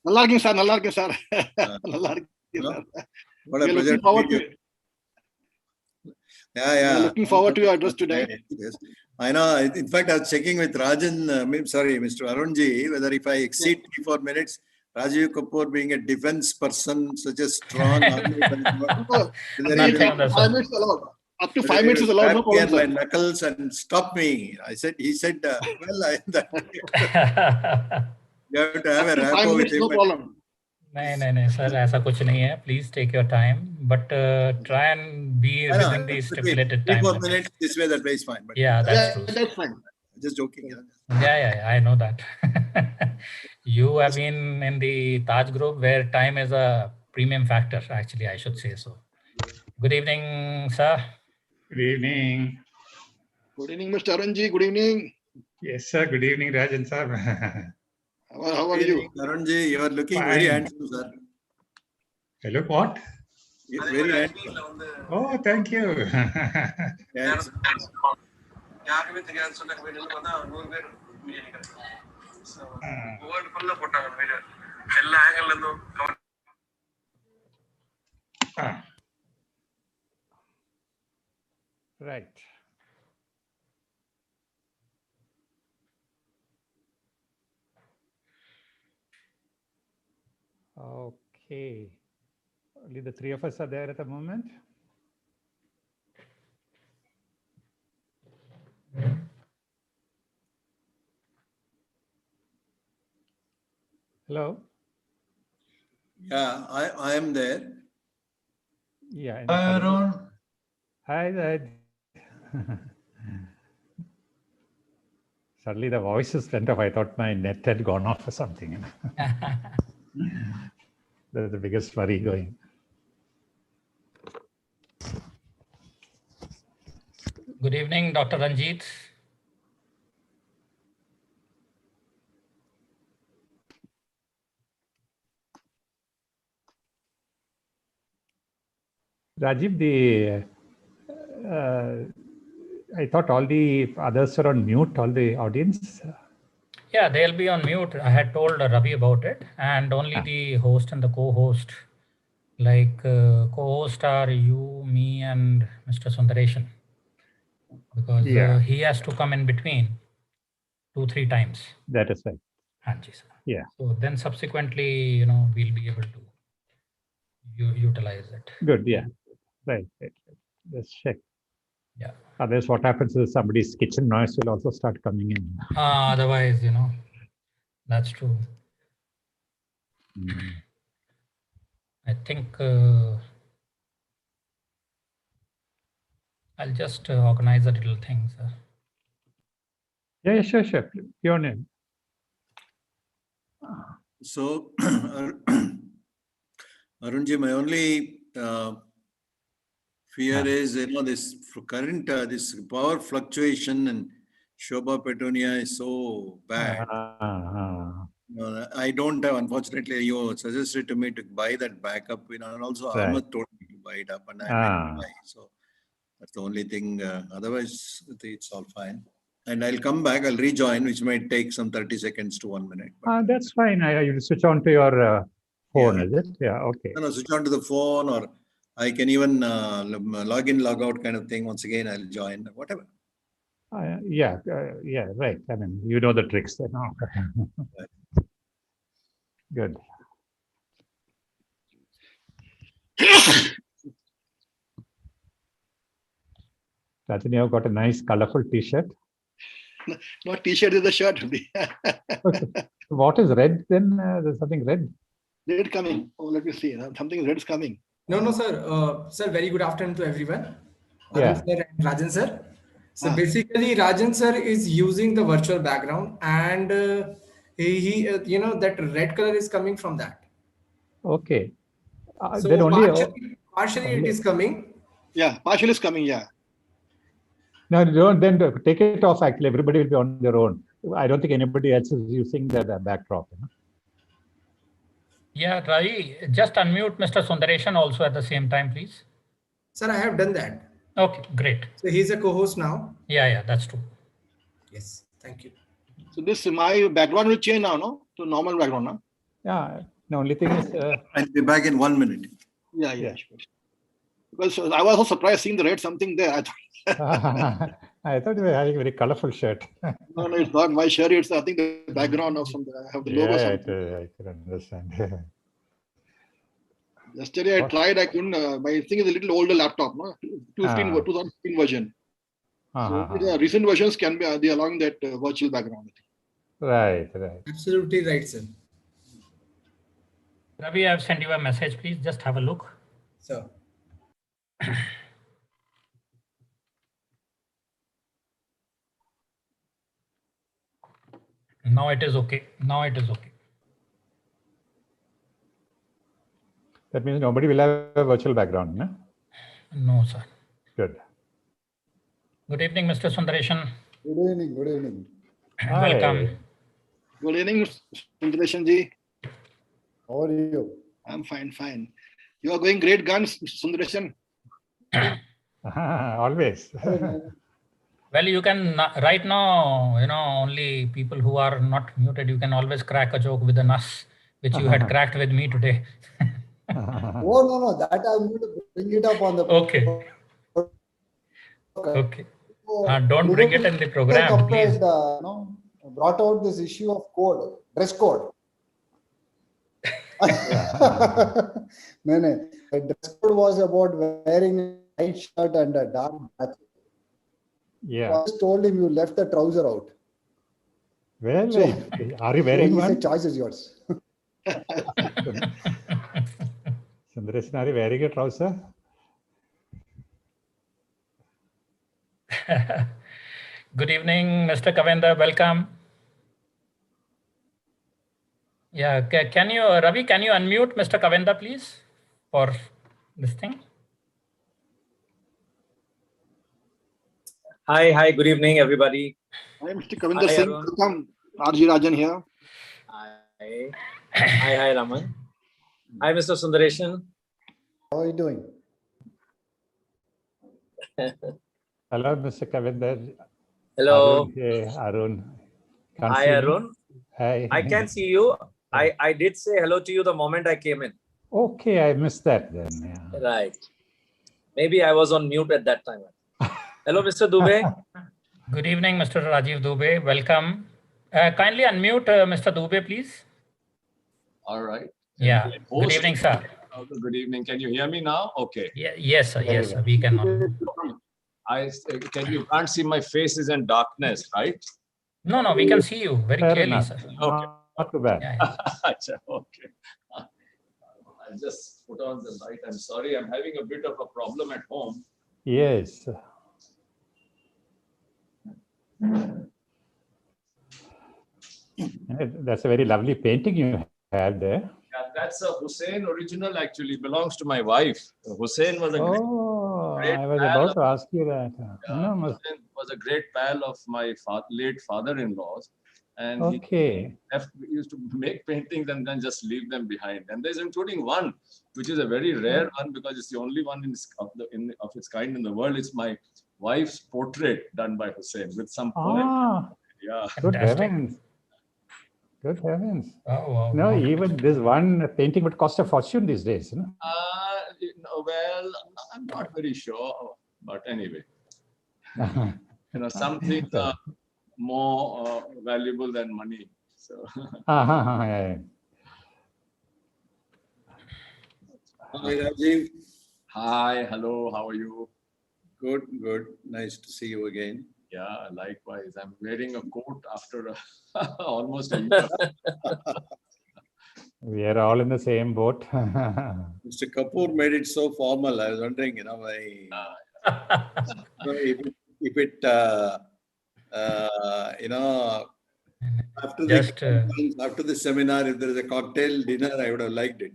நல்லா இருக்கேன் சார், நல்லா இருக்கேன் சார். நல்லா இருக்கேன் sir. What a pleasure to meet you. Yeah. Looking forward to your address today. Yes. I know. In fact, I was checking with Rajan, Mr. Arunji, whether if I exceed 3-4 minutes, Rajiv Kapoor being a defense person, such a strong army, 5 minutes allowed. Up to 5 minutes is allowed, no problem, my knuckles and stop me. He said, well, you have to have a rapport with him. No problem. नहीं sir, ऐसा कुछ नहीं है. Please take your time, but try and be within the stipulated time. 3-4 minutes this way, that way is fine. But yeah, that's true. That's fine. Just joking. Yeah, I know that. You have been in the Taj group where time is a premium factor. Actually, I should say so. Good evening, sir. Good evening. Good evening, Mr. Arunji. Good evening. Yes, sir. Good evening, Rajan sir. How are you? Arunji, you are looking Fine. very handsome, sir. Hello, what? Very handsome. Oh, thank you. Yes. Right. Okay. Only the three of us are there at the moment. Hello. Yeah, I am there. Yeah. Arun. Hi, Dad. Suddenly the voices went off. I thought my net had gone off or something. That's the biggest worry going. Good evening, Dr. Ranjit. Rajiv, I thought all the others are on mute, all the audience. Yeah, they'll be on mute. I had told Ravi about it, and only the host and the co-host, like co-host are you, me, and Mr. Sundareshan, because he has to come in between 2-3 times. That is right. Hanji, sir. Yeah. So then subsequently, we'll be able to utilize it. Good. Yeah. Right. Let's check. Yeah. Otherwise, what happens is somebody's kitchen noise will also start coming in. Otherwise, that's true. I think I'll just organize a little thing, sir. Yeah, sure. Your name. So, Arunji, my only fear is, this current, this power fluctuation and Shobha Petronia is so bad. I don't have, unfortunately, you suggested to me to buy that backup, and also Ahmed told me to buy it up, and I didn't buy. So that's the only thing. Otherwise, it's all fine. And I'll come back, I'll rejoin, which might take some 30 seconds to 1 minute. That's fine. You switch on to your phone, is it? Yeah, okay. No, switch on to the phone, or I can even log in, log out kind of thing. Once again, I'll join, whatever. Yeah, right. I mean, you know the tricks then. Good. Rajan, you have got a nice colorful t-shirt. Not t-shirt, is the shirt. Okay. What is red then? There's something red. Red coming. Oh, let me see. Something red is coming. No, sir. Sir, very good afternoon to everyone. Yeah. Sir and Rajan sir. So basically, Rajan sir is using the virtual background, and he that red color is coming from that. Okay. So then only partially it is coming. Yeah, partially is coming. Yeah. No, don't then take it off. Actually, everybody will be on their own. I don't think anybody else is using the backdrop. Yeah, Ravi, just unmute Mr. Sundareshan also at the same time, please. Sir, I have done that. Okay, great. So he's a co-host now. Yeah, that's true. Yes, thank you. So my background will change now, no? To normal background now. Yeah, The only thing is, I'll be back in 1 minute. Yeah. Yeah. Sure. Because I was also surprised seeing the red something there. I thought, I thought you were having a very colorful shirt. no, it's not my shirt. It's I think the background of something. I have the logo. Yeah, Something. I can understand. Yesterday I What? tried. I couldn't. My thing is a little older laptop, no, 2015 version. So the recent versions can be they allowing that virtual background. Right. Absolutely right, sir. Ravi, I've sent you a message. Please just have a look. So, Now it is okay. That means nobody will have a virtual background, no? No, sir. Good. Good evening, Mr. Sundaresan. Good evening. Hi. Welcome. Good evening, Sundaresan ji. How are you? I'm fine. You are going great guns, Sundaresan. Always. Well, you can right now, only people who are not muted, you can always crack a joke with an us, which you had cracked with me today. Oh, no, that I'm going to bring it up on the Okay. Don't bring it in the program, please. Brought out this issue of code, dress code. No. The dress code was about wearing a white shirt and a dark jacket. Yeah. I just told him you left the trouser out. Well, So- are you wearing He one? said, choice is yours. Sundaresan, are you wearing a trouser? Good evening, Mr. Kabinda. Welcome. Yeah, can you, Ravi, can you unmute Mr. Kabinda, please, for this thing? Hi, good evening, everybody. I am Mr. Kabinda Hi, Singh. Arun. Welcome. RG Rajan here. Hi, Raman. Hi, Mr. Sundaresan. How are you doing? Hello, Mr. Kabinda. Hello. Arun. Can't Hi, see me. Arun. Hi. I can see you. I did say hello to you the moment I came in. Okay, I missed that then. Yeah. Right. Maybe I was on mute at that time. Hello, Mr. Dube. Good evening, Mr. Rajeev Dube. Welcome. Kindly unmute Mr. Dube, please. All right. Yeah. Good Good evening, sir. Good evening. Can you hear me now? Okay. Yes, sir. Yes, sir. We cannot. You can't see my face is in darkness, right? No, we can see you very Fair clearly, enough. sir. Okay. Not too bad. Yeah. Okay. I'll just put on the light. I'm sorry. I'm having a bit of a problem at home. Yes. That's a very lovely painting you have there. Yeah, that's a Hussein original, actually belongs to my wife. Hussein was a great I was pal about to ask you that. Hussein was a great pal of my late father-in-law's. And Okay. he used to make paintings and then just leave them behind. And there's including one, which is a very rare one because it's the only one of its kind in the world. It's my wife's portrait done by Hussein with some poem. Yeah. Good Fantastic. heavens. Good heavens. Oh, wow. No, wow. even this one painting would cost a fortune these days. No? Well, I'm not very sure, but anyway, some things are more valuable than money. So. Yeah. Hi, Rajeev. Hi, hello, how are you? Good. Nice to see you again. Yeah, likewise. I'm wearing a coat after almost a year. We are all in the same boat. Mr. Kapoor made it so formal. I was wondering, why. If it, after the seminar, if there is a cocktail dinner, I would have liked it.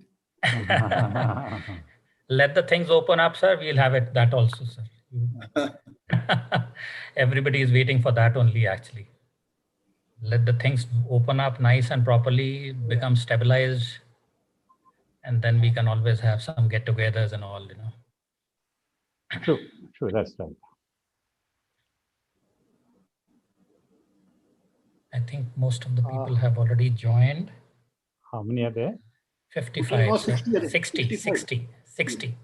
Let the things open up, sir. We'll have it that also, sir. Everybody is waiting for that only, actually. Let the things open up nice and properly, become stabilized, and then we can always have some get-togethers and all, True, that's right. I think most of the people have already joined. How many are there? 55, 60, 60, 60, 60.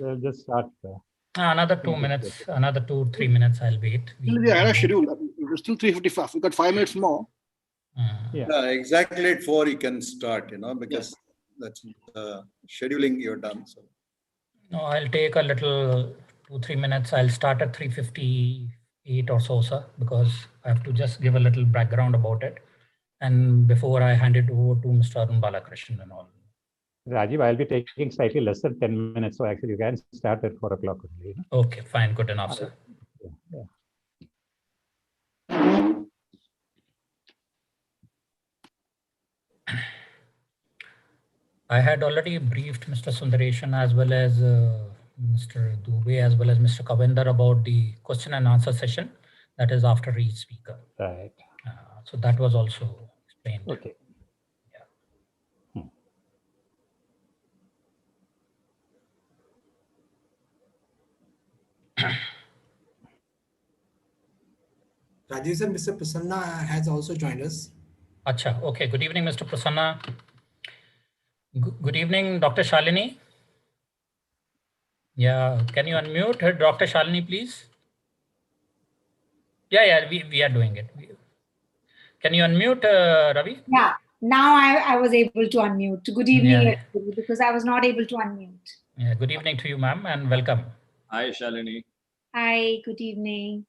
We'll just start. Another 2 minutes, another 2-3 minutes, I'll wait. I had a schedule. We're still 3:55. We've got 5 minutes more. Yeah, exactly at 4 you can start, because that's scheduling you're done. So. No, I'll take a little 2-3 minutes. I'll start at 3:58 or so, sir, because I have to just give a little background about it. And before I hand it over to Mr. Arun Balakrishnan and all. Rajiv, I'll be taking slightly less than 10 minutes, so actually you can start at 4 o'clock only. Okay, fine, good enough, sir. Yeah. I had already briefed Mr. Sundaresan as well as Mr. Dube as well as Mr. Kabinda about the question and answer session that is after each speaker. Right. So that was also explained. Okay. Rajeev sir, Mr. Prasanna has also joined us. Acha, okay. Good evening, Mr. Prasanna. Good evening, Dr. Shalini. Yeah, can you unmute her, Dr. Shalini, please? Yeah, we are doing it. Can you unmute, Ravi? Yeah, now I was able to unmute. Good evening, everybody, because I was not able to unmute. Yeah, good evening to you, ma'am, and welcome. Hi, Shalini. Hi, good evening.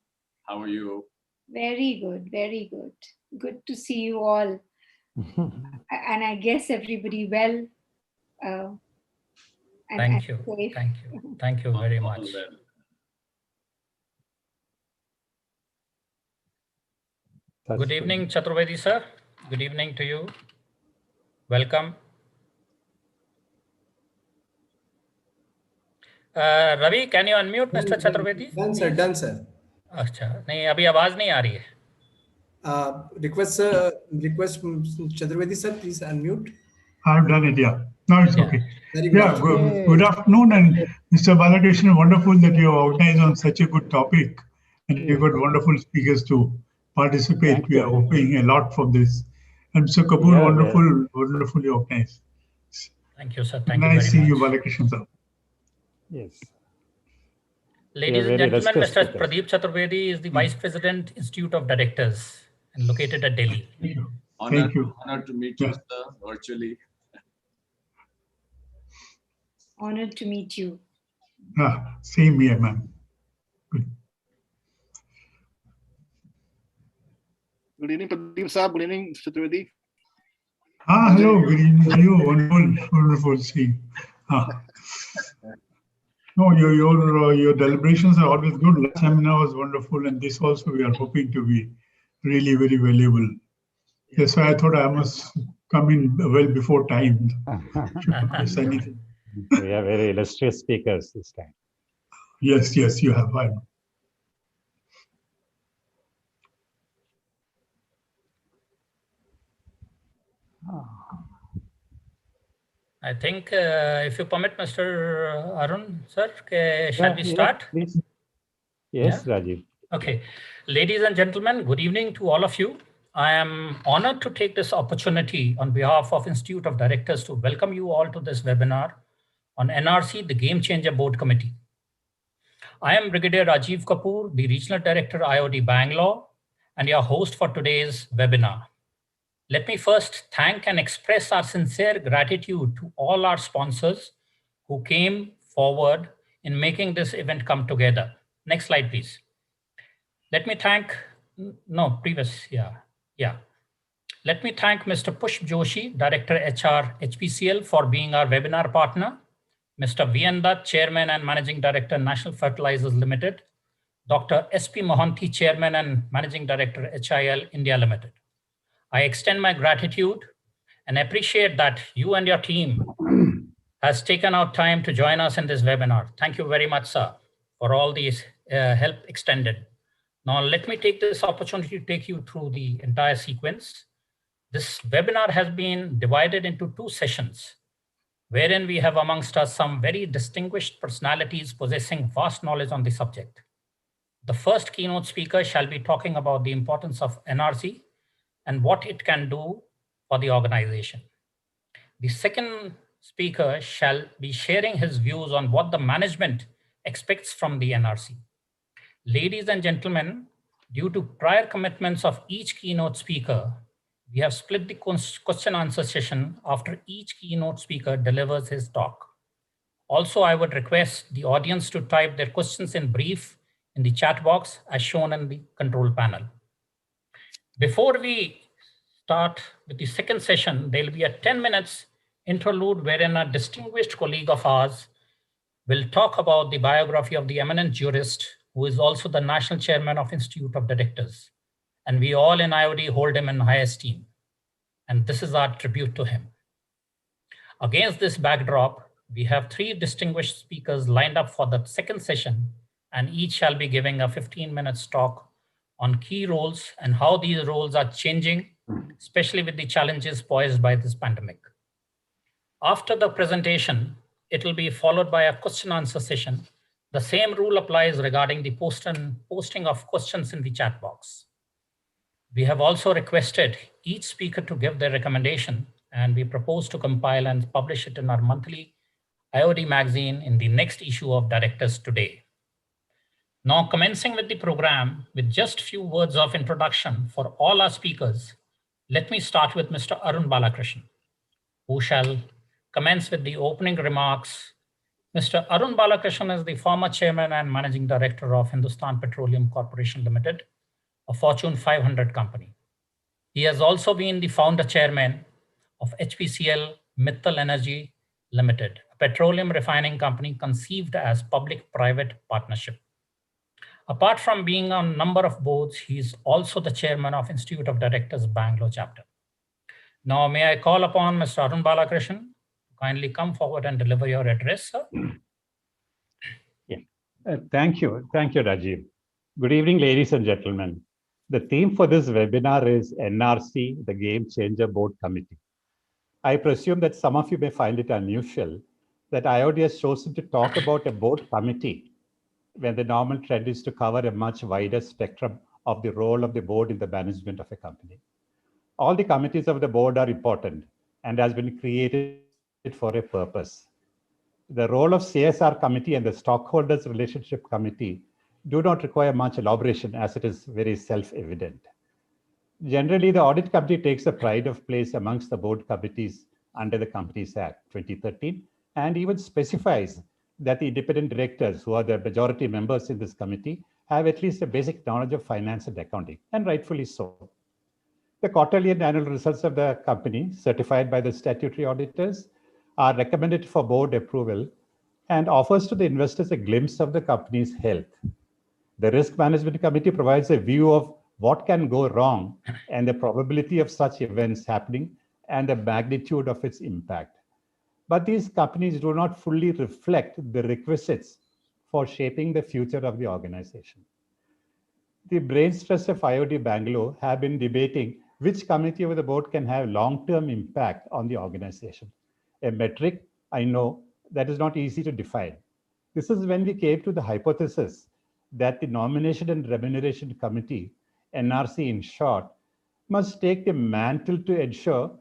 How are you? Very good, very good. Good to see you all. And I guess everybody well. Thank you. Thank you very much. Good evening, Chaturvedi sir. Good evening to you. Welcome. Ravi, can you unmute Mr. Chaturvedi? Done, sir. Done, sir. अच्छा, नहीं अभी आवाज नहीं आ रही है. Request Chaturvedi sir, please unmute. I've done it, yeah. Now it's okay. Yeah, good afternoon, and Mr. Balakrishnan, wonderful that you organized on such a good topic, and you've got wonderful speakers to participate. We are hoping a lot from this. And Mr. Kapoor, wonderfully organized. Thank you, sir. Thank you very much. Nice seeing you, Balakrishnan sir. Yes. Ladies and gentlemen, Mr. Pradeep Chaturvedi is the Vice President, Institute of Directors, and located at Delhi. Thank you. Honored to meet you, sir, virtually. Honored to meet you. Same here, ma'am. Good evening, Pradeep sir. Good evening, Mr. Chaturvedi. Hello. Good evening to you. Wonderful seeing. No, your deliberations are always good. Last seminar was wonderful, and this also we are hoping to be really very valuable. That's why I thought I must come in well before time. We are very illustrious speakers this time. Yes, you have. I think if you permit, Mr. Arun, sir, shall we start? Please. Yes, Rajiv. Okay. Ladies and gentlemen, good evening to all of you. I am honored to take this opportunity on behalf of Institute of Directors to welcome you all to this webinar on NRC, the Game Changer Board Committee. I am Brigadier Rajeev Kapoor, the Regional Director, IOD Bangalore, and your host for today's webinar. Let me first thank and express our sincere gratitude to all our sponsors who came forward in making this event come together. Next slide, please. Let me thank, Let me thank Mr. Pushp Joshi, Director HR HPCL, for being our webinar partner, Mr. V.N. Dutt, Chairman and Managing Director, National Fertilizers Limited, Dr. S.P. Mohanty, Chairman and Managing Director, HIL India Limited. I extend my gratitude and appreciate that you and your team has taken out time to join us in this webinar. Thank you very much, sir, for all these help extended. Now, let me take this opportunity to take you through the entire sequence. This webinar has been divided into 2 sessions, wherein we have amongst us some very distinguished personalities possessing vast knowledge on the subject. The first keynote speaker shall be talking about the importance of NRC and what it can do for the organization. The second speaker shall be sharing his views on what the management expects from the NRC. Ladies and gentlemen, due to prior commitments of each keynote speaker, we have split the question answer session after each keynote speaker delivers his talk. Also, I would request the audience to type their questions in brief in the chat box as shown in the control panel. Before we start with the second session, there will be a 10 minutes interlude wherein a distinguished colleague of ours will talk about the biography of the eminent jurist who is also the national chairman of Institute of Directors. And we all in IOD hold him in high esteem. And this is our tribute to him. Against this backdrop, we have 3 distinguished speakers lined up for the second session, and each shall be giving a 15-minute talk on key roles and how these roles are changing, especially with the challenges posed by this pandemic. After the presentation, it will be followed by a question answer session. The same rule applies regarding the posting of questions in the chat box. We have also requested each speaker to give their recommendation, and we propose to compile and publish it in our monthly IOD magazine in the next issue of Directors Today. Now, commencing with the program with just few words of introduction for all our speakers, let me start with Mr. Arun Balakrishnan, who shall commence with the opening remarks. Mr. Arun Balakrishnan is the former chairman and managing director of Hindustan Petroleum Corporation Limited, a Fortune 500 company. He has also been the founder chairman of HPCL Mittal Energy Limited, a petroleum refining company conceived as public-private partnership. Apart from being on a number of boards, he is also the chairman of Institute of Directors Bangalore chapter. Now, may I call upon Mr. Arun Balakrishnan to kindly come forward and deliver your address, sir? Yeah. Thank you, Rajeev. Good evening, ladies and gentlemen. The theme for this webinar is NRC, the Game Changer Board Committee. I presume that some of you may find it unusual that IOD has chosen to talk about a board committee when the normal trend is to cover a much wider spectrum of the role of the board in the management of a company. All the committees of the board are important and has been created for a purpose. The role of CSR committee and the stockholders relationship committee do not require much elaboration as it is very self-evident. Generally, the Audit Committee takes a pride of place amongst the board committees under the Companies Act 2013 and even specifies that the independent directors, who are the majority members in this committee, have at least a basic knowledge of finance and accounting, and rightfully so. The quarterly and annual results of the company, certified by the statutory auditors, are recommended for board approval and offers to the investors a glimpse of the company's health. The Risk Management Committee provides a view of what can go wrong and the probability of such events happening and the magnitude of its impact. But these companies do not fully reflect the requisites for shaping the future of the organization. The brain trust of IOD Bangalore have been debating which committee of the board can have long-term impact on the organization. A metric, I know, that is not easy to define. This is when we came to the hypothesis that the Nomination and Remuneration Committee, NRC in short, must take the mantle to ensure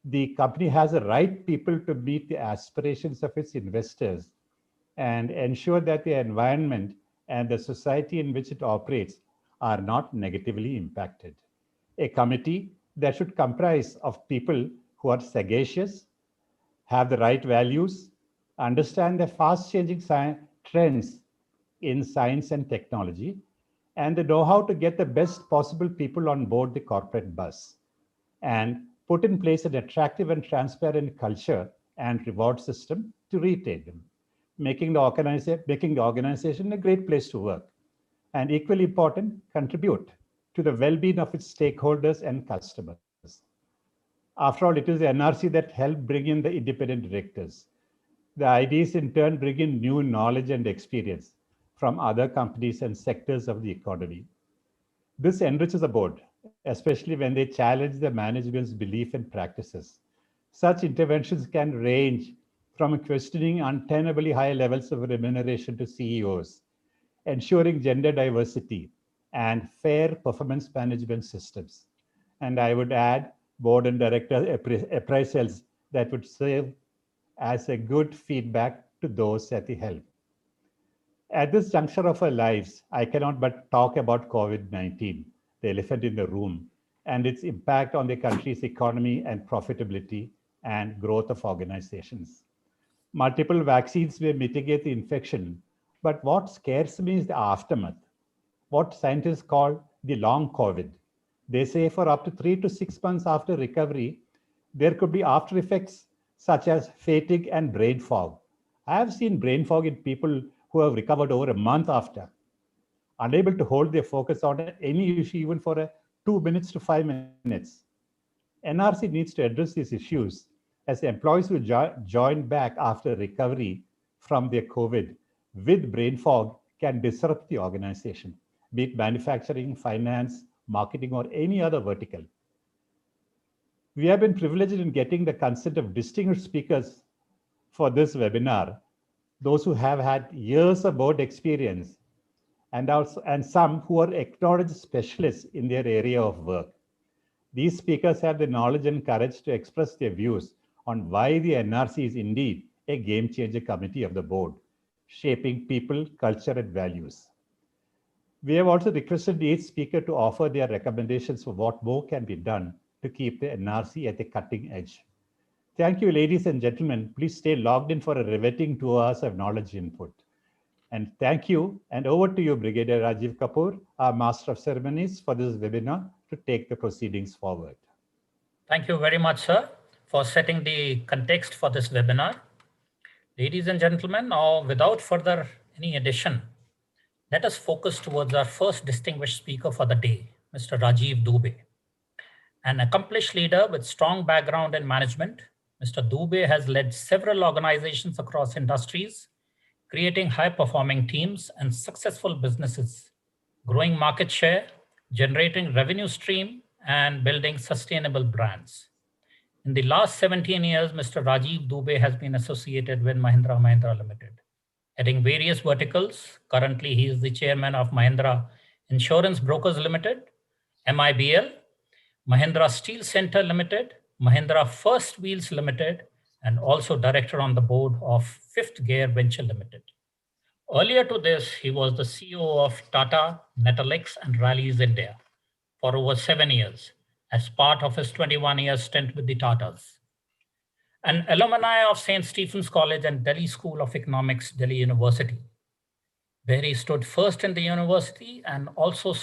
the company has the right people to meet the aspirations of its investors and ensure that the environment and the society in which it operates are not negatively impacted. A committee that should comprise of people who are sagacious, have the right values, understand the fast-changing trends in science and technology, and they know how to get the best possible people on board the corporate bus, and put in place an attractive and transparent culture and reward system to retain them, making the organization a great place to work, and equally important, contribute to the well-being of its stakeholders and customers. After all, it is the NRC that helped bring in the independent directors. The IDs in turn bring in new knowledge and experience from other companies and sectors of the economy. This enriches the board, especially when they challenge the management's belief and practices. Such interventions can range from questioning untenably high levels of remuneration to CEOs, ensuring gender diversity and fair performance management systems. And I would add board and director appraisals that would serve as a good feedback to those at the helm. At this juncture of our lives, I cannot but talk about COVID-19, the elephant in the room, and its impact on the country's economy and profitability and growth of organizations. Multiple vaccines may mitigate the infection, but what scares me is the aftermath, what scientists call the long COVID. They say for up to 3 to 6 months after recovery, there could be after effects such as fatigue and brain fog. I have seen brain fog in people who have recovered over a month after, unable to hold their focus on any issue even for 2 minutes to 5 minutes. NRC needs to address these issues as employees who join back after recovery from their COVID with brain fog can disrupt the organization, be it manufacturing, finance, marketing, or any other vertical. We have been privileged in getting the consent of distinguished speakers for this webinar, those who have had years of board experience and some who are acknowledged specialists in their area of work. These speakers have the knowledge and courage to express their views on why the NRC is indeed a game changer committee of the board, shaping people, culture, and values. We have also requested each speaker to offer their recommendations for what more can be done to keep the NRC at the cutting edge. Thank you, ladies and gentlemen. Please stay logged in for a riveting 2 hours of knowledge input. And thank you. And over to you, Brigadier Rajeev Kapoor, our Master of Ceremonies for this webinar, to take the proceedings forward. Thank you very much, sir, for setting the context for this webinar. Ladies and gentlemen, now without further any addition, let us focus towards our first distinguished speaker for the day, Mr. Rajeev Dube. An accomplished leader with strong background in management, Mr. Dube has led several organizations across industries, creating high-performing teams and successful businesses, growing market share, generating revenue stream, and building sustainable brands. In the last 17 years, Mr. Rajeev Dube has been associated with Mahindra Limited, heading various verticals. Currently, he is the chairman of Mahindra Insurance Brokers Limited, MIBL, Mahindra Steel Center Limited, Mahindra First Wheels Limited, and also director on the board of Fifth Gear Venture Limited. Earlier to this, he was the CEO of Tata, Netflix, and Rallies India for over 7 years as part of his 21-year stint with the Tatas. An alumni of St. Stephen's College and Delhi School of Economics, Delhi University, where he stood first in the university and also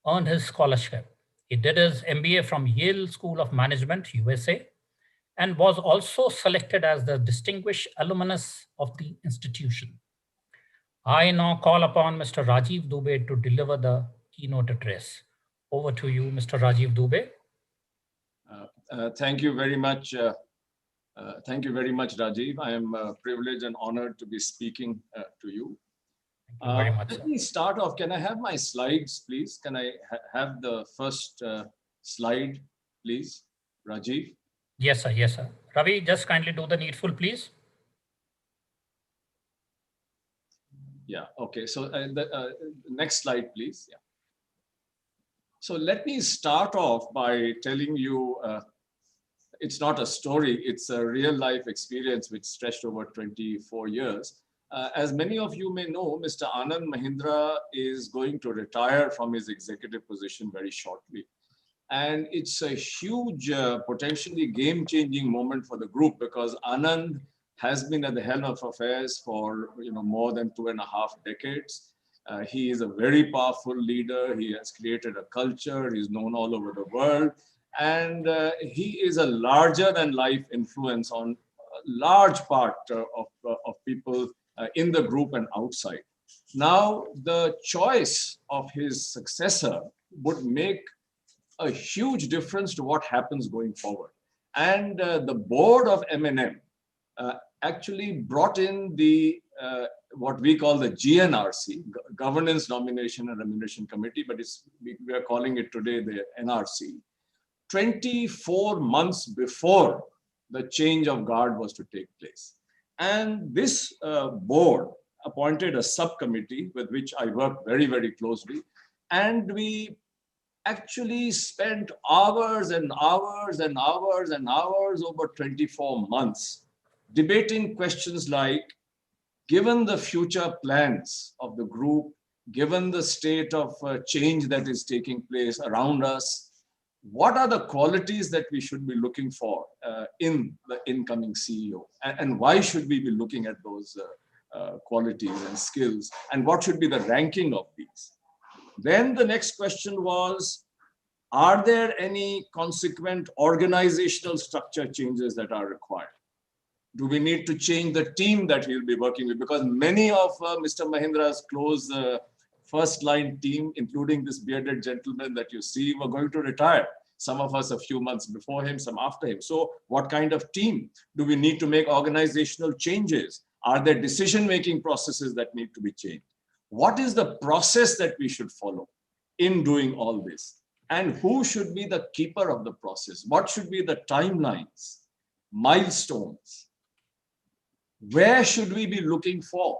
earned his scholarship. He did his MBA from Yale School of Management, USA, and was also selected as the distinguished alumnus of the institution. I now call upon Mr. Rajeev Dube to deliver the keynote address. Over to you, Mr. Rajeev Dube. Thank you very much. Thank you very much, Rajeev. I am privileged and honored to be speaking to you. Thank you very much. Let me start off. Can I have my slides, please? Can I have the first slide, please, Rajeev? Yes, sir. Yes, sir. Ravi, just kindly do the needful, please. Yeah. Okay. So the next slide, please. Yeah. So let me start off by telling you, it's not a story, it's a real life experience which stretched over 24 years. As many of you may know, Mr. Anand Mahindra is going to retire from his executive position very shortly. And it's a huge, potentially game-changing moment for the group because Anand has been at the helm of affairs for more than 2.5 decades. He is a very powerful leader. He has created a culture. He's known all over the world. And he is a larger than life influence on a large part of people in the group and outside. Now, the choice of his successor would make a huge difference to what happens going forward. And the board of M&M actually brought in the what we call the GNRC, Governance, Nomination and Remuneration Committee, but we are calling it today the NRC, 24 months before the change of guard was to take place. And this board appointed a subcommittee with which I work very, very closely. And we actually spent hours and hours and hours and hours over 24 months debating questions like, given the future plans of the group, given the state of change that is taking place around us, what are the qualities that we should be looking for in the incoming CEO? And why should we be looking at those qualities and skills? And what should be the ranking of these? Then the next question was, are there any consequent organizational structure changes that are required? Do we need to change the team that he'll be working with? Because many of Mr. Mahindra's close first line team, including this bearded gentleman that you see, were going to retire. Some of us a few months before him, some after him. So what kind of team? Do we need to make organizational changes? Are there decision-making processes that need to be changed? What is the process that we should follow in doing all this? And who should be the keeper of the process? What should be the timelines, milestones? Where should we be looking for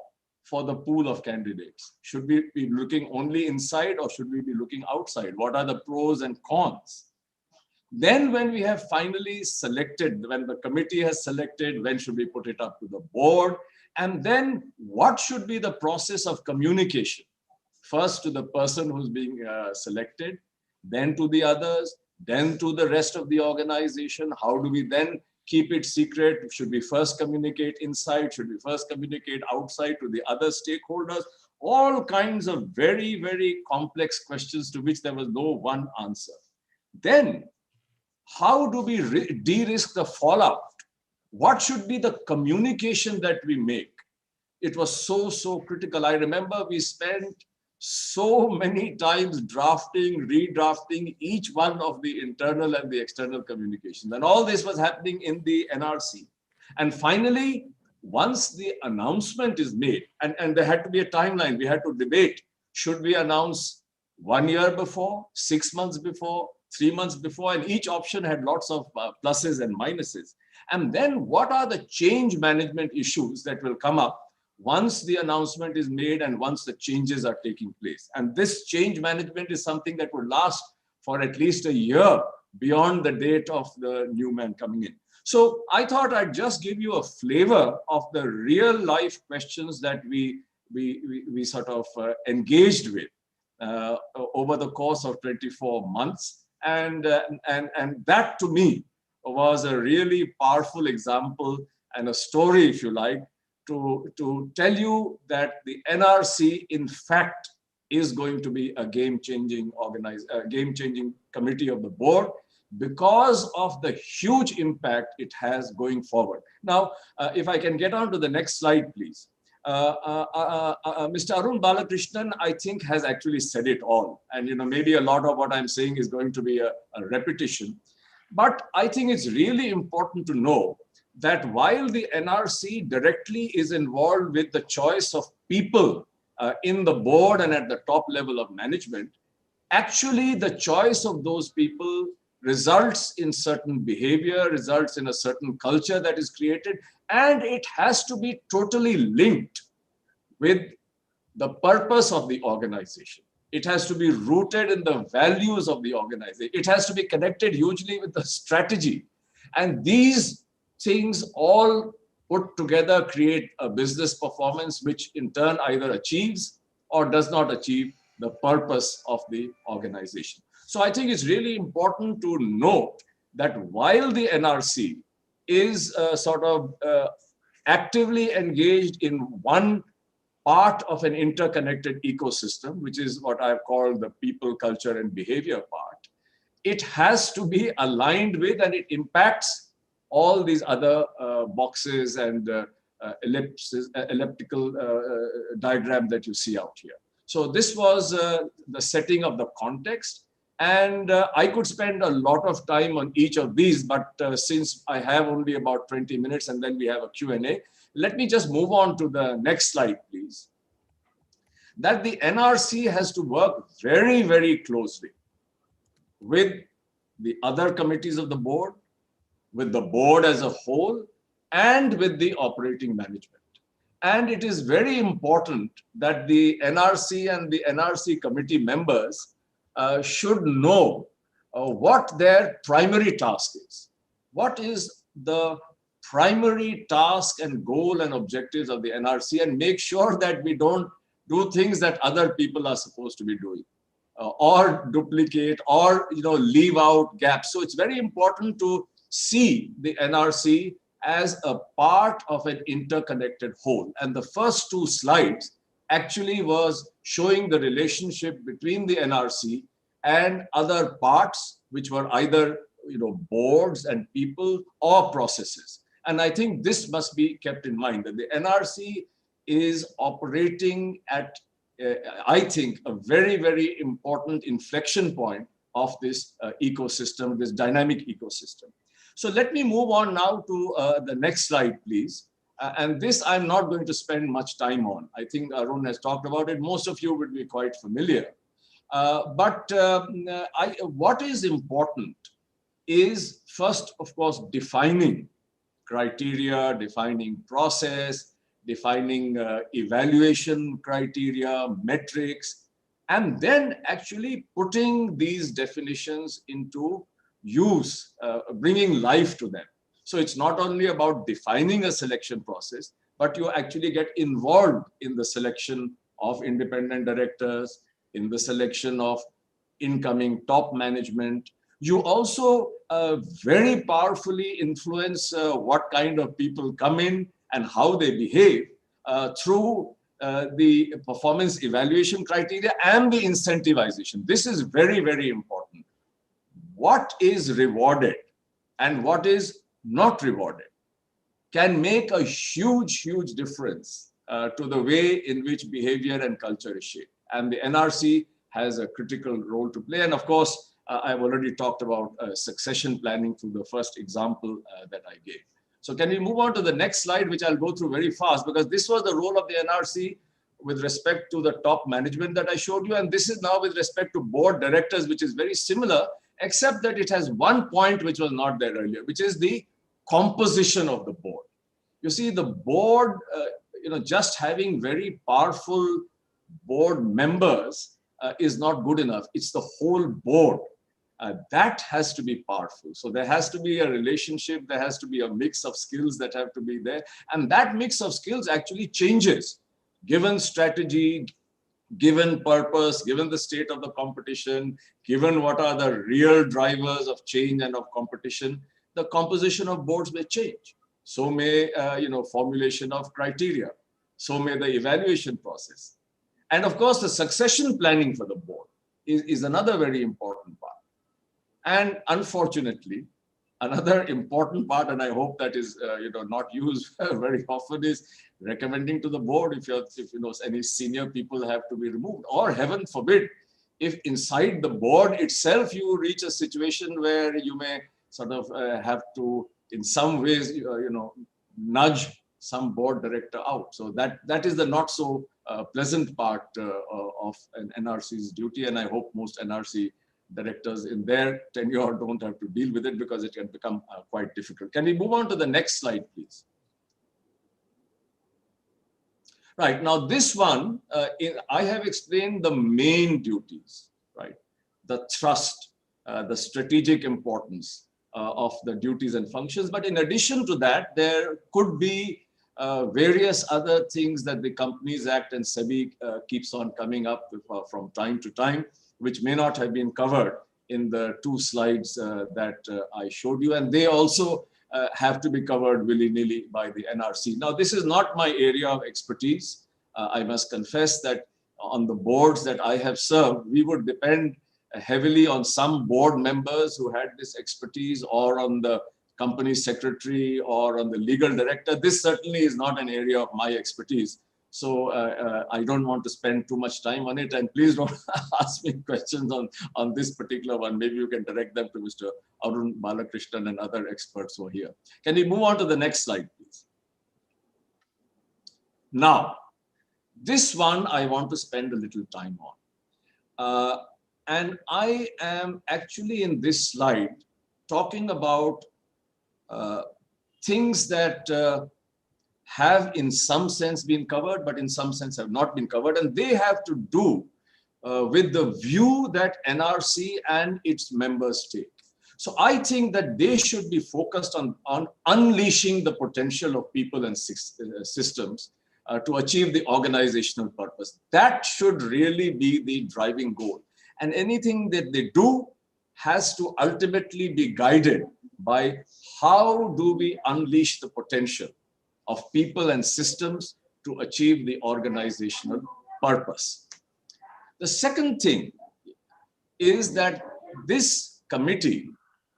the pool of candidates? Should we be looking only inside or should we be looking outside? What are the pros and cons? Then when we have finally selected, when the committee has selected, when should we put it up to the board? And then what should be the process of communication? First to the person who's being selected, then to the others, then to the rest of the organization. How do we then keep it secret? Should we first communicate inside? Should we first communicate outside to the other stakeholders? All kinds of very, very complex questions to which there was no one answer. Then, how do we de-risk the fallout? What should be the communication that we make? It was so critical. I remember we spent so many times drafting, redrafting each one of the internal and the external communications. And all this was happening in the NRC. And finally, once the announcement is made, and there had to be a timeline, we had to debate, should we announce 1 year before, 6 months before, 3 months before, and each option had lots of pluses and minuses. And then what are the change management issues that will come up once the announcement is made and once the changes are taking place? And this change management is something that would last for at least a year beyond the date of the new man coming in. So I thought I'd just give you a flavor of the real life questions that we sort of engaged with over the course of 24 months. And that to me was a really powerful example and a story, if you like, to tell you that the NRC, in fact, is going to be a game-changing committee of the board because of the huge impact it has going forward. Now, if I can get on to the next slide, please. Mr. Arun Balakrishnan, I think, has actually said it all. And maybe a lot of what I'm saying is going to be a repetition. But I think it's really important to know that while the NRC directly is involved with the choice of people in the board and at the top level of management, actually the choice of those people results in certain behavior, results in a certain culture that is created, and it has to be totally linked with the purpose of the organization. It has to be rooted in the values of the organization. It has to be connected hugely with the strategy. And these things all put together create a business performance which in turn either achieves or does not achieve the purpose of the organization. So I think it's really important to note that while the NRC is sort of actively engaged in one part of an interconnected ecosystem, which is what I've called the people, culture, and behavior part, it has to be aligned with and it impacts all these other boxes and elliptical diagram that you see out here. So this was the setting of the context. And I could spend a lot of time on each of these, but since I have only about 20 minutes and then we have a Q&A, let me just move on to the next slide, please. That the NRC has to work very, very closely with the other committees of the board, with the board as a whole, and with the operating management. And it is very important that the NRC and the NRC committee members should know what their primary task is. What is the primary task and goal and objectives of the NRC, and make sure that we don't do things that other people are supposed to be doing, or duplicate, or leave out gaps. So it's very important to see the NRC as a part of an interconnected whole. And the first two slides actually was showing the relationship between the NRC and other parts, which were either boards and people or processes. And I think this must be kept in mind, that the NRC is operating at, I think, a very, very important inflection point of this ecosystem, this dynamic ecosystem. So let me move on now to the next slide, please. And this I'm not going to spend much time on. I think Arun has talked about it. Most of you would be quite familiar. But what is important is, first, of course, defining criteria, defining process, defining evaluation criteria, metrics, and then actually putting these definitions into use, bringing life to them. So it's not only about defining a selection process, but you actually get involved in the selection of independent directors, in the selection of incoming top management. You also very powerfully influence what kind of people come in and how they behave through the performance evaluation criteria and the incentivization. This is very, very important. What is rewarded and what is not rewarded can make a huge, huge difference to the way in which behavior and culture is shaped. And the NRC has a critical role to play. And of course, I've already talked about succession planning through the first example that I gave. So can we move on to the next slide, which I'll go through very fast, because this was the role of the NRC with respect to the top management that I showed you. And this is now with respect to board directors, which is very similar, except that it has one point which was not there earlier, which is the composition of the board. You see, the board, just having very powerful board members is not good enough. It's the whole board. That has to be powerful. So there has to be a relationship, there has to be a mix of skills that have to be there. And that mix of skills actually changes, given strategy, given purpose, given the state of the competition, given what are the real drivers of change and of competition, the composition of boards may change. So may, formulation of criteria. So may the evaluation process. And of course, the succession planning for the board is another very important part. And unfortunately, another important part, and I hope that is not used very often, is recommending to the board if any senior people have to be removed, or heaven forbid, if inside the board itself you reach a situation where you may sort of have to, in some ways, nudge some board director out. So that is the not so pleasant part of an NRC's duty, and I hope most NRC directors in their tenure don't have to deal with it, because it can become quite difficult. Can we move on to the next slide, please? Right, now this one, I have explained the main duties, right? The thrust, the strategic importance of the duties and functions. But in addition to that, there could be various other things that the Companies Act and SEBI keeps on coming up with, from time to time, which may not have been covered in the two slides that I showed you. And they also have to be covered willy-nilly by the NRC. Now, this is not my area of expertise. I must confess that on the boards that I have served, we would depend heavily on some board members who had this expertise, or on the company secretary, or on the legal director. This certainly is not an area of my expertise. So I don't want to spend too much time on it, and please don't ask me questions on this particular one. Maybe you can direct them to Mr. Arun Balakrishnan and other experts who are here. Can we move on to the next slide, please? Now, this one I want to spend a little time on. And I am actually in this slide talking about things that have in some sense been covered, but in some sense have not been covered. And they have to do with the view that NRC and its members take. So I think that they should be focused on unleashing the potential of people and systems to achieve the organizational purpose. That should really be the driving goal. And anything that they do has to ultimately be guided by how do we unleash the potential of people and systems to achieve the organizational purpose. The second thing is that this committee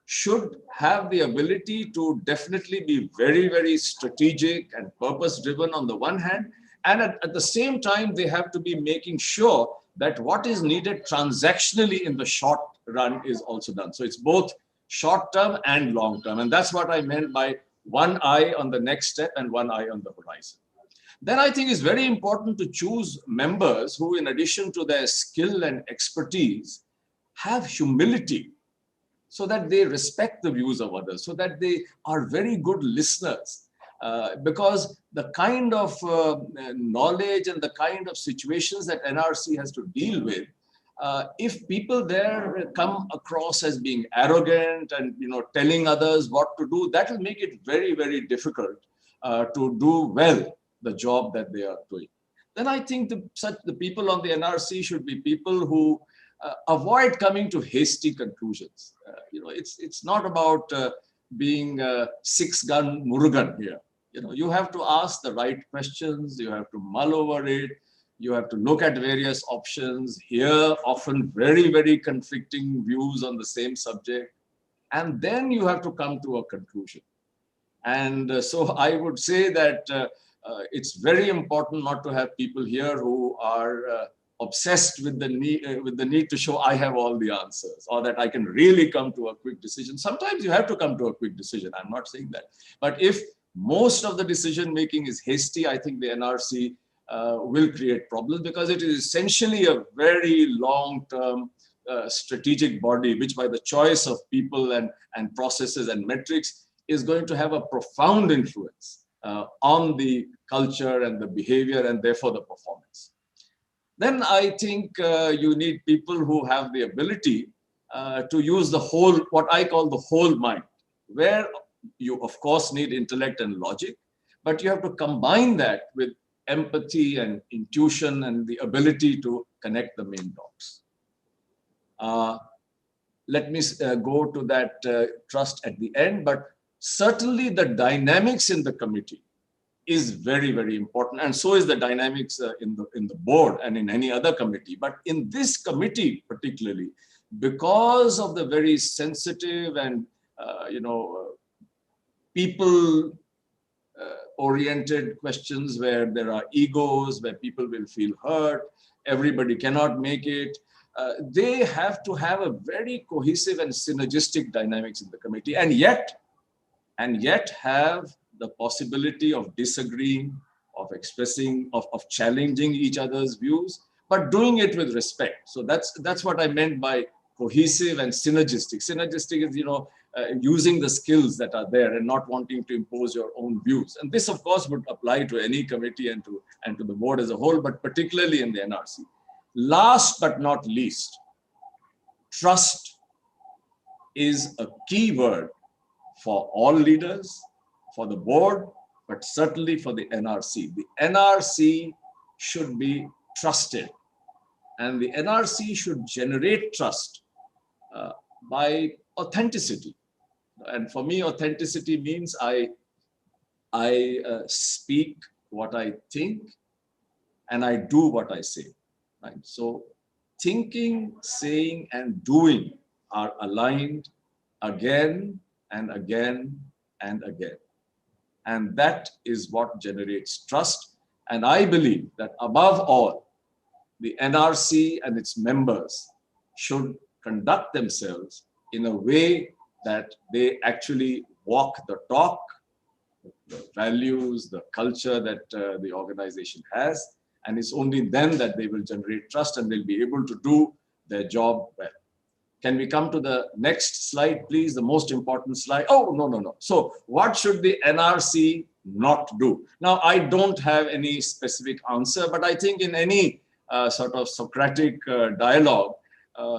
should have the ability to definitely be very, very strategic and purpose-driven on the one hand, and at the same time, they have to be making sure that what is needed transactionally in the short run is also done. So it's both short-term and long-term, and that's what I meant by one eye on the next step and one eye on the horizon. Then I think it's very important to choose members who, in addition to their skill and expertise, have humility, so that they respect the views of others, so that they are very good listeners. Because the kind of knowledge and the kind of situations that NRC has to deal with, if people there come across as being arrogant and telling others what to do, that will make it very, very difficult to do well the job that they are doing. Then I think the people on the NRC should be people who avoid coming to hasty conclusions. It's not about being six-gun Murugan here. You have to ask the right questions. You have to mull over it. You have to look at various options, hear often very, very conflicting views on the same subject, and then you have to come to a conclusion. And so I would say that it's very important not to have people here who are obsessed with the need to show I have all the answers, or that I can really come to a quick decision. Sometimes you have to come to a quick decision. I'm not saying that. But if most of the decision making is hasty, I think the NRC will create problems, because it is essentially a very long-term strategic body, which by the choice of people and processes and metrics is going to have a profound influence on the culture and the behavior and therefore the performance. Then I think you need people who have the ability to use the whole, what I call the whole mind, where you of course need intellect and logic, but you have to combine that with empathy and intuition and the ability to connect the main dots. Let me go to that trust at the end, but certainly the dynamics in the committee is very, very important, and so is the dynamics in the board and in any other committee. But in this committee particularly, because of the very sensitive and people oriented questions where there are egos, where people will feel hurt, everybody cannot make it, they have to have a very cohesive and synergistic dynamics in the committee, and yet have the possibility of disagreeing, of expressing, of challenging each other's views, but doing it with respect. So that's what I meant by cohesive and synergistic. Synergistic is, using the skills that are there and not wanting to impose your own views. And this, of course, would apply to any committee and to the board as a whole, but particularly in the NRC. Last but not least, trust is a key word for all leaders, for the board, but certainly for the NRC. The NRC should be trusted, and the NRC should generate trust by authenticity. And for me, authenticity means I speak what I think and I do what I say. Right? So thinking, saying, and doing are aligned again and again and again. And that is what generates trust. And I believe that above all, the NRC and its members should conduct themselves in a way that they actually walk the talk, the values, the culture that the organization has. And it's only then that they will generate trust and they'll be able to do their job well. Can we come to the next slide, please? The most important slide. Oh, no. So what should the NRC not do? Now, I don't have any specific answer, but I think in any sort of Socratic dialogue.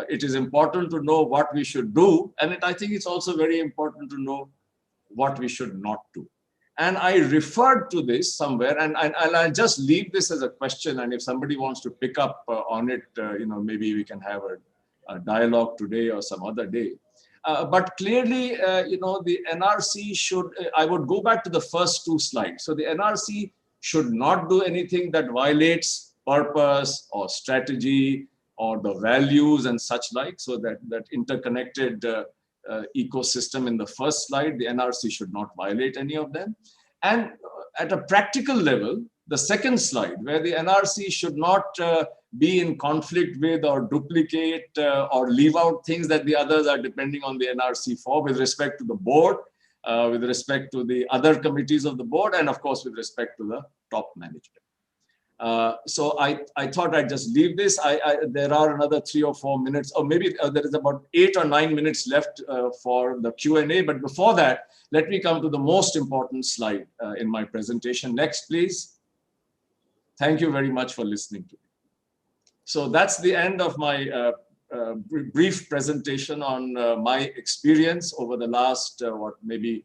It is important to know what we should do. And I think it's also very important to know what we should not do. And I referred to this somewhere, and I'll just leave this as a question. And if somebody wants to pick up on it, maybe we can have a dialogue today or some other day. But clearly, the NRC should, I would go back to the first two slides. So the NRC should not do anything that violates purpose or strategy or the values and such like. So that interconnected ecosystem in the first slide, the NRC should not violate any of them. And at a practical level, the second slide, where the NRC should not be in conflict with or duplicate or leave out things that the others are depending on the NRC for, with respect to the board, with respect to the other committees of the board, and of course, with respect to the top management. So I thought I'd just leave this. There are another 3 or 4 minutes, or maybe there is about 8 or 9 minutes left for the Q&A. But before that, let me come to the most important slide in my presentation. Next, please. Thank you very much for listening to me. So that's the end of my brief presentation on my experience over the last, maybe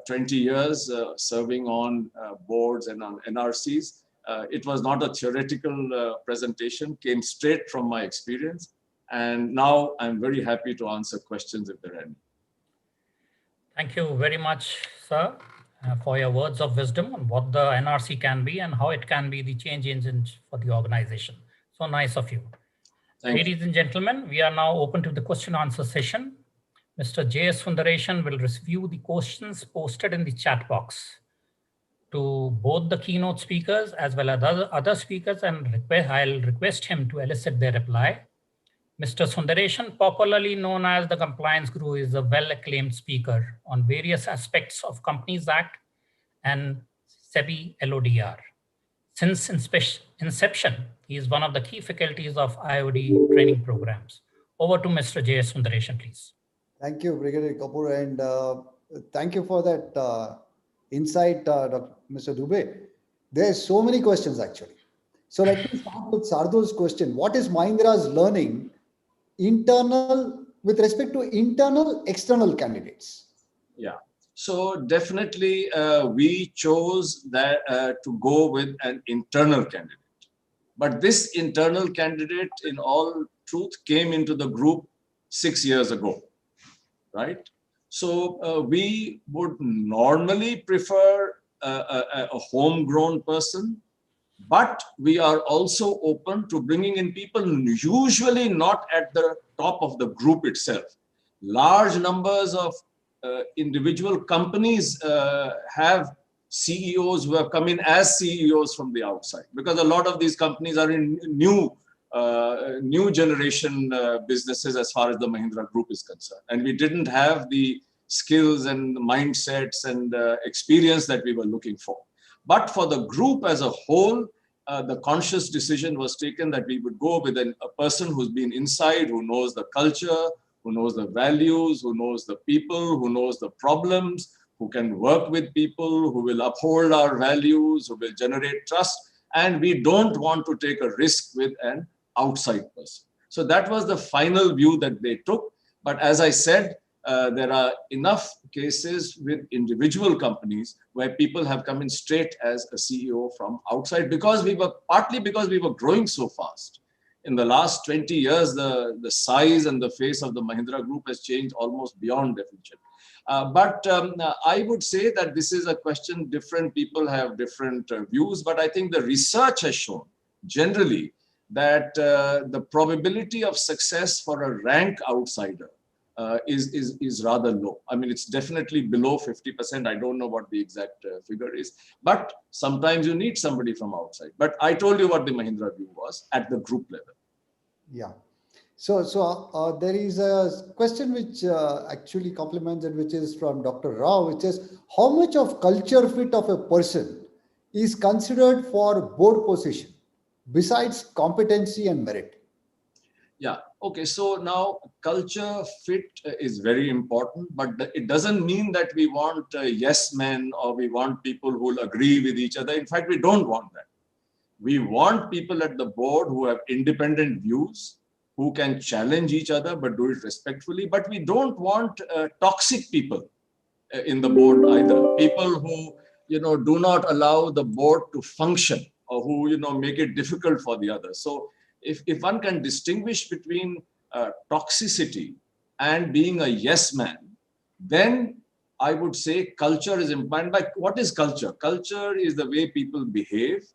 20 years serving on boards and on NRCs. It was not a theoretical presentation, came straight from my experience. And now I'm very happy to answer questions if there are any. Thank you very much, sir, for your words of wisdom on what the NRC can be and how it can be the change engine for the organization. So nice of you. Ladies and gentlemen, we are now open to the question answer session. Mr. J.S. Sundaresan will review the questions posted in the chat box to both the keynote speakers as well as other speakers, and I'll request him to elicit their reply. Mr. Sundaresan, popularly known as the Compliance Guru, is a well-acclaimed speaker on various aspects of Companies Act and SEBI LODR. Since inception, he is one of the key faculties of IOD training programs. Over to Mr. J.S. Sundaresan, please. Thank you, Brigadier Kapoor, and thank you for that insight, Mr. Dube. There's so many questions actually. So let me start with Sardul's question. What is Mahindra's learning with respect to internal, external candidates? Yeah. So definitely we chose that to go with an internal candidate. But this internal candidate, in all truth, came into the group 6 years ago, right? So we would normally prefer a homegrown person, but we are also open to bringing in people usually not at the top of the group itself. Large numbers of individual companies have CEOs who have come in as CEOs from the outside, because a lot of these companies are in new generation businesses as far as the Mahindra Group is concerned. And we didn't have the skills and mindsets and experience that we were looking for. But for the group as a whole, the conscious decision was taken that we would go with a person who's been inside, who knows the culture, who knows the values, who knows the people, who knows the problems, who can work with people, who will uphold our values, who will generate trust. And we don't want to take a risk with an outside person. So that was the final view that they took. But as I said, there are enough cases with individual companies where people have come in straight as a CEO from outside, because we were growing so fast. In the last 20 years, the size and the face of the Mahindra Group has changed almost beyond definition. But I would say that this is a question, different people have different views, but I think the research has shown generally that the probability of success for a rank outsider is rather low. I mean, it's definitely below 50%. I don't know what the exact figure is, but sometimes you need somebody from outside. But I told you what the Mahindra view was at the group level. Yeah. So there is a question which actually complements it, which is from Dr. Rao, which is how much of culture fit of a person is considered for board position besides competency and merit? Yeah. Okay. So now culture fit is very important, but it doesn't mean that we want yes men or we want people who will agree with each other. In fact, we don't want that. We want people at the board who have independent views, who can challenge each other, but do it respectfully. But we don't want toxic people in the board either. People who, do not allow the board to function, or who, make it difficult for the others. So if one can distinguish between toxicity and being a yes man, then I would say culture is important. But what is culture? Culture is the way people behave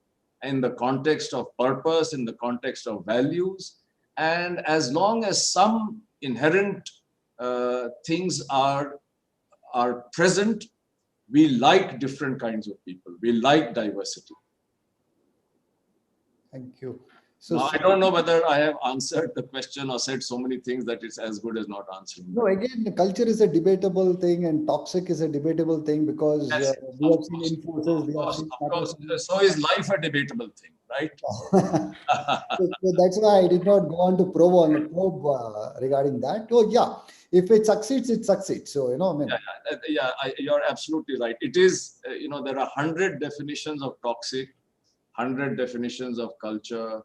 in the context of purpose, in the context of values. And as long as some inherent things are present, we like different kinds of people. We like diversity. Thank you. So now, I don't know whether I have answered the question or said so many things that it's as good as not answering. No, again, the culture is a debatable thing and toxic is a debatable thing, because yes, we have seen influences. Of course. So is life a debatable thing, right? So that's why I did not go on to probe regarding that. Oh, yeah. If it succeeds, it succeeds. So, I mean. You're absolutely right. It is, there are 100 definitions of toxic, 100 definitions of culture,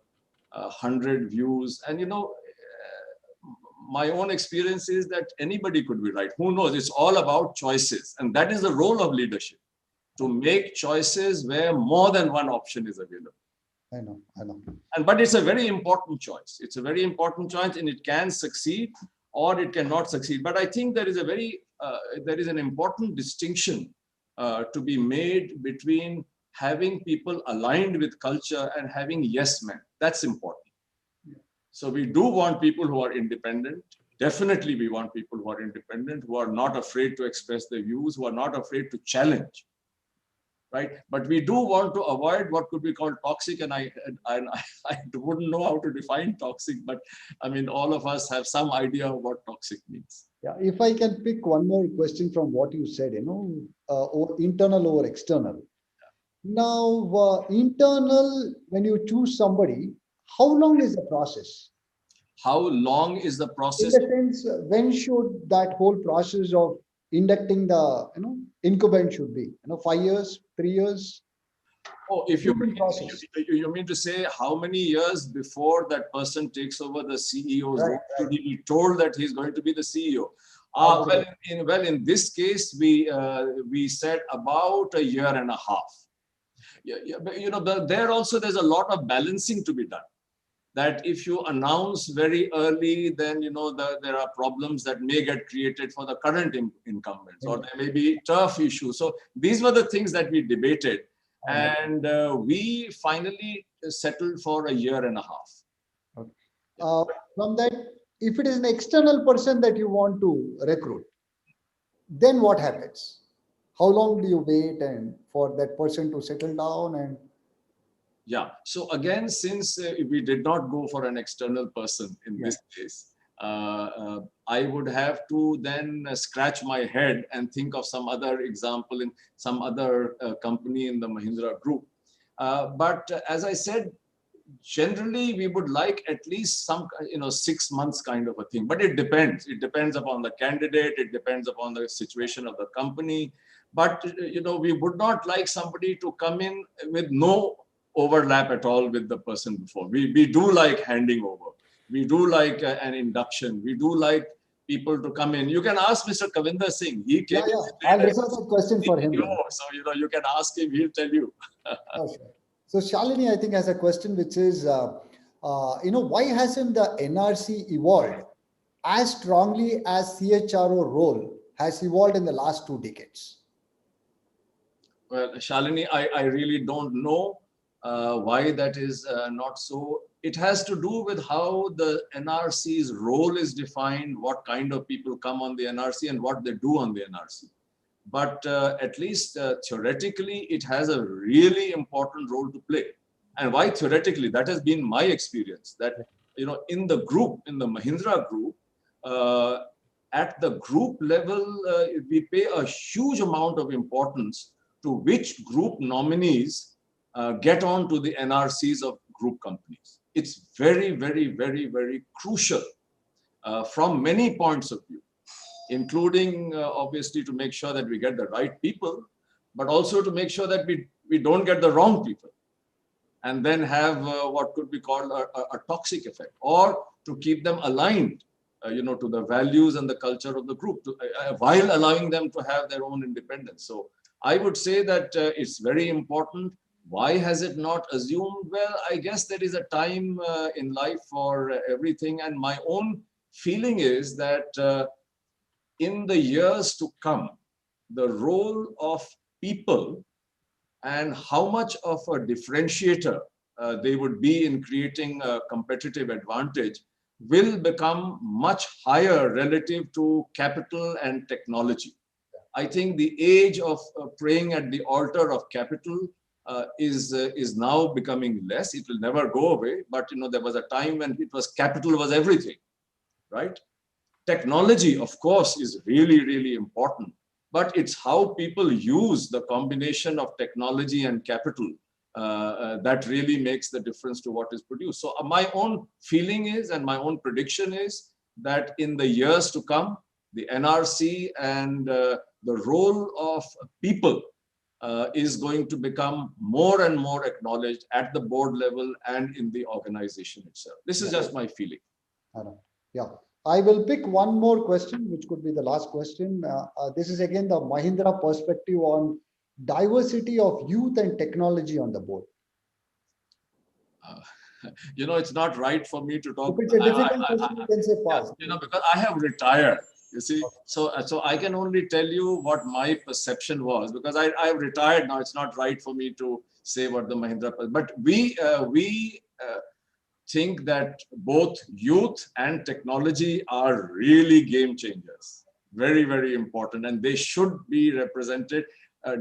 100 views. And, my own experience is that anybody could be right. Who knows? It's all about choices. And that is the role of leadership, to make choices where more than one option is available. I know. But it's a very important choice. It's a very important choice, and it can succeed or it cannot succeed. But I think there is an important distinction to be made between having people aligned with culture and having yes men. That's important. So we do want people who are independent. Definitely we want people who are independent, who are not afraid to express their views, who are not afraid to challenge. Right? But we do want to avoid what could be called toxic, and I wouldn't know how to define toxic, but I mean, all of us have some idea of what toxic means. Yeah, if I can pick one more question from what you said, internal over external. Now, internal, when you choose somebody, how long is the process? How long is the process? In the sense, when should that whole process of inducting the incumbent should be? 5 years, 3 years? Oh, if you mean to say how many years before that person takes over the CEO's role should he be told that he's going to be the CEO? In this case, we said about a year and a half. But there also there's a lot of balancing to be done. That if you announce very early, then there are problems that may get created for the current incumbents, or there may be turf issues. So these were the things that we debated, and we finally settled for a year and a half. From that, if it is an external person that you want to recruit, then what happens? How long do you wait and for that person to settle down? And yeah, so again, since we did not go for an external person in this case, I would have to then scratch my head and think of some other example in some other company in the Mahindra group. But as I said, generally we would like at least some 6 months kind of a thing, but it depends. It depends upon the candidate. It depends upon the situation of the company. But we would not like somebody to come in with no overlap at all with the person before. We do like handing over. We do like an induction. We do like people to come in. You can ask Mr. Kabinda Singh. He came. I'll reserve that question for him. So you can ask him. He'll tell you. Okay. So Shalini, I think, has a question which is, why hasn't the NRC evolved as strongly as CHRO role has evolved in the last 2 decades? Well, Shalini, I really don't know why that is not so. It has to do with how the NRC's role is defined, what kind of people come on the NRC and what they do on the NRC. But at least theoretically, it has a really important role to play. And why theoretically? That has been my experience, that in the group, in the Mahindra group, at the group level, we pay a huge amount of importance to which group nominees get on to the NRCs of group companies. It's very, very, very, very crucial from many points of view, including obviously to make sure that we get the right people, but also to make sure that we don't get the wrong people. and then have what could be called a toxic effect, or to keep them aligned, to the values and the culture of the group, while allowing them to have their own independence. So I would say that it's very important. Why has it not assumed? Well, I guess there is a time in life for everything. And my own feeling is that in the years to come, the role of people and how much of a differentiator they would be in creating a competitive advantage will become much higher relative to capital and technology. I think the age of praying at the altar of capital is now becoming less. It will never go away, but there was a time when capital was everything, right? Technology, of course, is really, really important, but it's how people use the combination of technology and capital that really makes the difference to what is produced. So my own feeling is, and my own prediction is, that in the years to come, the NRC and the role of people is going to become more and more acknowledged at the board level and in the organization itself. This is just my feeling. Yeah. I will pick one more question, which could be the last question. This is again the Mahindra perspective on diversity of youth and technology on the board. It's not right for me to talk. If it's a difficult question, you can say fast. Because I have retired, you see. So I can only tell you what my perception was, because I've retired now. It's not right for me to say what the Mahindra, but we think that both youth and technology are really game changers. Very, very important, and they should be represented.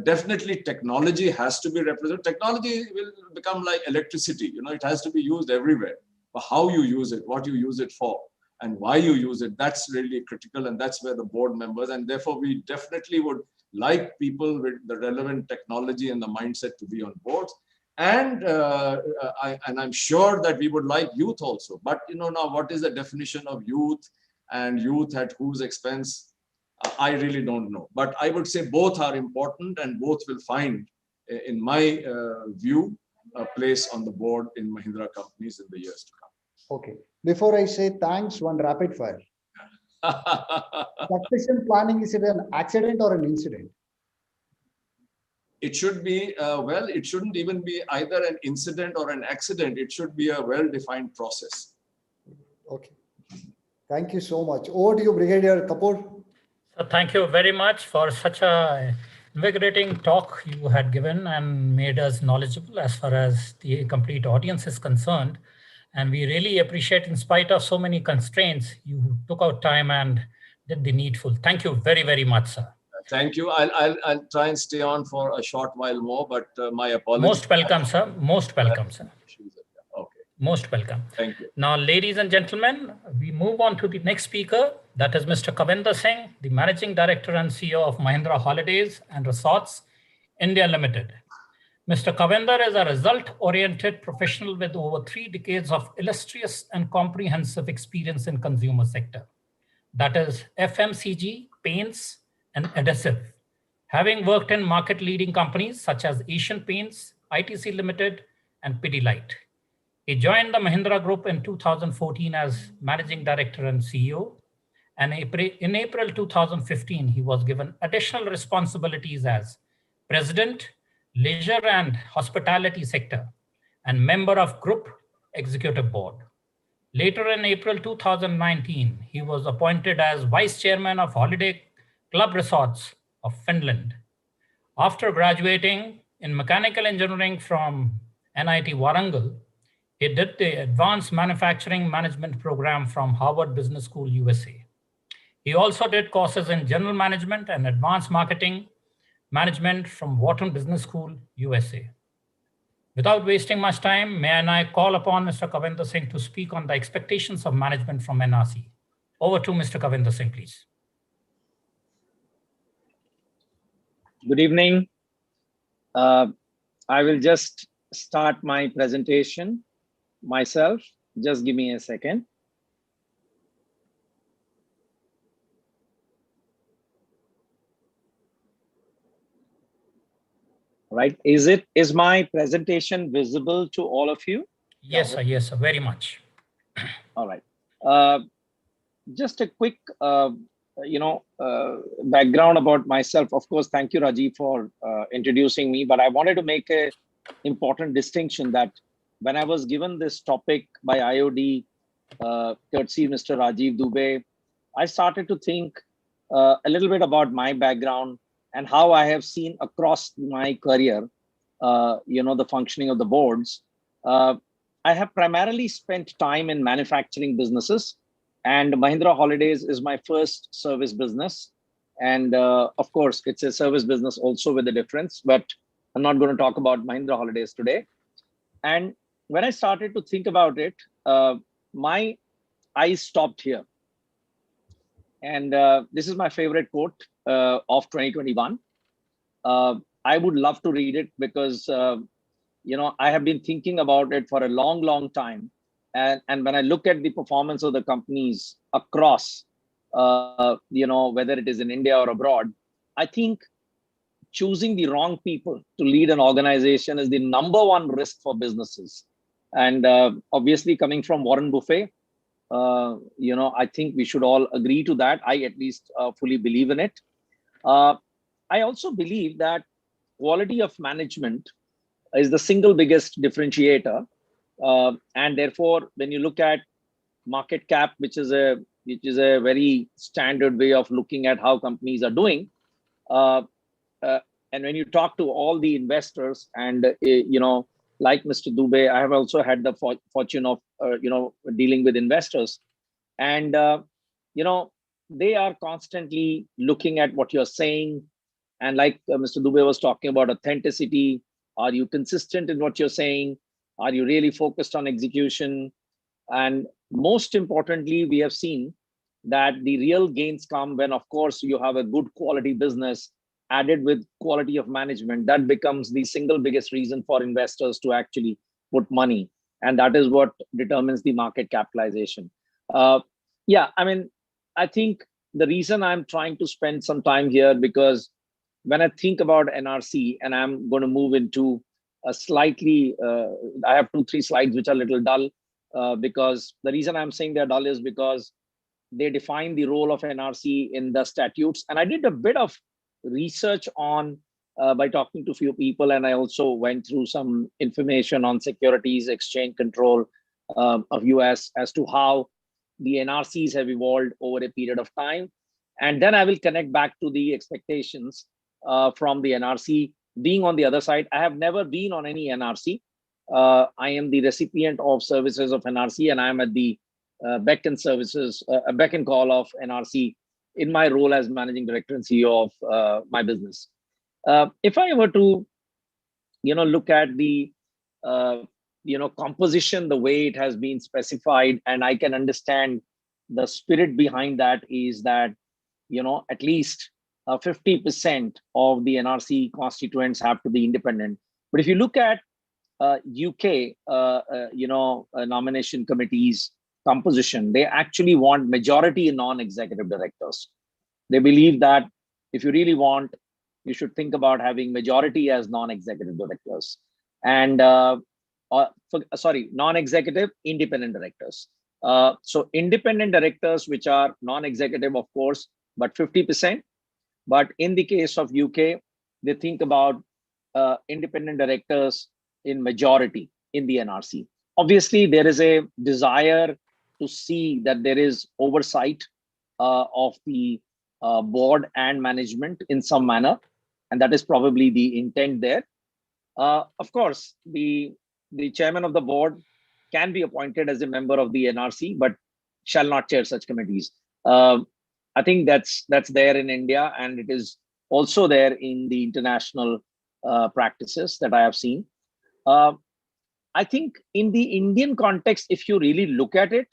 Definitely technology has to be represented. Technology will become like electricity, it has to be used everywhere. But how you use it, what you use it for, and why you use it, that's really critical, and that's where the board members, and therefore we definitely would like people with the relevant technology and the mindset to be on boards. And I'm sure that we would like youth also. But now what is the definition of youth, and youth at whose expense? I really don't know. But I would say both are important, and both will find, in my view, a place on the board in Mahindra companies in the years to come. Okay. Before I say thanks, one rapid fire. Succession planning, is it an accident or an incident? It should be, it shouldn't even be either an incident or an accident. It should be a well-defined process. Okay. Thank you so much. Over to you, Brigadier Kapoor. So thank you very much for such a invigorating talk you had given and made us knowledgeable as far as the complete audience is concerned. And we really appreciate, in spite of so many constraints, you took out time and did the needful. Thank you very, very much, sir. Thank you. I'll try and stay on for a short while more, but my apologies. Most welcome, sir. Most welcome, sir. Okay. Most welcome. Thank you. Now, ladies and gentlemen, we move on to the next speaker. That is Mr. Kabinda Singh, the Managing Director and CEO of Mahindra Holidays and Resorts, India Limited. Mr. Kabinda is a result-oriented professional with over 3 decades of illustrious and comprehensive experience in consumer sector. That is FMCG, paints, and adhesive, having worked in market-leading companies such as Asian Paints, ITC Limited, and Pidilite. He joined the Mahindra Group in 2014 as Managing Director and CEO, and in April 2015, he was given additional responsibilities as President, Leisure and Hospitality Sector, and member of Group Executive Board. Later in April 2019, he was appointed as Vice Chairman of Holiday Club Resorts of Finland. After graduating in mechanical engineering from NIT Warangal, he did the Advanced Manufacturing Management program from Harvard Business School, USA. He also did courses in General Management and Advanced Marketing Management from Wharton Business School, USA. Without wasting much time, may I now call upon Mr. Kabinda Singh to speak on the expectations of management from NRC. Over to Mr. Kabinda Singh, please. Good evening. I will just start my presentation myself. Just give me a second. Right? Is my presentation visible to all of you? Yes, sir. Yes, sir. Very much. All right. Just a quick, background about myself. Of course, thank you, Rajeev, for introducing me. But I wanted to make a important distinction that when I was given this topic by IOD, courtesy Mr. Rajeev Dube, I started to think a little bit about my background and how I have seen across my career, the functioning of the boards. I have primarily spent time in manufacturing businesses, and Mahindra Holidays is my first service business. And of course, it's a service business also with a difference, but I'm not going to talk about Mahindra Holidays today. And when I started to think about it, my eyes stopped here. And this is my favorite quote of 2021. I would love to read it because, I have been thinking about it for a long, long time. And when I look at the performance of the companies across, whether it is in India or abroad, I think choosing the wrong people to lead an organization is the #1 risk for businesses. And obviously coming from Warren Buffett, I think we should all agree to that. I at least fully believe in it. I also believe that quality of management is the single biggest differentiator. And therefore, when you look at market cap, which is a very standard way of looking at how companies are doing, and when you talk to all the investors and, like Mr. Dube, I have also had the fortune of, dealing with investors. And, they are constantly looking at what you're saying. And like Mr. Dube was talking about authenticity, are you consistent in what you're saying? Are you really focused on execution? And most importantly, we have seen that the real gains come when, of course, you have a good quality business added with quality of management. That becomes the single biggest reason for investors to actually put money. And that is what determines the market capitalization. I think the reason I'm trying to spend some time here, because when I think about NRC, and I'm going to move into a slightly, I have 2-3 slides which are a little dull, because the reason I'm saying they're dull is because they define the role of NRC in the statutes. And I did a bit of research on, by talking to a few people, and I also went through some information on securities exchange control of US as to how the NRCs have evolved over a period of time. And then I will connect back to the expectations from the NRC. Being on the other side, I have never been on any NRC. I am the recipient of services of NRC, and I am at the beck and call of NRC in my role as managing director and CEO of my business. If I were to, look at the, composition, the way it has been specified, and I can understand the spirit behind that is that, at least 50% of the NRC constituents have to be independent. But if you look at UK, nomination committees composition, they actually want majority non-executive directors. They believe that if you really want, you should think about having majority as non-executive directors. And non-executive independent directors. So independent directors, which are non-executive, of course, but 50%. But in the case of UK, they think about independent directors in majority in the NRC. Obviously, there is a desire to see that there is oversight of the board and management in some manner, and that is probably the intent there. Of course, the chairman of the board can be appointed as a member of the NRC, but shall not chair such committees. I think that's there in India, and it is also there in the international practices that I have seen. I think in the Indian context, if you really look at it,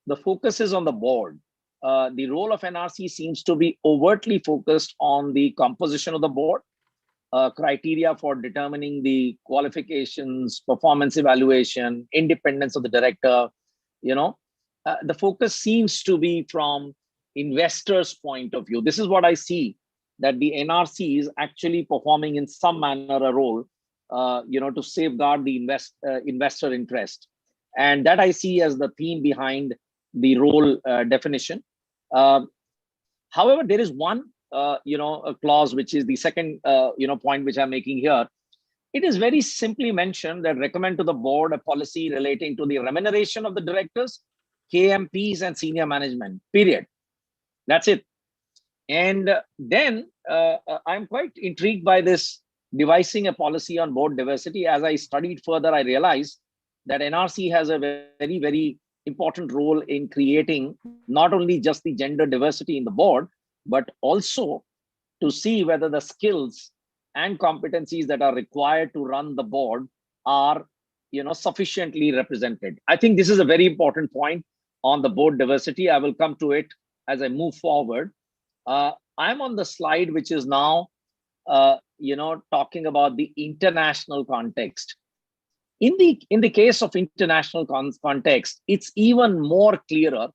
the focus is on the board. The role of NRC seems to be overtly focused on the composition of the board, criteria for determining the qualifications, performance evaluation, independence of the director. The focus seems to be from investors' point of view. This is what I see that the NRC is actually performing in some manner a role, to safeguard the investor interest. And that I see as the theme behind the role definition. However, there is one, a clause, which is the second, point which I'm making here. It is very simply mentioned that recommend to the board a policy relating to the remuneration of the directors, KMPs, and senior management, period. That's it. And then I'm quite intrigued by this devising a policy on board diversity. As I studied further, I realized that NRC has a very, very important role in creating not only just the gender diversity in the board, but also to see whether the skills and competencies that are required to run the board are, sufficiently represented. I think this is a very important point on the board diversity. I will come to it as I move forward. I'm on the slide, which is now, talking about the international context. In the case of international context, it's even more clearer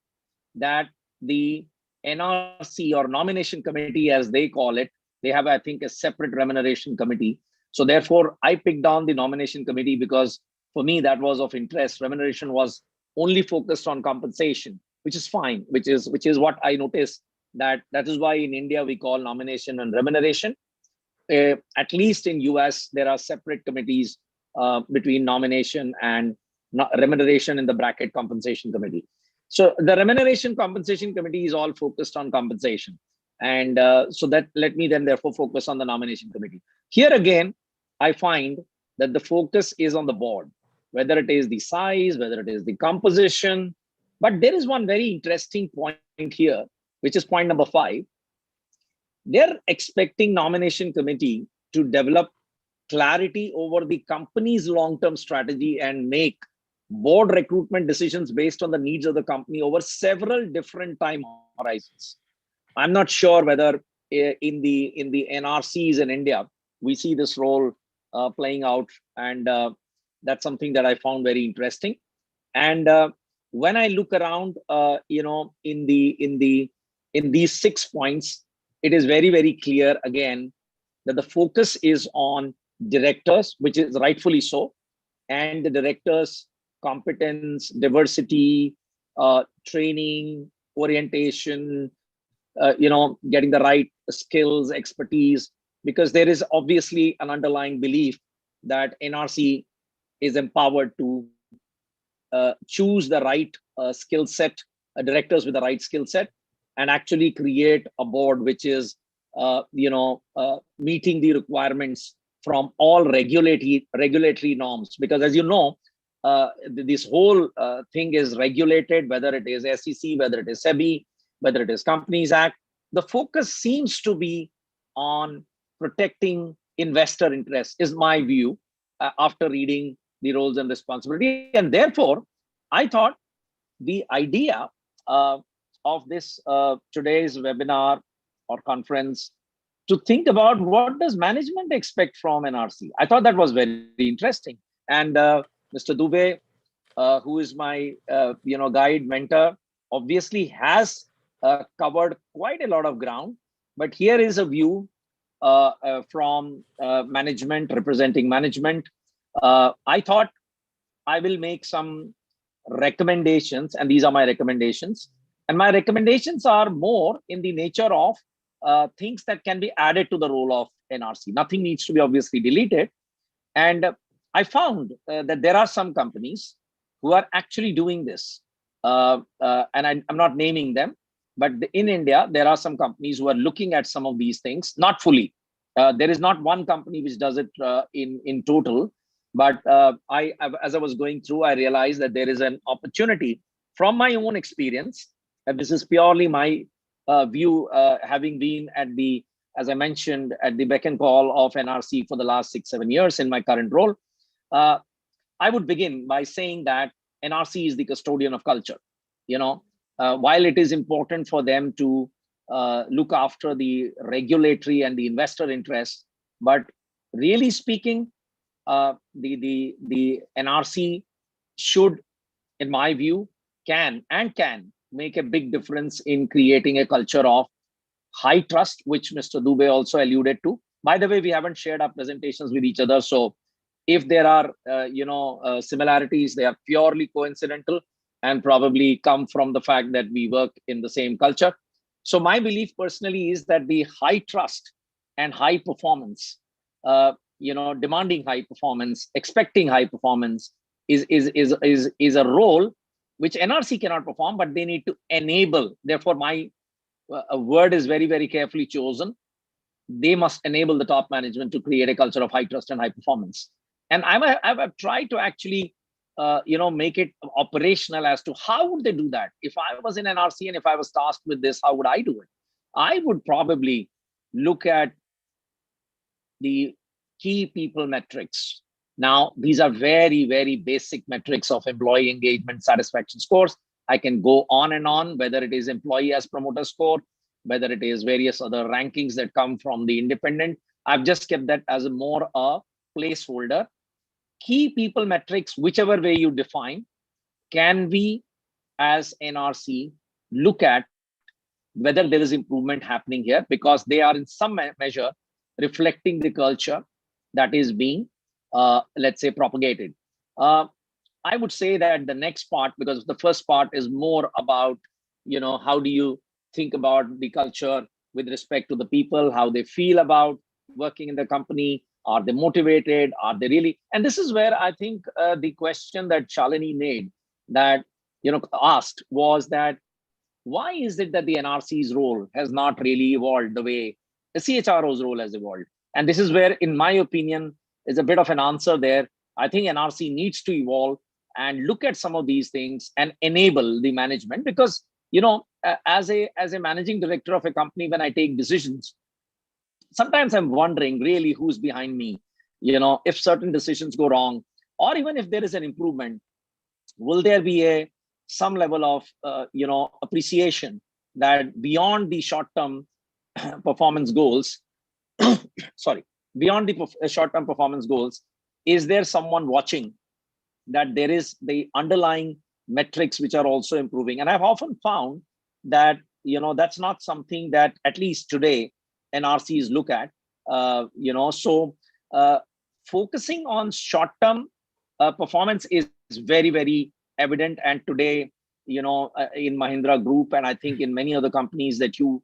that the NRC, or nomination committee as they call it, they have, I think, a separate remuneration committee. So therefore, I picked on the nomination committee because for me, that was of interest. Remuneration was only focused on compensation, which is fine, which is what I noticed. That is why in India, we call nomination and remuneration. At least in US, there are separate committees between nomination and remuneration in the bracket compensation committee. So the remuneration compensation committee is all focused on compensation. And so that let me then therefore focus on the nomination committee. Here again, I find that the focus is on the board, whether it is the size, whether it is the composition. But there is one very interesting point here, which is point number 5. They're expecting nomination committee to develop clarity over the company's long-term strategy and make board recruitment decisions based on the needs of the company over several different time horizons. I'm not sure whether in the NRCs in India, we see this role playing out. And that's something that I found very interesting. And when I look around, in these 6 points, it is very, very clear again that the focus is on directors, which is rightfully so, and the directors' competence, diversity, training, orientation, getting the right skills, expertise, because there is obviously an underlying belief that NRC is empowered to choose the right skill set, directors with the right skill set, and actually create a board which is, meeting the requirements from all regulatory norms. Because as you know, this whole thing is regulated, whether it is SEC, whether it is SEBI, whether it is Companies Act. The focus seems to be on protecting investor interests, is my view, after reading the roles and responsibility. And therefore, I thought the idea of this today's webinar or conference to think about what does management expect from NRC. I thought that was very interesting. And Mr. Dube, who is my guide mentor, obviously has covered quite a lot of ground. But here is a view from management, representing management. I thought I will make some recommendations, and these are my recommendations. And my recommendations are more in the nature of things that can be added to the role of NRC. Nothing needs to be obviously deleted. And I found that there are some companies who are actually doing this. And I'm not naming them, but in India, there are some companies who are looking at some of these things, not fully. There is not one company which does it in total. But as I was going through, I realized that there is an opportunity from my own experience. And this is purely my view, having been at the, as I mentioned, at the beck and call of NRC for the last 6-7 years in my current role. I would begin by saying that NRC is the custodian of culture. While it is important for them to look after the regulatory and the investor interests, but really speaking, the NRC should, in my view, can make a big difference in creating a culture of high trust, which Mr. Dube also alluded to. By the way, we haven't shared our presentations with each other. So if there are, similarities, they are purely coincidental and probably come from the fact that we work in the same culture. So my belief personally is that the high trust and high performance, demanding high performance, expecting high performance is a role which NRC cannot perform, but they need to enable. Therefore, my word is very, very carefully chosen. They must enable the top management to create a culture of high trust and high performance. And I've tried to actually, make it operational as to how would they do that. If I was in NRC and if I was tasked with this, how would I do it? I would probably look at the key people metrics. Now, these are very, very basic metrics of employee engagement satisfaction scores. I can go on and on, whether it is employee as promoter score, whether it is various other rankings that come from the independent. I've just kept that as more a placeholder. Key people metrics, whichever way you define, can we as NRC look at whether there is improvement happening here, because they are in some measure reflecting the culture that is being, let's say, propagated. I would say that the next part, because the first part is more about, how do you think about the culture with respect to the people, how they feel about working in the company, are they motivated, are they really, and this is where I think the question that Shalini made, that, asked, was that, why is it that the NRC's role has not really evolved the way the CHRO's role has evolved? And this is where, in my opinion, is a bit of an answer there. I think NRC needs to evolve and look at some of these things and enable the management, because, as a managing director of a company, when I take decisions, sometimes I'm wondering really who's behind me. If certain decisions go wrong, or even if there is an improvement, will there be some level of appreciation that beyond the short-term performance goals, beyond the short-term performance goals, is there someone watching that there is the underlying metrics which are also improving? And I've often found that, that's not something that, at least today, NRCs look at. Focusing on short-term performance is very, very evident. And today, in Mahindra Group, and I think in many other companies that you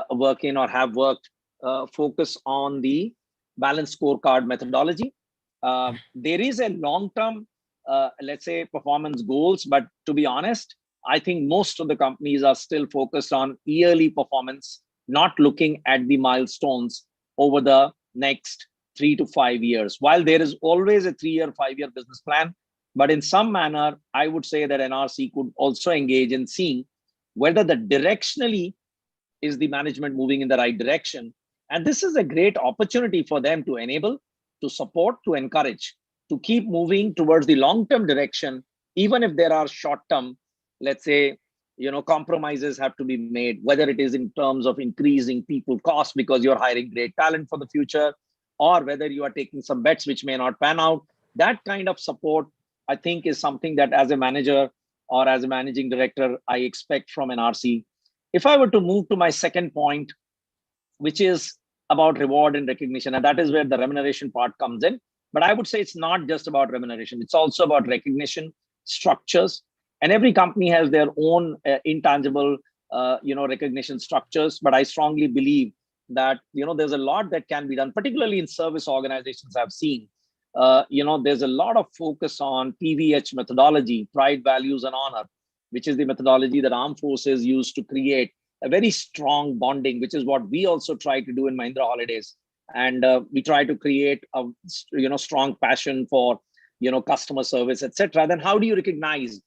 work in or have worked, focus on the balanced scorecard methodology. There is a long-term, let's say, performance goals, but to be honest, I think most of the companies are still focused on yearly performance, not looking at the milestones over the next 3 to 5 years. While there is always a 3-year, 5-year business plan, but in some manner, I would say that NRC could also engage in seeing whether the directionally is the management moving in the right direction. And this is a great opportunity for them to enable, to support, to encourage, to keep moving towards the long-term direction, even if there are short-term, let's say, compromises have to be made, whether it is in terms of increasing people costs because you're hiring great talent for the future, or whether you are taking some bets which may not pan out. That kind of support, I think, is something that as a manager or as a managing director, I expect from NRC. If I were to move to my second point, which is about reward and recognition, and that is where the remuneration part comes in. But I would say it's not just about remuneration. It's also about recognition, structures, and every company has their own intangible, recognition structures. But I strongly believe that, there's a lot that can be done, particularly in service organizations. I've seen, there's a lot of focus on PVH methodology, pride, values, and honor, which is the methodology that armed forces use to create a very strong bonding, which is what we also try to do in Mahindra Holidays. And we try to create a, strong passion for, customer service, etc. Then how do you recognize?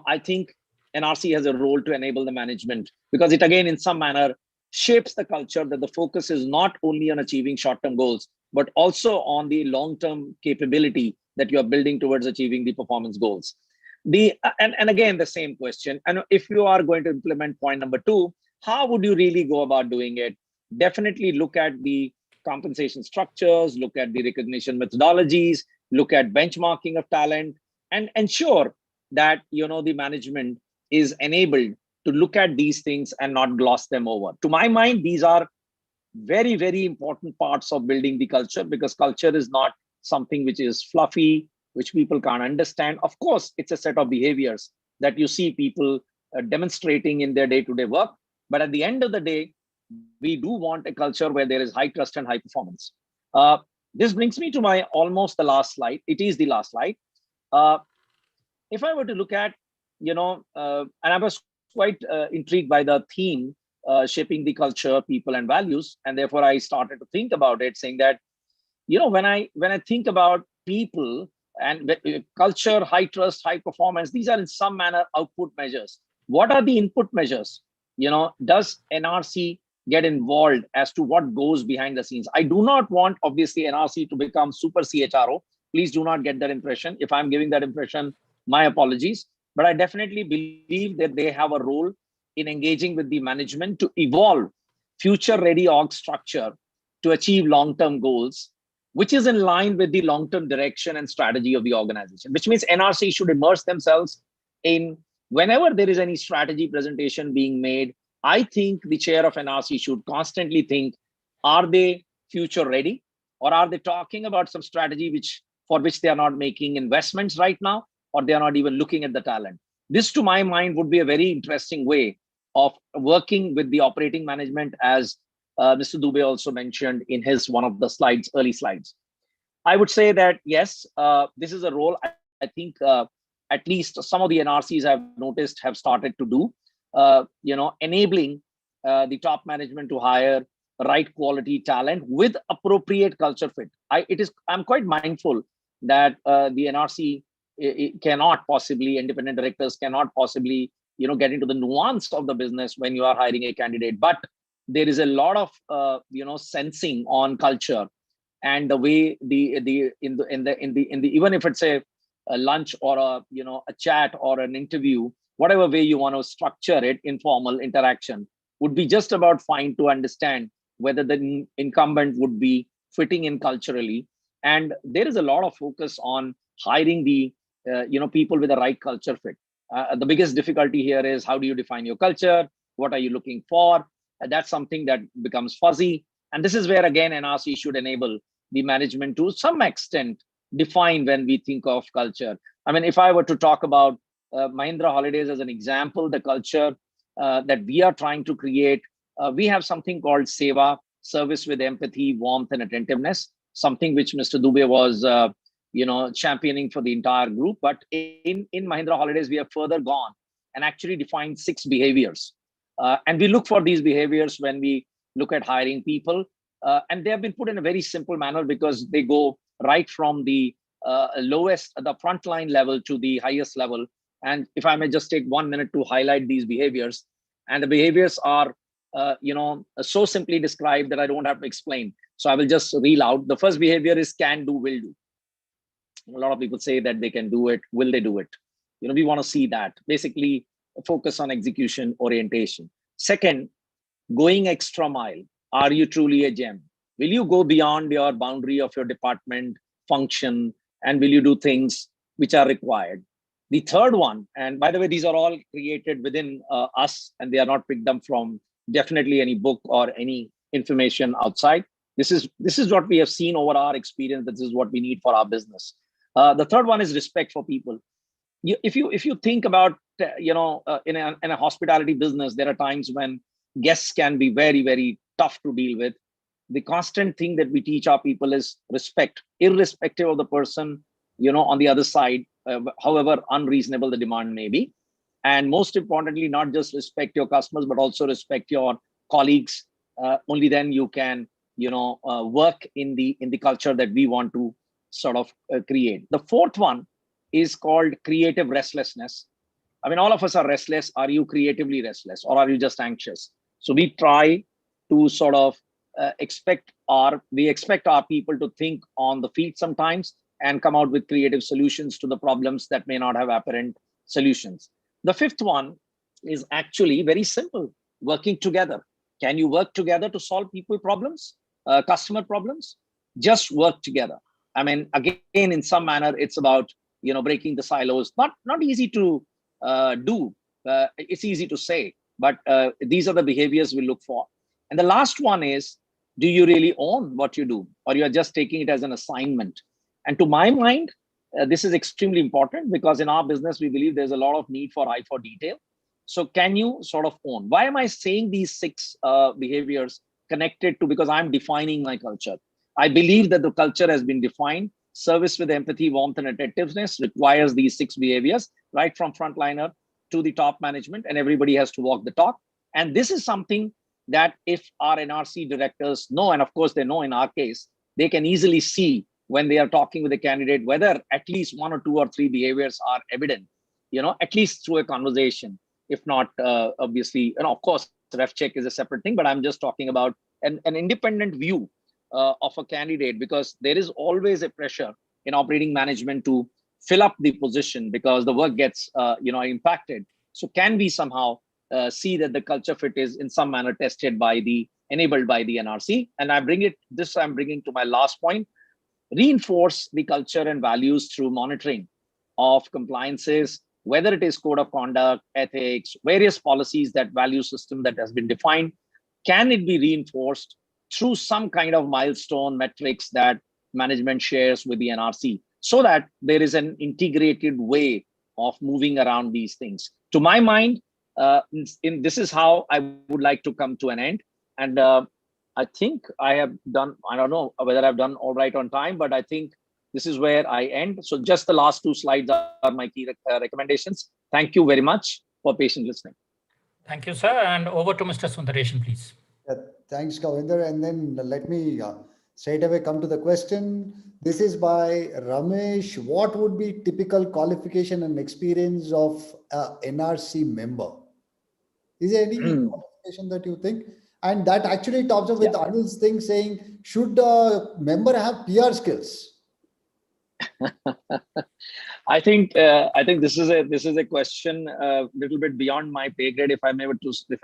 I think NRC has a role to enable the management, because it, again, in some manner, shapes the culture that the focus is not only on achieving short-term goals, but also on the long-term capability that you are building towards achieving the performance goals. And again, the same question. And if you are going to implement point number 2, how would you really go about doing it? Definitely look at the compensation structures, look at the recognition methodologies, look at benchmarking of talent, and ensure that, the management is enabled to look at these things and not gloss them over. To my mind, these are very, very important parts of building the culture, because culture is not something which is fluffy, which people can't understand. Of course, it's a set of behaviors that you see people demonstrating in their day-to-day work. But at the end of the day, we do want a culture where there is high trust and high performance. This brings me to my almost the last slide. It is the last slide. If I were to look at, and I was quite intrigued by the theme, shaping the culture, people and values. And therefore I started to think about it, saying that, when I think about people and culture, high trust, high performance, these are in some manner output measures. What are the input measures? Does NRC get involved as to what goes behind the scenes? I do not want, obviously, NRC to become super CHRO. Please do not get that impression. If I'm giving that impression, my apologies. But I definitely believe that they have a role in engaging with the management to evolve future-ready org structure to achieve long-term goals, which is in line with the long-term direction and strategy of the organization, which means NRC should immerse themselves in whenever there is any strategy presentation being made. I think the chair of NRC should constantly think, are they future ready, or are they talking about some strategy for which they are not making investments right now, or they are not even looking at the talent? This, to my mind, would be a very interesting way of working with the operating management, as Mr. Dube also mentioned in his one of the slides, early slides. I would say that, yes, this is a role I think at least some of the NRCs I've noticed have started to do, enabling the top management to hire right quality talent with appropriate culture fit. I'm quite mindful that the NRC cannot possibly, independent directors cannot possibly, get into the nuance of the business when you are hiring a candidate. But there is a lot of, sensing on culture and the way even if it's a lunch or a chat or an interview, whatever way you want to structure it, informal interaction would be just about fine to understand whether the incumbent would be fitting in culturally. And there is a lot of focus on hiring the people with the right culture fit. The biggest difficulty here is, how do you define your culture? What are you looking for? That's something that becomes fuzzy. And this is where, again, NRC should enable the management to some extent define when we think of culture. I mean, if I were to talk about Mahindra Holidays as an example, the culture that we are trying to create, we have something called Seva, service with empathy, warmth, and attentiveness, something which Mr. Dube was championing for the entire group. But in Mahindra Holidays, we have further gone and actually defined 6 behaviors. And we look for these behaviors when we look at hiring people. And they have been put in a very simple manner, because they go right from the lowest, the frontline level to the highest level. And if I may just take 1 minute to highlight these behaviors. And the behaviors are, so simply described that I don't have to explain. So I will just reel out. The first behavior is can do, will do. A lot of people say that they can do it. Will they do it? We want to see that. Basically, focus on execution orientation. Second, going extra mile. Are you truly a gem? Will you go beyond your boundary of your department function, and will you do things which are required? The third one, and by the way, these are all created within us, and they are not picked up from definitely any book or any information outside. This is what we have seen over our experience. This is what we need for our business. The third one is respect for people. If you think about, in a hospitality business, there are times when guests can be very, very tough to deal with. The constant thing that we teach our people is respect, irrespective of the person, on the other side, however unreasonable the demand may be. And most importantly, not just respect your customers, but also respect your colleagues. Only then you can, work in the culture that we want to sort of create. The fourth one is called creative restlessness. I mean, all of us are restless. Are you creatively restless, or are you just anxious? So we try to sort of expect our people to think on the feet sometimes and come out with creative solutions to the problems that may not have apparent solutions. The fifth one is actually very simple: working together. Can you work together to solve people problems, customer problems? Just work together. I mean, again, in some manner, it's about breaking the silos. Not easy to do, it's easy to say, but these are the behaviors we look for. And the last one is, do you really own what you do, or you are just taking it as an assignment? And to my mind, this is extremely important, because in our business, we believe there's a lot of need for eye for detail. So can you sort of own? Why am I saying these 6 behaviors connected to? Because I'm defining my culture. I believe that the culture has been defined. Service with empathy, warmth, and attentiveness requires these 6 behaviors, right from frontliner to the top management, and everybody has to walk the talk. And this is something that if our NRC directors know, and of course they know in our case, they can easily see when they are talking with a candidate, whether at least 1 or 2 or 3 behaviors are evident, at least through a conversation. If not, obviously, and of course, ref check is a separate thing, but I'm just talking about an independent view of a candidate, because there is always a pressure in operating management to fill up the position because the work gets, impacted. So can we somehow see that the culture fit is in some manner tested enabled by the NRC? And I'm bringing to my last point. Reinforce the culture and values through monitoring of compliances, whether it is code of conduct, ethics, various policies, that value system that has been defined. Can it be reinforced through some kind of milestone metrics that management shares with the NRC, so that there is an integrated way of moving around these things? To my mind, this is how I would like to come to an end. And I think I have done, I don't know whether I've done all right on time, but I think this is where I end. So just the last 2 slides are my key recommendations. Thank you very much for patient listening. Thank you, sir. And over to Mr. Sundaresan, please. Thanks, Kabinda. And then let me straight away come to the question. This is by Ramesh. What would be typical qualification and experience of a NRC member? Is there any qualification that you think? And that actually tops up with Anil's thing saying, should a member have PR skills? I think this is a question a little bit beyond my pay grade, if I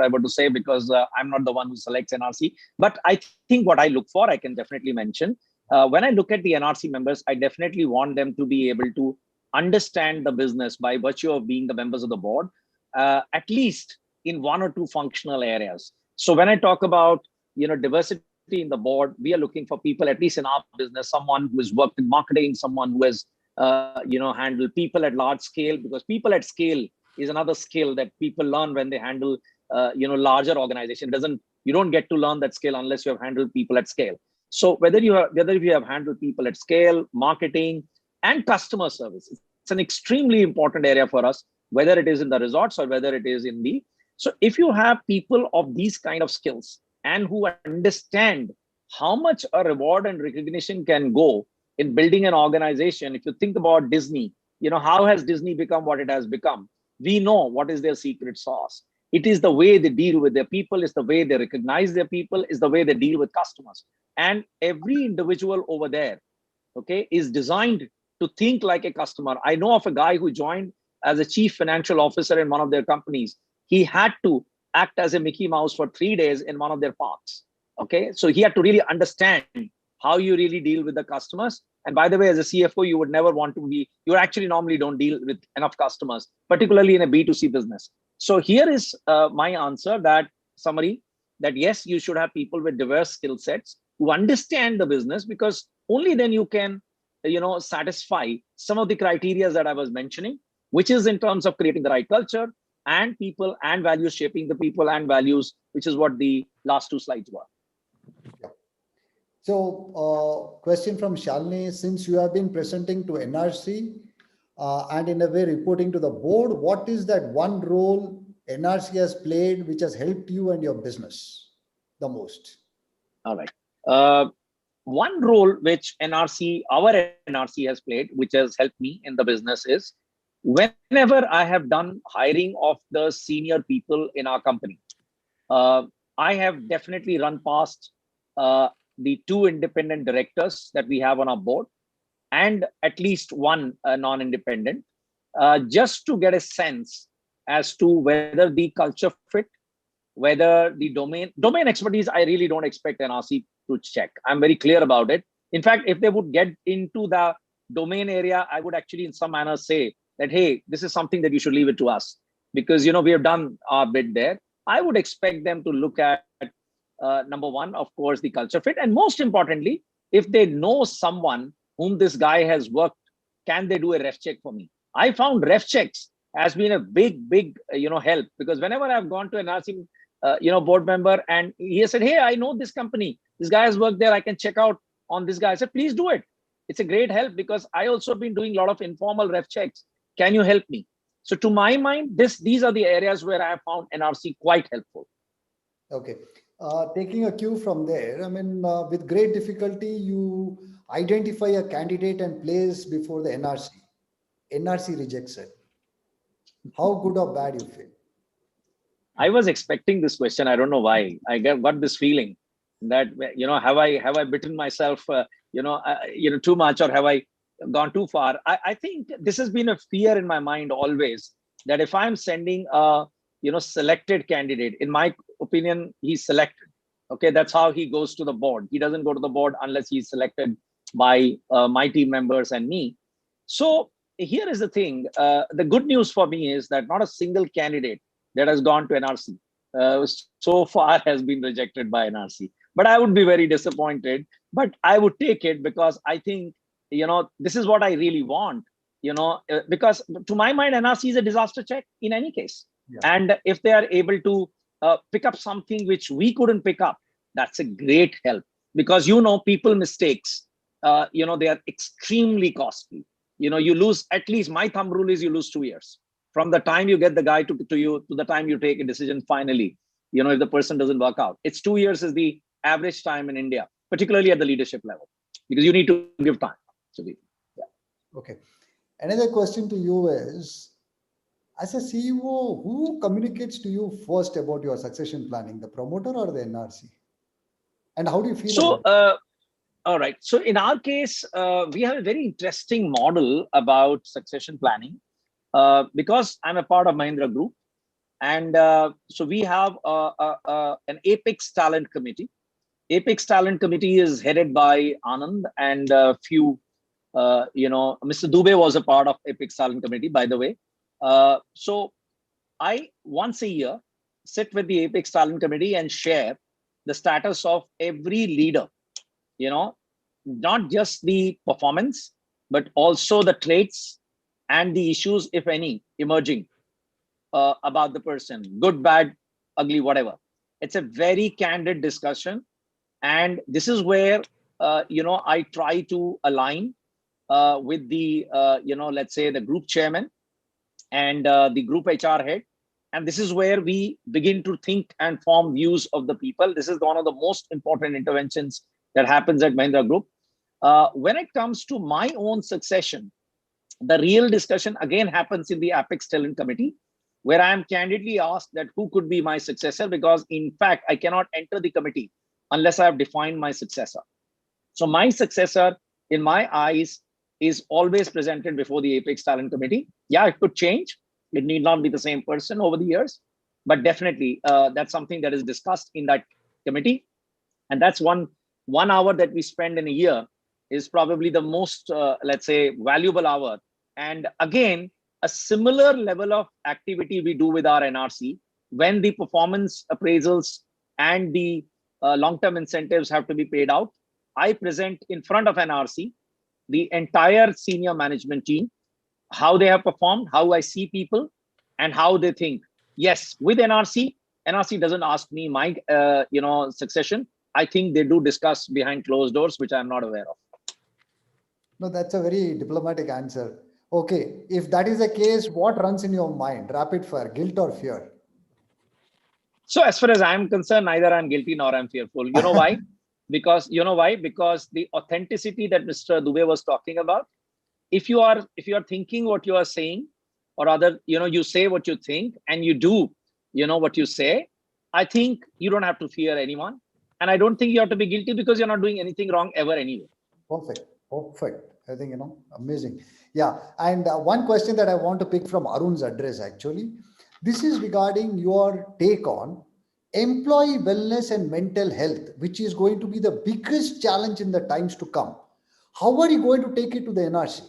were to say, because I'm not the one who selects NRC. But I think what I look for, I can definitely mention. When I look at the NRC members, I definitely want them to be able to understand the business by virtue of being the members of the board, at least in 1 or 2 functional areas. So when I talk about diversity in the board, we are looking for people, at least in our business, someone who has worked in marketing, someone who has handled people at large scale, because people at scale is another skill that people learn when they handle larger organization. You don't get to learn that skill unless you have handled people at scale. So whether you have handled people at scale, marketing, and customer service, it's an extremely important area for us, whether it is in the resorts or whether it is in the. So if you have people of these kind of skills and who understand how much a reward and recognition can go in building an organization. If you think about Disney, how has Disney become what it has become? We know what is their secret sauce. It is the way they deal with their people, it's the way they recognize their people, it's the way they deal with customers. And every individual over there, is designed to think like a customer. I know of a guy who joined as a chief financial officer in one of their companies. He had to act as a Mickey Mouse for 3 days in one of their parks. So he had to really understand how you really deal with the customers. And by the way, as a CFO, you would never want to be, you actually normally don't deal with enough customers, particularly in a B2C business. So here is my answer, summary, that yes, you should have people with diverse skill sets who understand the business, because only then you can, satisfy some of the criteria that I was mentioning, which is in terms of creating the right culture and people and values, shaping the people and values, which is what the last 2 slides were. So question from Shalini, since you have been presenting to NRC and in a way reporting to the board, what is that one role NRC has played which has helped you and your business the most? All right. One role which our NRC has played, which has helped me in the business, is whenever I have done hiring of the senior people in our company, I have definitely run past the 2 independent directors that we have on our board and at least 1 non-independent, just to get a sense as to whether the culture fit, whether the domain expertise, I really don't expect NRC to check. I'm very clear about it. In fact, if they would get into the domain area, I would actually in some manner say that, hey, this is something that you should leave it to us. because, we have done our bit there. I would expect them to look at, number one, of course, the culture fit. And most importantly, if they know someone whom this guy has worked, can they do a ref check for me? I found ref checks has been a big help, because whenever I've gone to an NRC, board member, and he has said, hey, I know this company, this guy has worked there, I can check out on this guy. I said, please do it. It's a great help, because I also been doing a lot of informal ref checks. Can you help me? So to my mind, these are the areas where I have found NRC quite helpful. Okay. Taking a cue from there, I mean, with great difficulty, you identify a candidate and place before the NRC. NRC rejects it. How good or bad you feel? I was expecting this question. I don't know why. I got this feeling that, have I bitten myself, too much, or have I gone too far? I think this has been a fear in my mind always, that if I'm sending a, selected candidate, in my opinion, he's selected. Okay, that's how he goes to the board. He doesn't go to the board unless he's selected by my team members and me. So here is the thing. The good news for me is that not a single candidate that has gone to NRC so far has been rejected by NRC. But I would be very disappointed. But I would take it, because I think, this is what I really want, because to my mind, NRC is a disaster check in any case. Yeah. And if they are able to pick up something which we couldn't pick up, that's a great help, because, people mistakes, they are extremely costly. You lose, at least my thumb rule is you lose 2 years. From the time you get the guy to you to the time you take a decision finally, if the person doesn't work out. It's 2 years is the average time in India, particularly at the leadership level, because you need to give time. So, yeah. Okay. Another question to you is, as a CEO, who communicates to you first about your succession planning, the promoter or the NRC? And how do you feel? So, all right. So in our case, we have a very interesting model about succession planning, because I'm a part of Mahindra Group. And so we have an Apex Talent Committee. Apex Talent Committee is headed by Anand and a few, Mr. Dube was a part of Apex Talent Committee, by the way. So I, once a year, sit with the Apex Talent Committee and share the status of every leader, not just the performance, but also the traits and the issues, if any, emerging about the person, good, bad, ugly, whatever. It's a very candid discussion. And this is where, I try to align with the, let's say the group chairman and the group HR head. And this is where we begin to think and form views of the people. This is one of the most important interventions that happens at Mahindra Group. When it comes to my own succession, the real discussion again happens in the Apex Talent Committee, where I am candidly asked that who could be my successor, because in fact, I cannot enter the committee unless I have defined my successor. So my successor, in my eyes, is always presented before the Apex Talent Committee. Yeah, it could change. It need not be the same person over the years, but definitely that's something that is discussed in that committee. And that's one hour that we spend in a year is probably the most, let's say, valuable hour. And again, a similar level of activity we do with our NRC when the performance appraisals and the long-term incentives have to be paid out. I present in front of NRC the entire senior management team, how they have performed, how I see people, and how they think. Yes, with NRC doesn't ask me my, succession. I think they do discuss behind closed doors, which I'm not aware of. No, that's a very diplomatic answer. Okay, if that is the case, what runs in your mind? Rapid fire, guilt or fear? So as far as I'm concerned, neither I'm guilty nor I'm fearful. You know why? Because the authenticity that Mr. Dube was talking about, if you are thinking what you are saying, or rather, you say what you think and you do, what you say, I think you don't have to fear anyone. And I don't think you have to be guilty, because you're not doing anything wrong ever anyway. Perfect. I think, amazing. Yeah. And one question that I want to pick from Arun's address, actually, this is regarding your take on employee wellness and mental health, which is going to be the biggest challenge in the times to come. How are you going to take it to the NRC?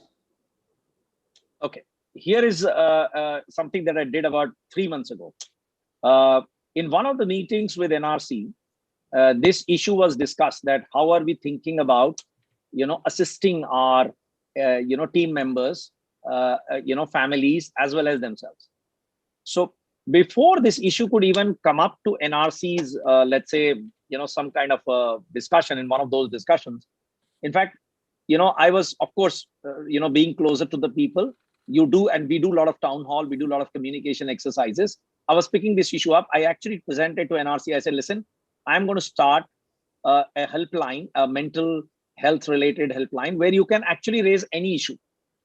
Okay. here is something that I did about 3 months ago. In one of the meetings with NRC, this issue was discussed, that how are we thinking about, assisting our, team members, families as well as themselves. So before this issue could even come up to NRC's, let's say, some kind of a discussion, in one of those discussions, in fact, I was, of course, being closer to the people. We do a lot of town hall, we do a lot of communication exercises. I was picking this issue up. I actually presented to NRC. I said, listen, I'm going to start a helpline, a mental health related helpline, where you can actually raise any issue.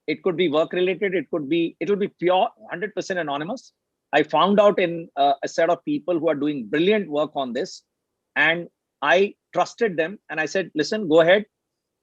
It could be work related. It will be pure 100% anonymous. I found out in a set of people who are doing brilliant work on this, and I trusted them. And I said, listen, go ahead.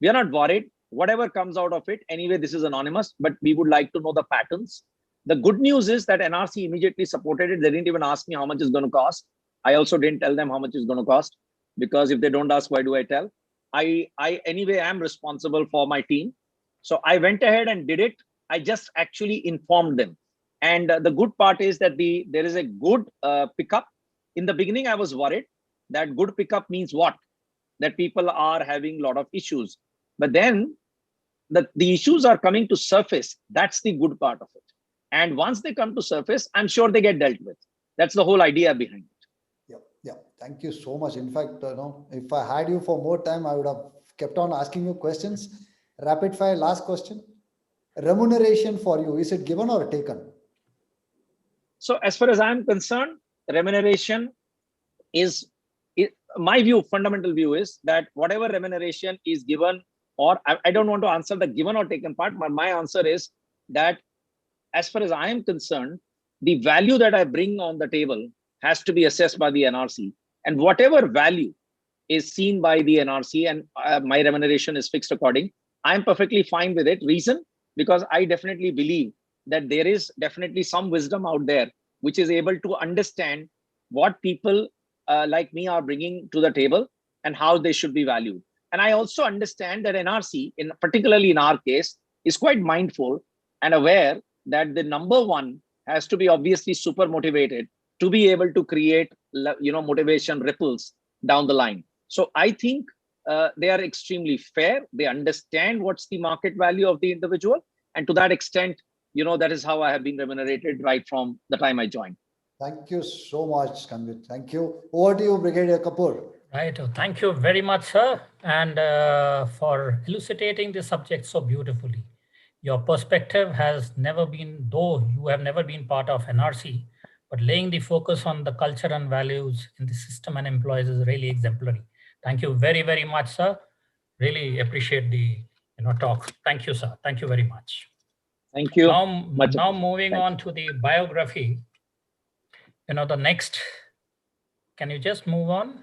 We are not worried. Whatever comes out of it, anyway, this is anonymous, but we would like to know the patterns. The good news is that NRC immediately supported it. They didn't even ask me how much it's going to cost. I also didn't tell them how much it's going to cost, because if they don't ask, why do I tell? I anyway am responsible for my team. So I went ahead and did it. I just actually informed them. And the good part is that there is a good pickup. In the beginning, I was worried that good pickup means what? That people are having a lot of issues. But then the issues are coming to surface. That's the good part of it. And once they come to surface, I'm sure they get dealt with. That's the whole idea behind it. Yeah. Thank you so much. In fact, if I had you for more time, I would have kept on asking you questions. Rapid fire, last question. Remuneration for you, is it given or taken? So as far as I'm concerned, remuneration is, my view, fundamental view is that whatever remuneration is given, or I don't want to answer the given or taken part, but my answer is that as far as I am concerned, the value that I bring on the table has to be assessed by the NRC. And whatever value is seen by the NRC, and my remuneration is fixed according, I'm perfectly fine with it. Reason? Because I definitely believe that there is definitely some wisdom out there which is able to understand what people like me are bringing to the table and how they should be valued. And I also understand that NRC, particularly in our case, is quite mindful and aware that the number one has to be obviously super motivated to be able to create, motivation ripples down the line. So I think they are extremely fair. They understand what's the market value of the individual. And to that extent, that is how I have been remunerated right from the time I joined. Thank you so much, Kanwit. Thank you. Over to you, Brigadier Kapoor. Right. Thank you very much, sir, and for elucidating the subject so beautifully. Your perspective has never been, though you have never been part of NRC, but laying the focus on the culture and values in the system and employees is really exemplary. Thank you very, very much, sir. Really appreciate the talk. Thank you, sir. Thank you very much. Thank you. Now moving on to the biography. The next, can you just move on?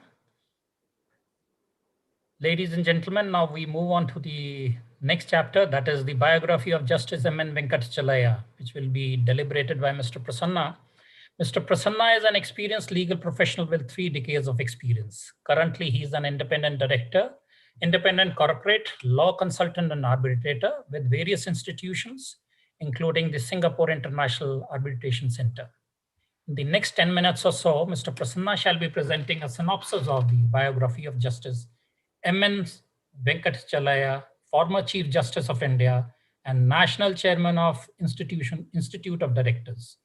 Ladies and gentlemen, now we move on to the next chapter, that is the biography of Justice M.N. Venkatachalaya, which will be deliberated by Mr. Prasanna. Mr. Prasanna is an experienced legal professional with 3 decades of experience. Currently, he is an independent director, independent corporate, law consultant and arbitrator with various institutions, including the Singapore International Arbitration Center. In the next 10 minutes or so, Mr. Prasanna shall be presenting a synopsis of the biography of Justice M.N. Venkatachalaya, former Chief Justice of India and National Chairman of Institute of Directors.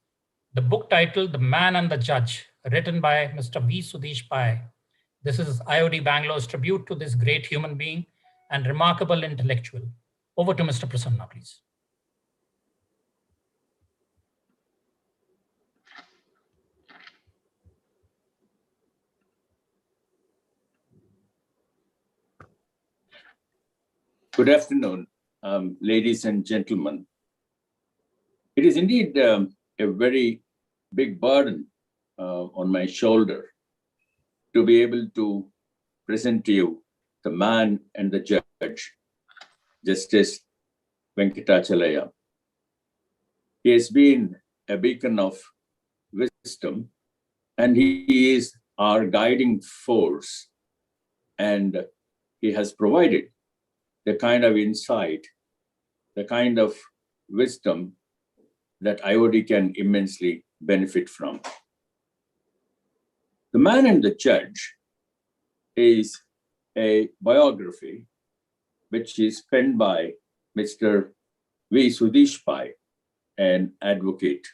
The book titled The Man and the Judge, written by Mr. V. Sudesh Pai. This is IOD Bangalore's tribute to this great human being and remarkable intellectual. Over to Mr. Prasanna, please. Good afternoon, ladies and gentlemen. It is indeed a very big burden on my shoulder to be able to present to you the man and the judge, Justice Venkatachalaya. He has been a beacon of wisdom, and he is our guiding force, and he has provided the kind of insight, the kind of wisdom that IOD can immensely benefit from. The Man and the Judge is a biography which is penned by Mr. V. Sudesh Pai, an advocate.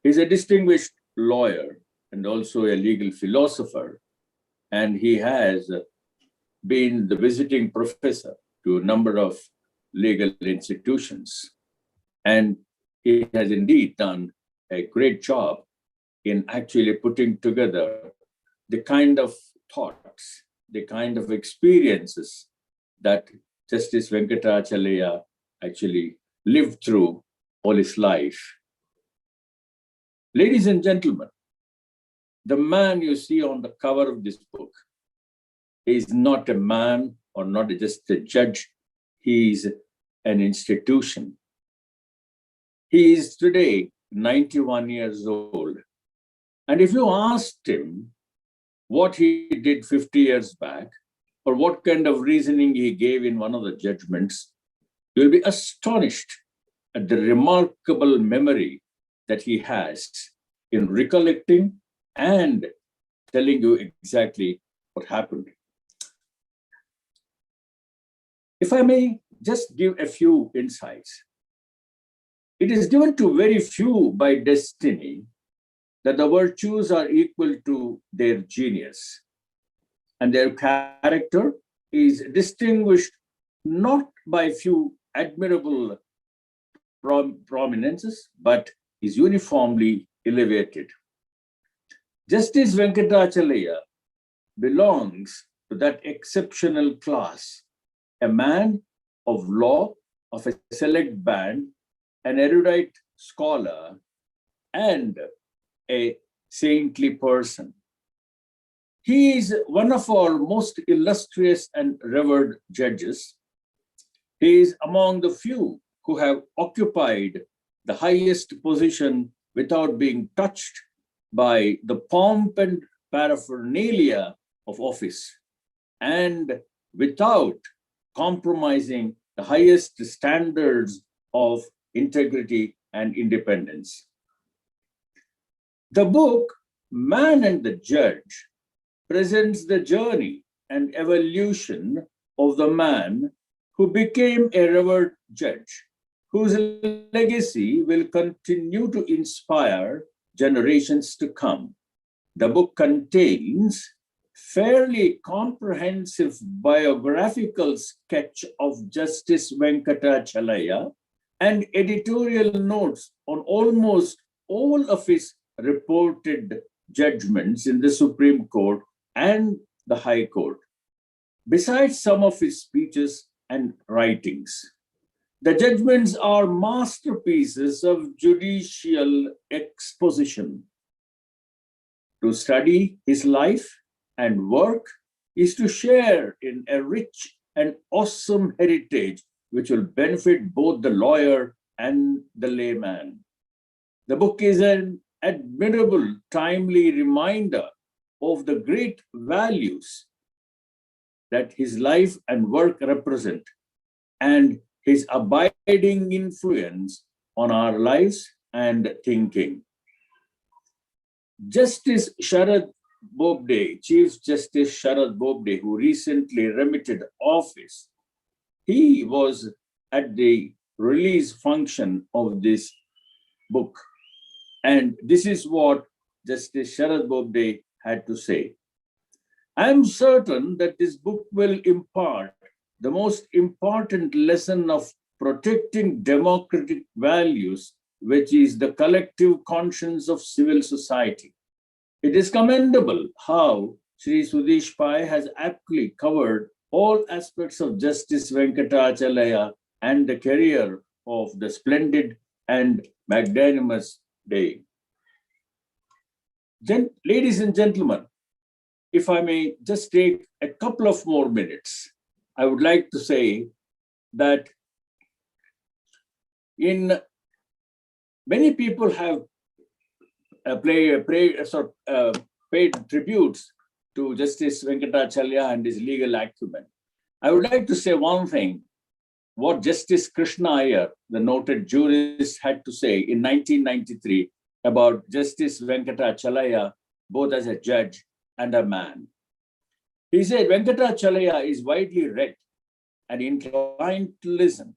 He's a distinguished lawyer and also a legal philosopher, and he has been the visiting professor to a number of legal institutions. And he has indeed done a great job in actually putting together the kind of thoughts, the kind of experiences that Justice Venkatachalaya actually lived through all his life. Ladies and gentlemen, the man you see on the cover of this book is not a man or not just a judge. He is an institution. He is today 91 years old. And if you asked him what he did 50 years back, or what kind of reasoning he gave in one of the judgments, you'll be astonished at the remarkable memory that he has in recollecting and telling you exactly what happened. If I may just give a few insights. It is given to very few by destiny that the virtues are equal to their genius, and their character is distinguished not by few admirable prominences, but is uniformly elevated. Justice Venkatachalaya belongs to that exceptional class, a man of law, of a select band, an erudite scholar, and a saintly person. He is one of our most illustrious and revered judges. He is among the few who have occupied the highest position without being touched by the pomp and paraphernalia of office, and without compromising the highest standards of integrity and independence. The book, Man and the Judge, presents the journey and evolution of the man who became a revered judge, whose legacy will continue to inspire generations to come. The book contains fairly comprehensive biographical sketch of Justice Venkatachalaya and editorial notes on almost all of his reported judgments in the Supreme Court and the High Court, besides some of his speeches and writings. The judgments are masterpieces of judicial exposition. To study his life and work is to share in a rich and awesome heritage which will benefit both the lawyer and the layman. The book is an admirable, timely reminder of the great values that his life and work represent and his abiding influence on our lives and thinking. Justice Sharad Bobde, Chief Justice Sharad Bobde, who recently remitted office, he was at the release function of this book. And this is what Justice Sharad Bobde had to say. I am certain that this book will impart the most important lesson of protecting democratic values, which is the collective conscience of civil society. It is commendable how Sri Sudesh Pai has aptly covered all aspects of Justice Venkatachalaya and the career of the splendid and magnanimous day. Ladies and gentlemen, if I may just take a couple of more minutes, I would like to say that many people have paid tributes to Justice Venkatachalaya and his legal acumen. I would like to say one thing, what Justice Krishna Iyer, the noted jurist, had to say in 1993 about Justice Venkatachalaya, both as a judge and a man. He said, Venkatachalaya is widely read and inclined to listen,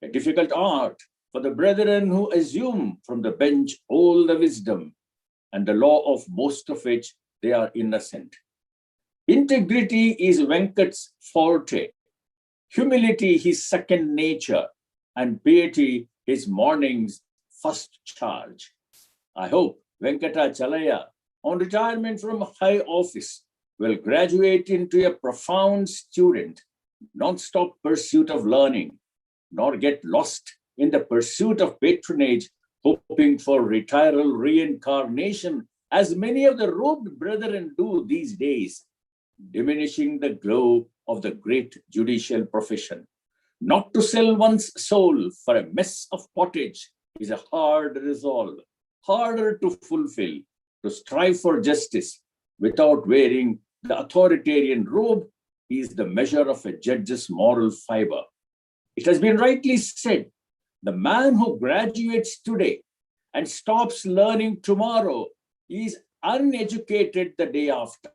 a difficult art for the brethren who assume from the bench all the wisdom and the law of most of which they are innocent. Integrity is Venkat's forte, humility his second nature, and piety his morning's first charge. I hope Venkatachalaya, on retirement from high office, will graduate into a profound student, non-stop pursuit of learning, nor get lost in the pursuit of patronage, hoping for retiral reincarnation, as many of the robed brethren do these days, diminishing the glow of the great judicial profession. Not to sell one's soul for a mess of pottage is a hard resolve, harder to fulfill. To strive for justice without wearing the authoritarian robe is the measure of a judge's moral fiber. It has been rightly said, the man who graduates today and stops learning tomorrow is uneducated the day after.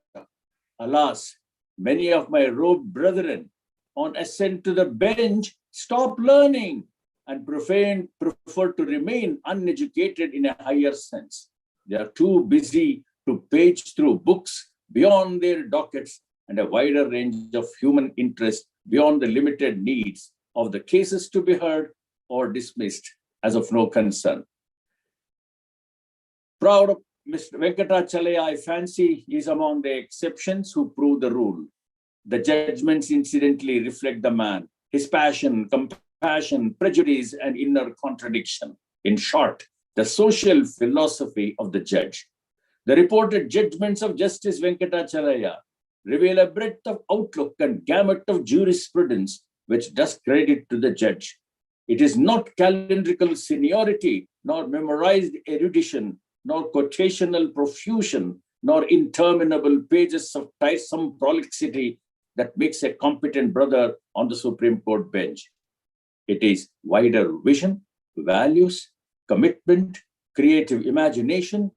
Alas, many of my robed brethren on ascent to the bench stop learning and prefer to remain uneducated in a higher sense. They are too busy to page through books beyond their dockets and a wider range of human interest beyond the limited needs of the cases to be heard or dismissed as of no concern. Proud of Mr. Venkatachalaya, I fancy, is among the exceptions who prove the rule. The judgments incidentally reflect the man, his passion, compassion, prejudice, and inner contradiction. In short, the social philosophy of the judge. The reported judgments of Justice Venkatachalaya reveal a breadth of outlook and gamut of jurisprudence which does credit to the judge. It is not calendrical seniority, nor memorized erudition, nor quotational profusion, nor interminable pages of tiresome prolixity that makes a competent brother on the Supreme Court bench. It is wider vision, values, commitment, creative imagination,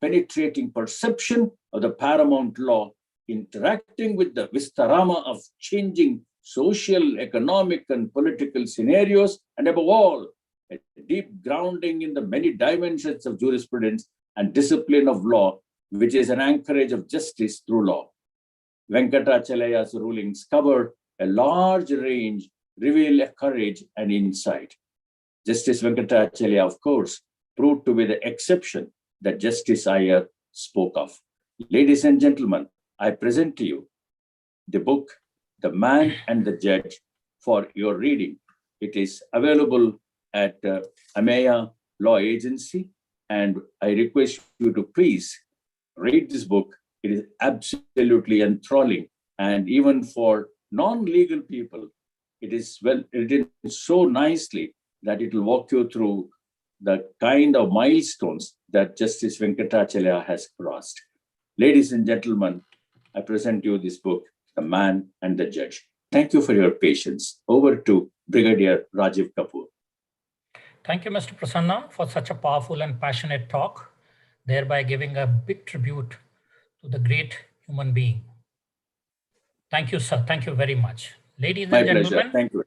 penetrating perception of the paramount law, interacting with the Vistarama of changing social, economic, and political scenarios, and above all, a deep grounding in the many dimensions of jurisprudence and discipline of law, which is an anchorage of justice through law. Venkatachalaya's rulings cover a large range, reveal a courage and insight. Justice Venkatachalaya, of course, proved to be the exception that Justice Iyer spoke of. Ladies and gentlemen, I present to you the book, The Man and the Judge, for your reading. It is available at Ameya Law Agency, and I request you to please read this book. It is absolutely enthralling, and even for non-legal people, it is well written so nicely that it will walk you through the kind of milestones that Justice Venkatachalaya has crossed. Ladies and gentlemen, I present you this book, The Man and the Judge. Thank you for your patience. Over to Brigadier Rajeev Kapoor. Thank you, Mr. Prasanna, for such a powerful and passionate talk, thereby giving a big tribute to the great human being. Thank you, sir. Thank you very much. Ladies and gentlemen, pleasure. Thank you.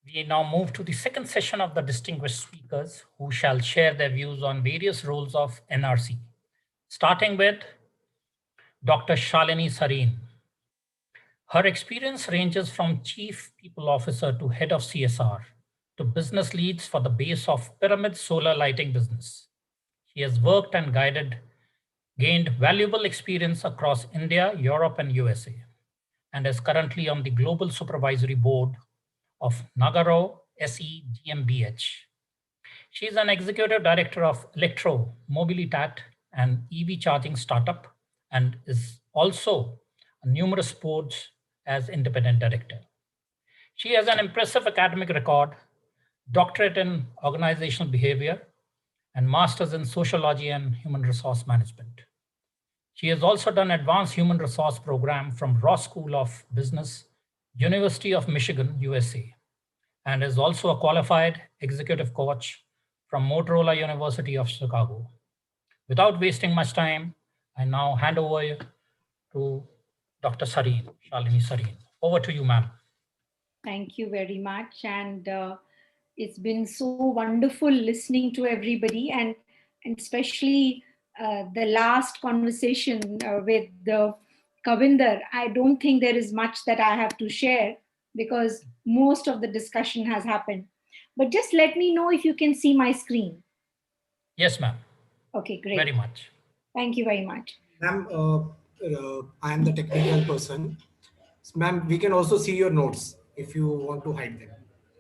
We now move to the second session of the distinguished speakers who shall share their views on various roles of NRC, starting with Dr. Shalini Sarin. Her experience ranges from Chief People Officer to Head of CSR to business leads for the base of Pyramid Solar Lighting business. She has worked and gained valuable experience across India, Europe, and USA, and is currently on the Global Supervisory Board of Nagaro SE GmbH. She is an executive director of Electro Mobilitat, an EV charging startup, and is also on numerous boards as independent director. She has an impressive academic record, doctorate in organizational behavior, and master's in sociology and human resource management. She has also done advanced human resource program from Ross School of Business, University of Michigan, USA, and is also a qualified executive coach from Motorola University of Chicago. Without wasting much time, I now hand over to Dr. Sarin, Shalini Sarin. Over to you, ma'am. Thank you very much. And it's been so wonderful listening to everybody, and especially the last conversation with the Kabinda. I don't think there is much that I have to share because most of the discussion has happened. But just let me know if you can see my screen. Yes, ma'am. Okay, great. Very much. Thank you very much. Ma'am, I am the technical person. Ma'am, we can also see your notes if you want to hide them.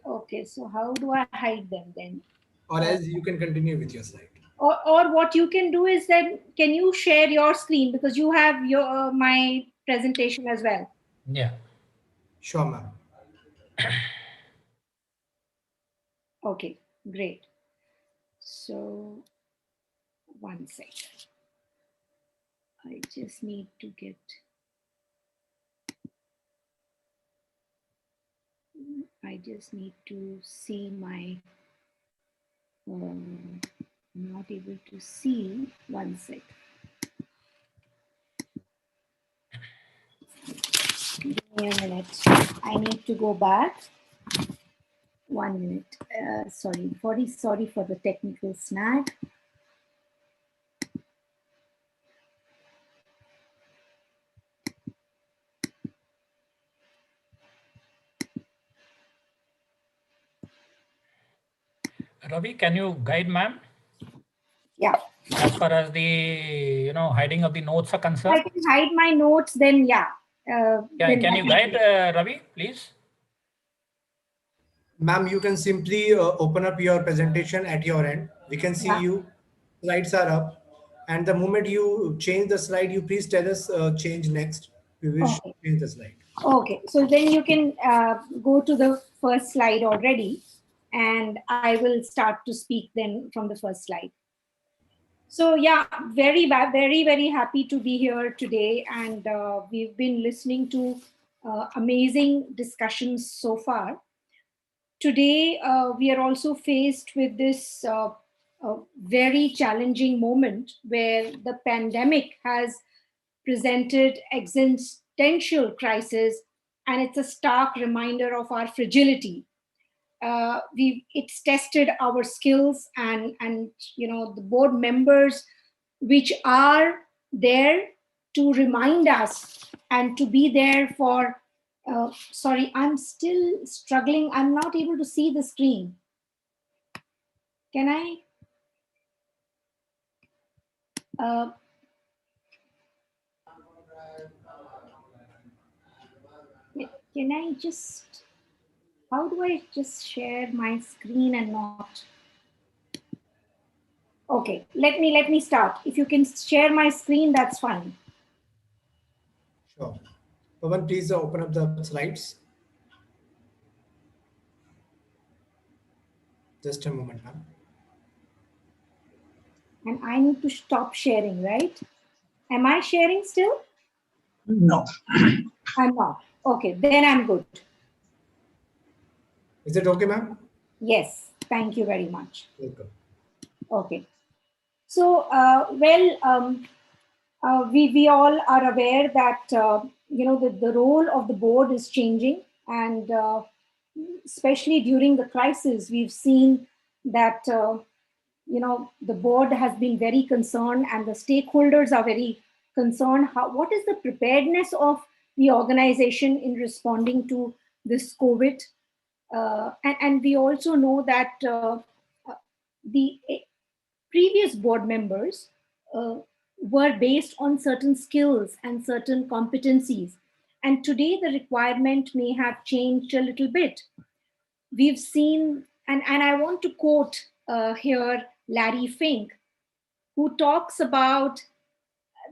Okay, so how do I hide them then? Or else you can continue with your slide. Or what you can do is then, can you share your screen because you have your my presentation as well? Yeah. Sure, ma'am. Okay, great. So, one second. I just need to get. I just need to see my. I'm not able to see. One second. Give me a minute. I need to go back. 1 minute. Sorry for the technical snag. Ravi, can you guide ma'am? Yeah. As far as the hiding of the notes are concerned. I can hide my notes. Then yeah. Then can you guide Ravi, please? Ma'am, you can simply open up your presentation at your end. We can see you. Slides are up. And the moment you change the slide, you please tell us change next. We will change the slide. Okay. So then you can go to the first slide already. And I will start to speak then from the first slide. So yeah, very, very happy to be here today. And we've been listening to amazing discussions so far. Today, we are also faced with this very challenging moment where the pandemic has presented existential crisis, and it's a stark reminder of our fragility. It's tested our skills and the board members, which are there to remind us and to be there for. Sorry, I'm still struggling. I'm not able to see the screen. Can I? Can I just? How do I just share my screen and not? Okay, let me start. If you can share my screen, that's fine. Sure. Pawan, please open up the slides. Just a moment, ma'am. And I need to stop sharing, right? Am I sharing still? No. I'm not. Okay, then I'm good. Is it okay, ma'am? Yes, thank you very much. Welcome. Okay. So, we all are aware that, the role of the board is changing, and especially during the crisis, we've seen that, the board has been very concerned and the stakeholders are very concerned. What is the preparedness of the organization in responding to this COVID? And we also know that the previous board members were based on certain skills and certain competencies. And today the requirement may have changed a little bit. We've seen, and I want to quote here Larry Fink, who talks about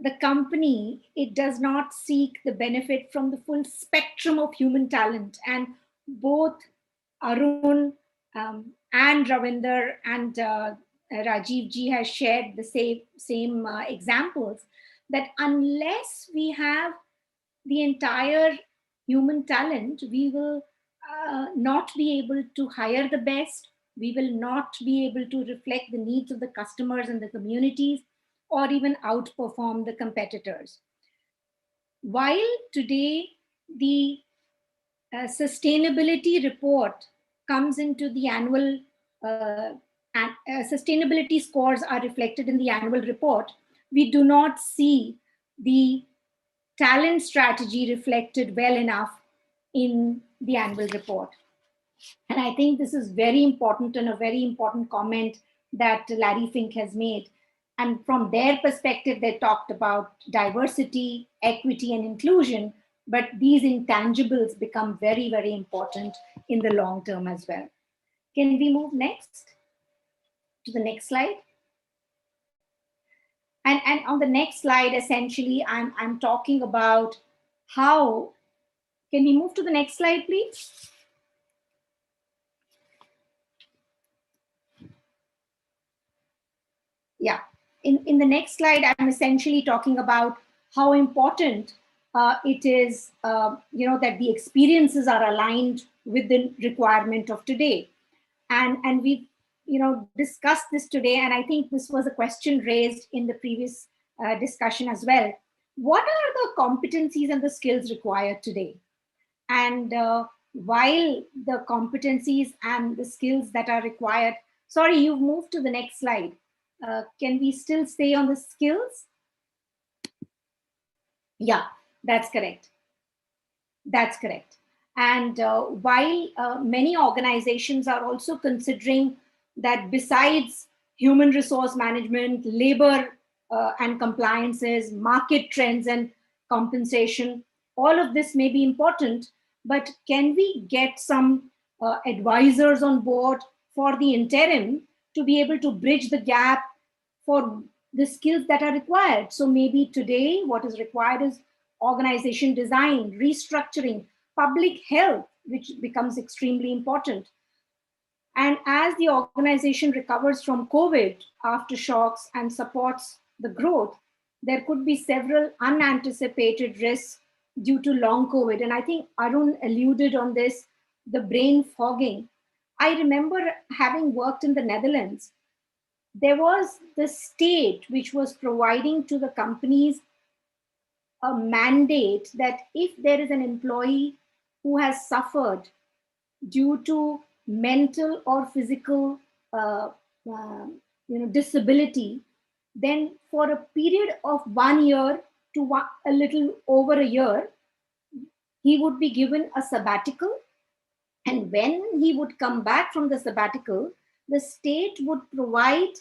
the company, it does not seek the benefit from the full spectrum of human talent. And both Arun and Ravinder and Rajeev ji has shared the same examples, that unless we have the entire human talent, we will not be able to hire the best. We will not be able to reflect the needs of the customers and the communities, or even outperform the competitors. While today the sustainability report comes into the annual, sustainability scores are reflected in the annual report, we do not see the talent strategy reflected well enough in the annual report. And I think this is very important, and a very important comment that Larry Fink has made. And from their perspective, they talked about diversity, equity, and inclusion, but these intangibles become very, very important in the long term as well. Can we move next to the next slide? And on the next slide, essentially, I'm talking about how, can we move to the next slide, please? Yeah, in the next slide, I'm essentially talking about how important it is, that the experiences are aligned with the requirement of today. And we've, discussed this today, and I think this was a question raised in the previous discussion as well. What are the competencies and the skills required today? And while the competencies and the skills that are required, sorry, you've moved to the next slide. Can we still stay on the skills? Yeah, that's correct. That's correct. And while many organizations are also considering that besides human resource management, labor and compliances, market trends and compensation, all of this may be important, but can we get some advisors on board for the interim to be able to bridge the gap for the skills that are required? So maybe today what is required is organization design, restructuring, public health, which becomes extremely important. And as the organization recovers from COVID aftershocks and supports the growth, there could be several unanticipated risks due to long COVID. And I think Arun alluded on this, the brain fogging. I remember having worked in the Netherlands, there was the state which was providing to the companies a mandate that if there is an employee who has suffered due to mental or physical disability, then for a period of 1 year to a little over a year, he would be given a sabbatical. And when he would come back from the sabbatical, the state would provide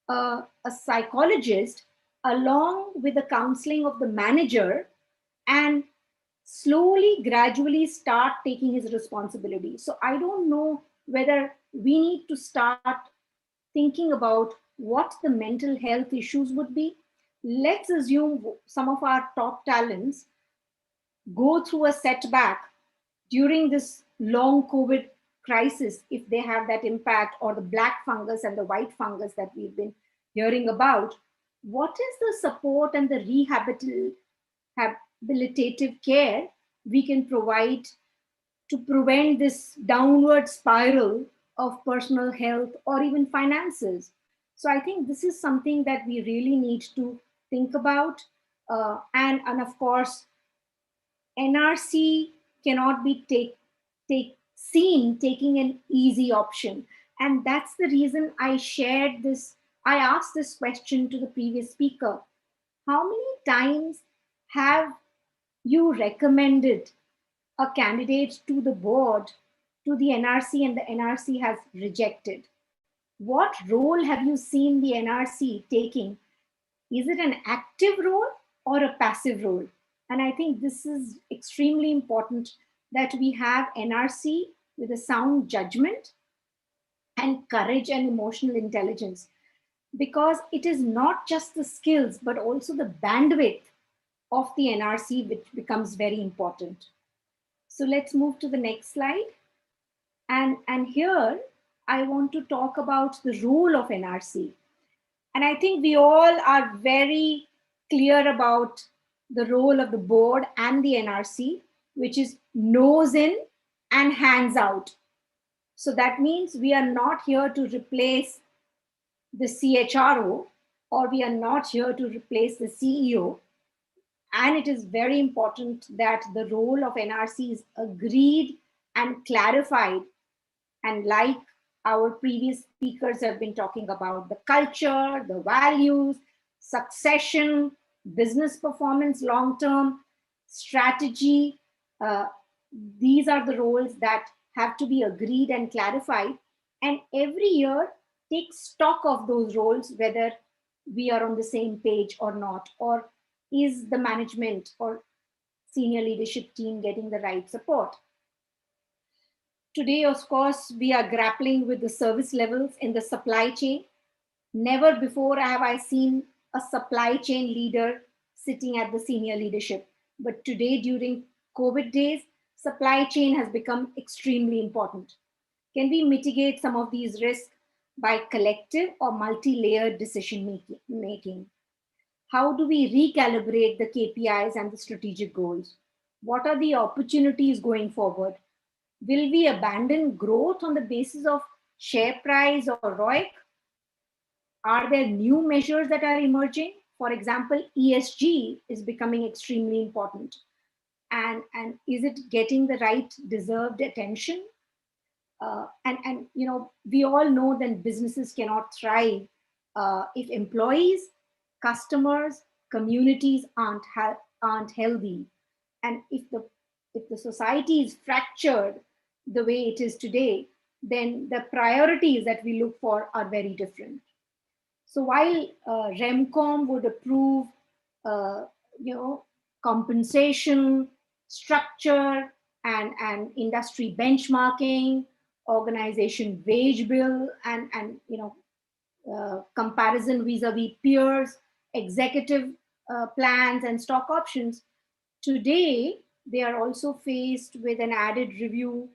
a psychologist along with the counseling of the manager, and slowly, gradually start taking his responsibility. So I don't know whether we need to start thinking about what the mental health issues would be. Let's assume some of our top talents go through a setback during this long COVID crisis, if they have that impact, or the black fungus and the white fungus that we've been hearing about. What is the support and the rehabilitative care we can provide to prevent this downward spiral of personal health or even finances? So I think this is something that we really need to think about. And of course, NRC cannot be seen taking an easy option. And that's the reason I asked this question to the previous speaker. How many times have you recommended a candidate to the board, to the NRC, and the NRC has rejected? What role have you seen the NRC taking? Is it an active role or a passive role? And I think this is extremely important, that we have NRC with a sound judgment and courage and emotional intelligence, because it is not just the skills, but also the bandwidth of the NRC, which becomes very important. So let's move to the next slide. And here I want to talk about the role of NRC. And I think we all are very clear about the role of the board and the NRC, which is nose in and hands out. So that means we are not here to replace the CHRO, or we are not here to replace the CEO. And it is very important that the role of NRC is agreed and clarified. And like our previous speakers have been talking about, the culture, the values, succession, business performance, long-term strategy, these are the roles that have to be agreed and clarified. And every year, take stock of those roles, whether we are on the same page or not, or is the management or senior leadership team getting the right support. Today, of course, we are grappling with the service levels in the supply chain. Never before have I seen a supply chain leader sitting at the senior leadership. But today, during COVID days, supply chain has become extremely important. Can we mitigate some of these risks by collective or multi-layered decision making? How do we recalibrate the KPIs and the strategic goals? What are the opportunities going forward? Will we abandon growth on the basis of share price or ROIC? Are there new measures that are emerging? For example, ESG is becoming extremely important. And is it getting the right deserved attention? And you know, we all know that businesses cannot thrive if employees, customers, communities aren't healthy. And if the society is fractured the way it is today, then the priorities that we look for are very different. So while REMCOM would approve, compensation, structure, and industry benchmarking, organization wage bill, and comparison vis-a-vis peers, executive plans, and stock options, today they are also faced with an added review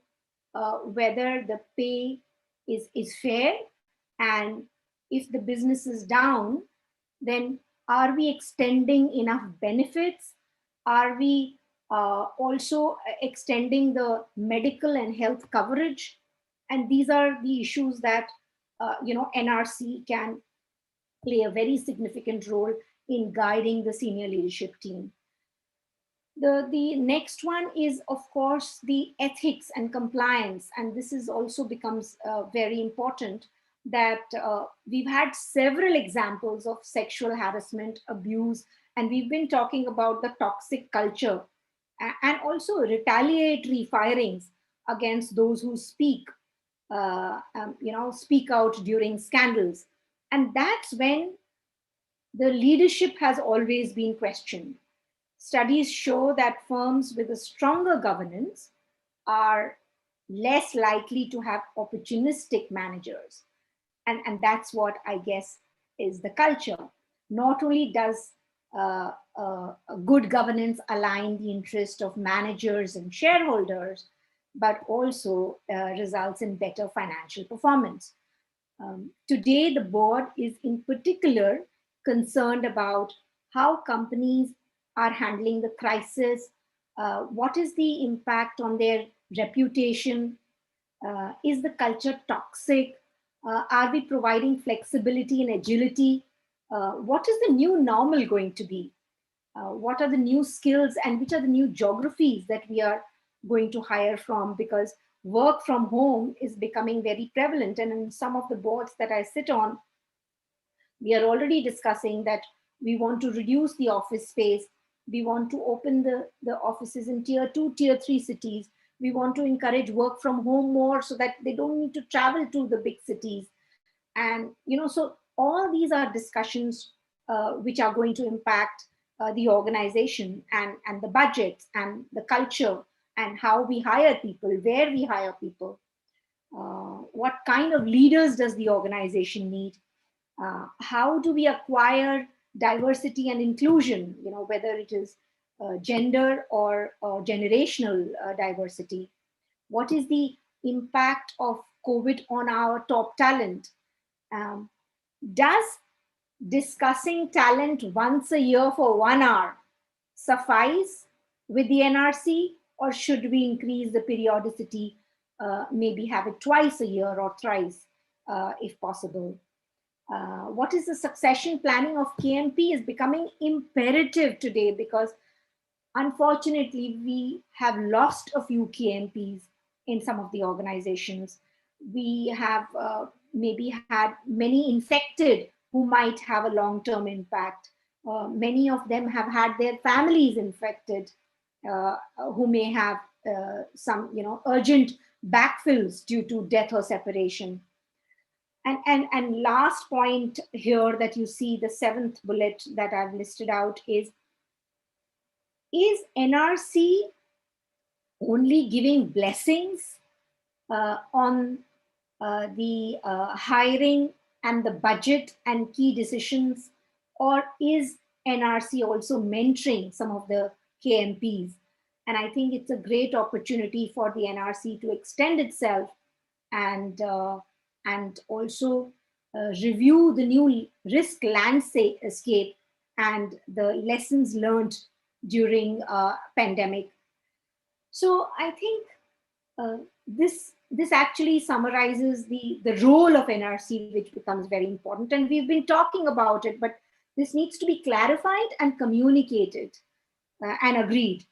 whether the pay is fair, and if the business is down, then are we extending enough benefits? Are we also extending the medical and health coverage? And these are the issues that NRC can play a very significant role in guiding the senior leadership team. The next one is, of course, the ethics and compliance. And this is also becomes very important, that we've had several examples of sexual harassment, abuse, and we've been talking about the toxic culture and also retaliatory firings against those who speak out during scandals. And that's when the leadership has always been questioned. Studies show that firms with a stronger governance are less likely to have opportunistic managers. And that's what I guess is the culture. Not only does good governance align the interest of managers and shareholders, but also results in better financial performance. Today, the board is in particular concerned about how companies are handling the crisis. What is the impact on their reputation? Is the culture toxic? Are we providing flexibility and agility? What is the new normal going to be? What are the new skills and which are the new geographies that we are going to hire from? Because work from home is becoming very prevalent. And in some of the boards that I sit on, we are already discussing that we want to reduce the office space. We want to open the offices in tier 2, tier 3 cities. We want to encourage work from home more so that they don't need to travel to the big cities. And, so all these are discussions which are going to impact the organization and the budgets and the culture and how we hire people, where we hire people. What kind of leaders does the organization need? How do we acquire diversity and inclusion, whether it is gender or generational diversity? What is the impact of COVID on our top talent? Does discussing talent once a year for 1 hour suffice with the NRC, or should we increase the periodicity, maybe have it twice a year or thrice if possible? What is the succession planning of KMP is becoming imperative today, because unfortunately we have lost a few KMPs in some of the organizations. We have maybe had many infected who might have a long-term impact. Many of them have had their families infected, who may have some, urgent backfills due to death or separation. And last point here that you see, the 7th bullet that I've listed out is NRC only giving blessings on the hiring and the budget and key decisions, or is NRC also mentoring some of the KMPs? And I think it's a great opportunity for the NRC to extend itself and also review the new risk landscape and the lessons learned during pandemic. So I think this actually summarizes the role of NRC, which becomes very important. And we've been talking about it, but this needs to be clarified and communicated and agreed.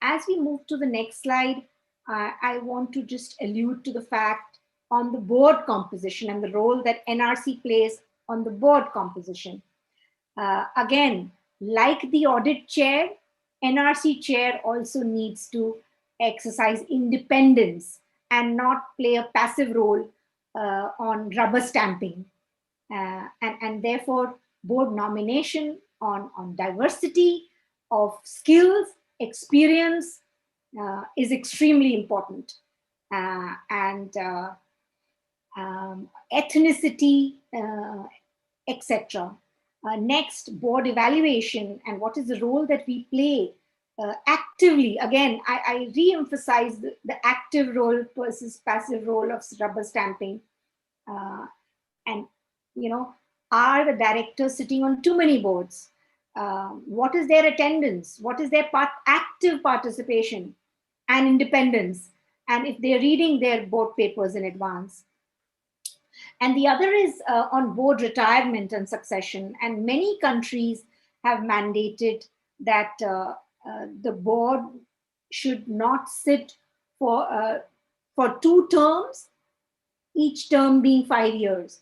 As we move to the next slide, I want to just allude to the fact on the board composition and the role that NRC plays on the board composition. Again, like the audit chair, NRC chair also needs to exercise independence and not play a passive role on rubber stamping. And therefore, board nomination on diversity of skills, experience is extremely important. Ethnicity, etc. Next, board evaluation and what is the role that we play actively. Again, I re-emphasize the active role versus passive role of rubber stamping. And, are the directors sitting on too many boards? What is their attendance? What is their active participation and independence? And if they're reading their board papers in advance. And the other is on board retirement and succession. And many countries have mandated that the board should not sit for 2 terms, each term being 5 years.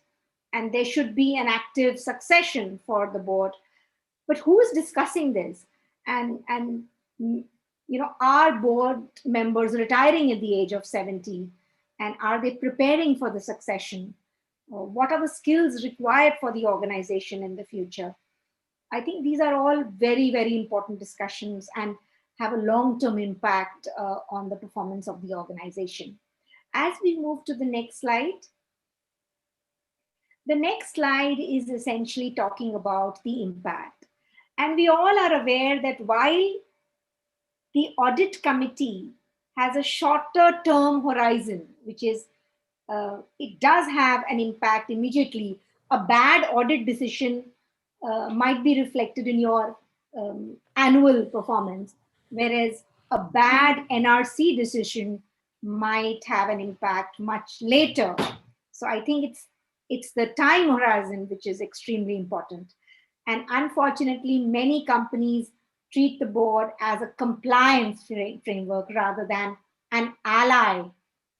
And there should be an active succession for the board. But who is discussing this? And are board members retiring at the age of 70? And are they preparing for the succession? What are the skills required for the organization in the future? I think these are all very, very important discussions and have a long-term impact on the performance of the organization. As we move to the next slide, the next slide is essentially talking about the impact. And we all are aware that while the Audit Committee has a shorter term horizon, which is it does have an impact immediately. A bad audit decision might be reflected in your annual performance, whereas a bad NRC decision might have an impact much later. So I think it's the time horizon which is extremely important. And unfortunately, many companies treat the board as a compliance framework rather than an ally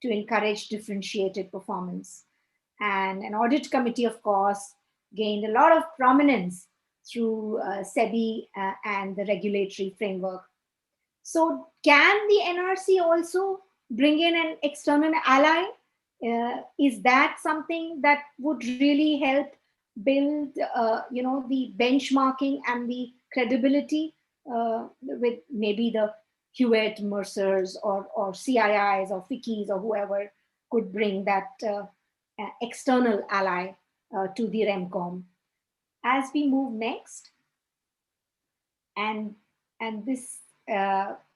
to encourage differentiated performance. And an audit committee, of course, gained a lot of prominence through SEBI and the regulatory framework. So can the NRC also bring in an external ally? Is that something that would really help build the benchmarking and the credibility with maybe the Hewitt, Mercers, or CIIs or FICCIs or whoever could bring that external ally to the REMCOM? As we move next, and this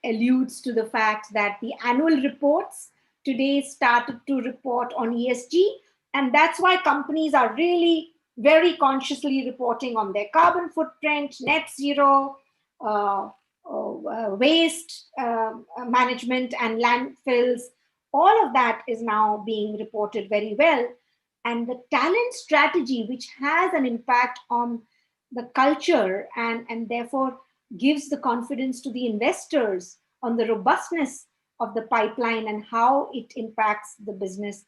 alludes to the fact that the annual reports today started to report on ESG, and that's why companies are really very consciously reporting on their carbon footprint, net zero, waste management and landfills. All of that is now being reported very well. And the talent strategy, which has an impact on the culture and therefore gives the confidence to the investors on the robustness of the pipeline and how it impacts the business,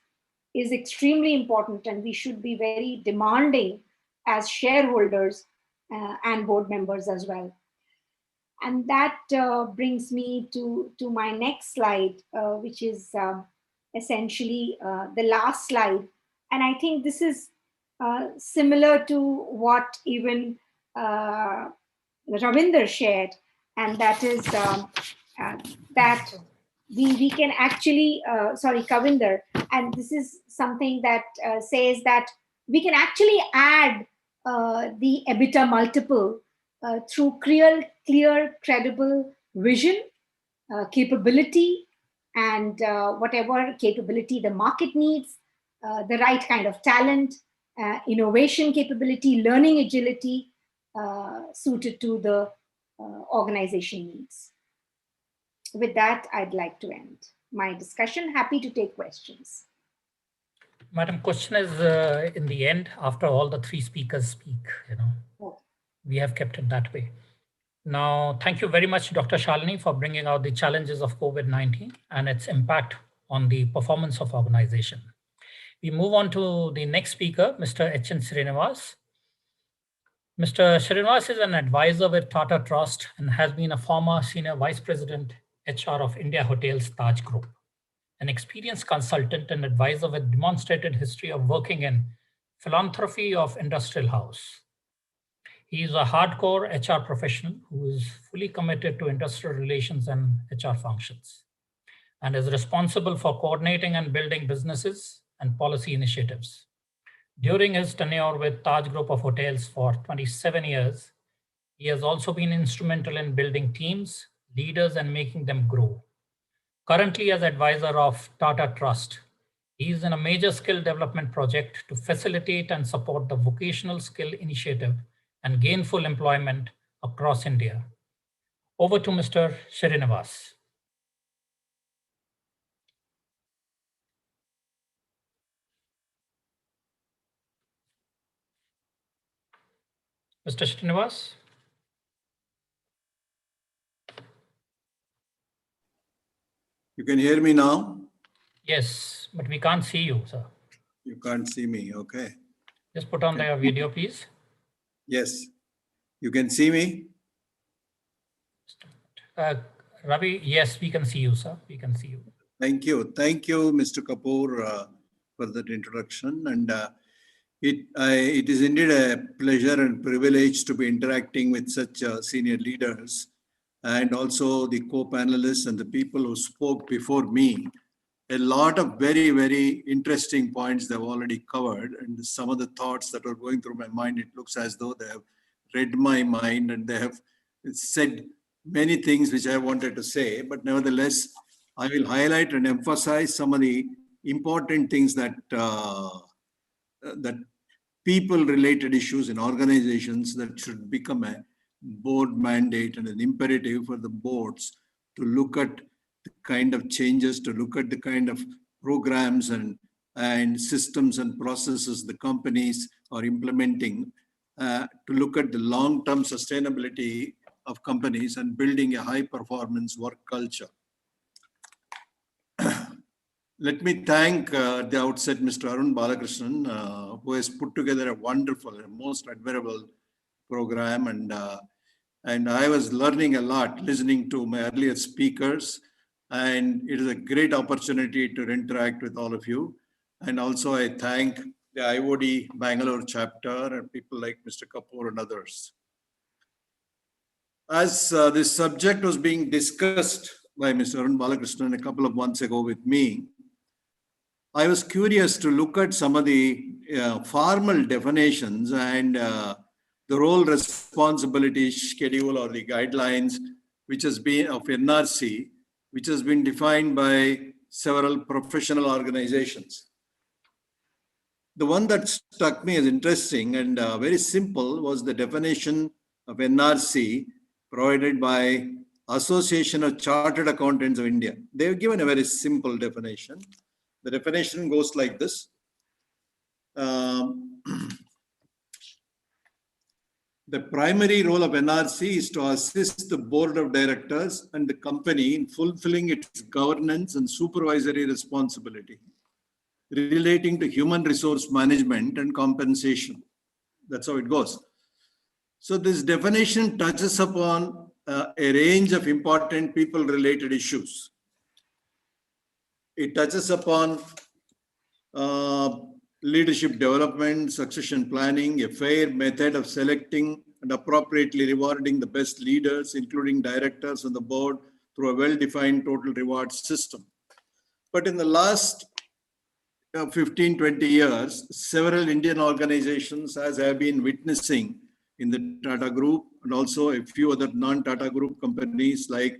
is extremely important. And we should be very demanding as shareholders and board members as well. And that brings me to my next slide, which is essentially the last slide. And I think this is similar to what even Ravinder shared, and that is that we can actually, sorry, Kavinder, and this is something that says that we can actually add the EBITDA multiple through clear, credible vision, capability, and whatever capability the market needs, the right kind of talent, innovation capability, learning agility, suited to the organization needs. With that, I'd like to end my discussion. Happy to take questions. Madam, question is in the end, after all the three speakers speak, we have kept it that way. Now, thank you very much, Dr. Shalini, for bringing out the challenges of COVID-19 and its impact on the performance of organization. We move on to the next speaker, Mr. H.N. Srinivas. Mr. Srinivas is an advisor with Tata Trust and has been a former Senior Vice President, HR of India Hotels Taj Group, an experienced consultant and advisor with demonstrated history of working in philanthropy of industrial house. He is a hardcore HR professional who is fully committed to industrial relations and HR functions and is responsible for coordinating and building businesses and policy initiatives. During his tenure with Taj Group of Hotels for 27 years, he has also been instrumental in building teams, leaders, and making them grow. Currently, as advisor of Tata Trust, he is in a major skill development project to facilitate and support the vocational skill initiative and gainful employment across India. Over to Mr. Srinivas. Mr. Srinivas? You can hear me now? Yes, but we can't see you, sir. You can't see me, okay. Just put on the video, please. Yes. You can see me? Ravi, yes, we can see you, sir. We can see you. Thank you. Thank you, Mr. Kapoor, for that introduction. And it is indeed a pleasure and privilege to be interacting with such senior leaders and also the co-panelists and the people who spoke before me. A lot of very, very interesting points they've already covered, and some of the thoughts that are going through my mind, it looks as though they have read my mind and they have said many things which I wanted to say, but nevertheless, I will highlight and emphasize some of the important things that that people-related issues in organizations that should become a board mandate and an imperative for the boards to look at the kind of changes, to look at the kind of programs and systems and processes the companies are implementing, to look at the long-term sustainability of companies and building a high-performance work culture. Let me thank at the outset Mr. Arun Balakrishnan, who has put together a wonderful and most admirable program. And I was learning a lot listening to my earlier speakers. And it is a great opportunity to interact with all of you. And also I thank the IOD Bangalore chapter and people like Mr. Kapoor and others. As this subject was being discussed by Mr. Arun Balakrishnan a couple of months ago with me, I was curious to look at some of the formal definitions and the role responsibility schedule or the guidelines which has been of NRC, which has been defined by several professional organizations. The one that struck me as interesting and very simple was the definition of NRC provided by Association of Chartered Accountants of India. They've given a very simple definition. The definition goes like this. The primary role of NRC is to assist the board of directors and the company in fulfilling its governance and supervisory responsibility relating to human resource management and compensation. That's how it goes. So this definition touches upon a range of important people-related issues. It touches upon leadership development, succession planning, a fair method of selecting and appropriately rewarding the best leaders, including directors on the board, through a well-defined total reward system. But in the last 15, 20 years, several Indian organizations, as have been witnessing in the Tata Group and also a few other non-Tata Group companies like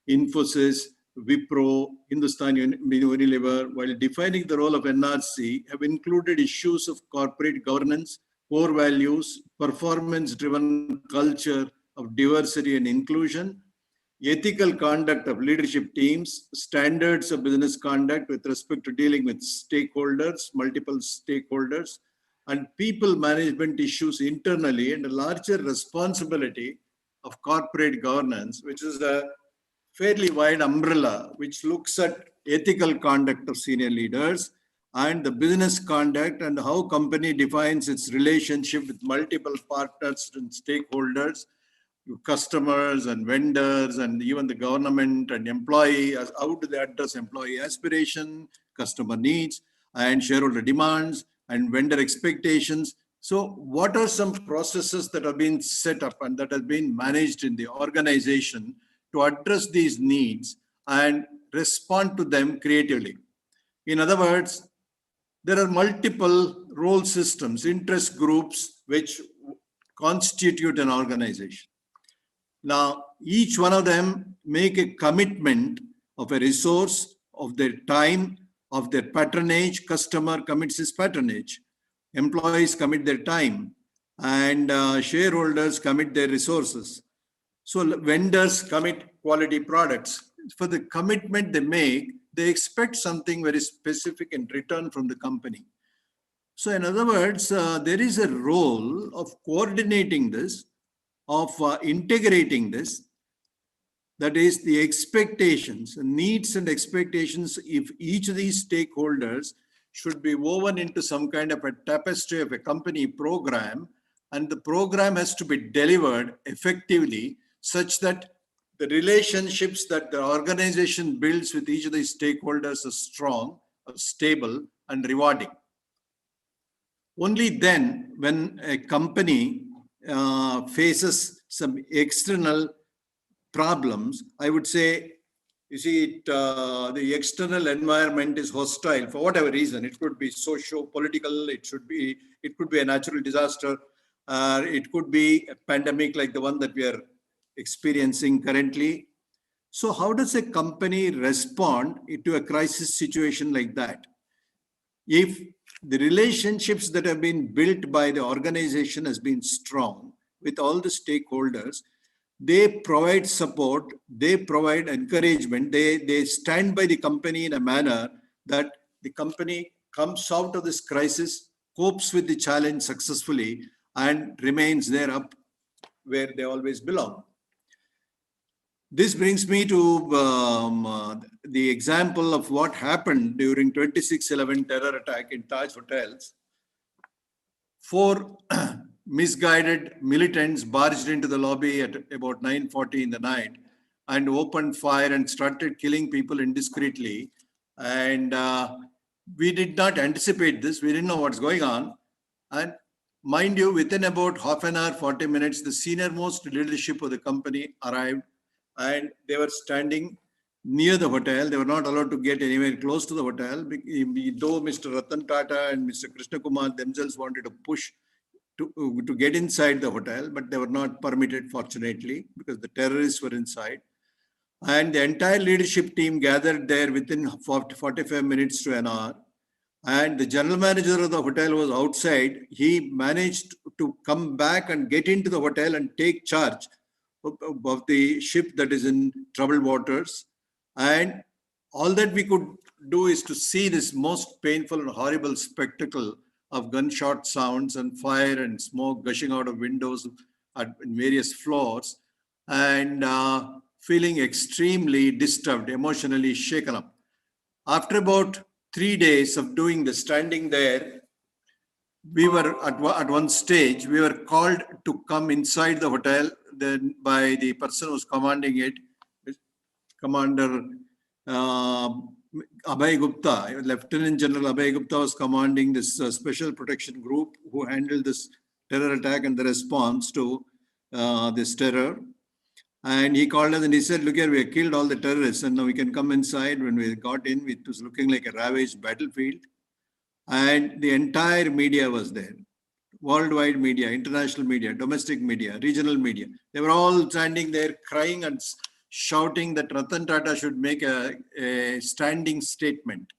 Infosys, Wipro, Hindustan Unilever, while defining the role of NRC, have included issues of corporate governance, core values, performance-driven culture of diversity and inclusion, ethical conduct of leadership teams, standards of business conduct with respect to dealing with stakeholders, multiple stakeholders, and people management issues internally, and a larger responsibility of corporate governance, which is a fairly wide umbrella, which looks at ethical conduct of senior leaders and the business conduct and how company defines its relationship with multiple partners and stakeholders, customers and vendors, and even the government and employee. How do they address employee aspiration, customer needs, and shareholder demands, and vendor expectations? So what are some processes that have been set up and that have been managed in the organization to address these needs and respond to them creatively? In other words, there are multiple role systems, interest groups, which constitute an organization. Now, each one of them make a commitment of a resource, of their time, of their patronage. Customer commits his patronage. Employees commit their time, and shareholders commit their resources. So vendors commit quality products. For the commitment they make, they expect something very specific in return from the company. So in other words, there is a role of coordinating this, of integrating this, that is the expectations, needs and expectations. If each of these stakeholders should be woven into some kind of a tapestry of a company program, and the program has to be delivered effectively such that the relationships that the organization builds with each of these stakeholders are strong, are stable, and rewarding. Only then, when a company faces some external problems, I would say, you see, the external environment is hostile for whatever reason. It could be socio-political, it could be a natural disaster, it could be a pandemic like the one that we are experiencing currently. So how does a company respond to a crisis situation like that? If the relationships that have been built by the organization has been strong with all the stakeholders, they provide support, they provide encouragement, they stand by the company in a manner that the company comes out of this crisis, copes with the challenge successfully, and remains there up where they always belong. This brings me to the example of what happened during 26/11 terror attack in Taj Hotels. 4 misguided militants barged into the lobby at about 9:40 in the night and opened fire and started killing people indiscreetly. And we did not anticipate this. We didn't know what's going on. And mind you, within about half an hour, 40 minutes, the senior most leadership of the company arrived, and they were standing near the hotel. They were not allowed to get anywhere close to the hotel, though Mr. Ratan Tata and Mr. Krishna Kumar themselves wanted to push to get inside the hotel, but they were not permitted, fortunately, because the terrorists were inside. And the entire leadership team gathered there within 45 minutes to an hour. And the general manager of the hotel was outside. He managed to come back and get into the hotel and take charge of the ship that is in troubled waters. And all that we could do is to see this most painful and horrible spectacle of gunshot sounds and fire and smoke gushing out of windows at various floors, and feeling extremely disturbed, emotionally shaken up. After about 3 days of doing this, standing there, we were at one stage, we were called to come inside the hotel then by the person who's commanding it, Commander Abhay Gupta. Lieutenant General Abhay Gupta was commanding this special protection group who handled this terror attack and the response to this terror. And he called us and he said, look here, we have killed all the terrorists and now we can come inside. When we got in, it was looking like a ravaged battlefield. And the entire media was there. Worldwide media, international media, domestic media, regional media. They were all standing there crying and shouting that Ratan Tata should make a standing statement.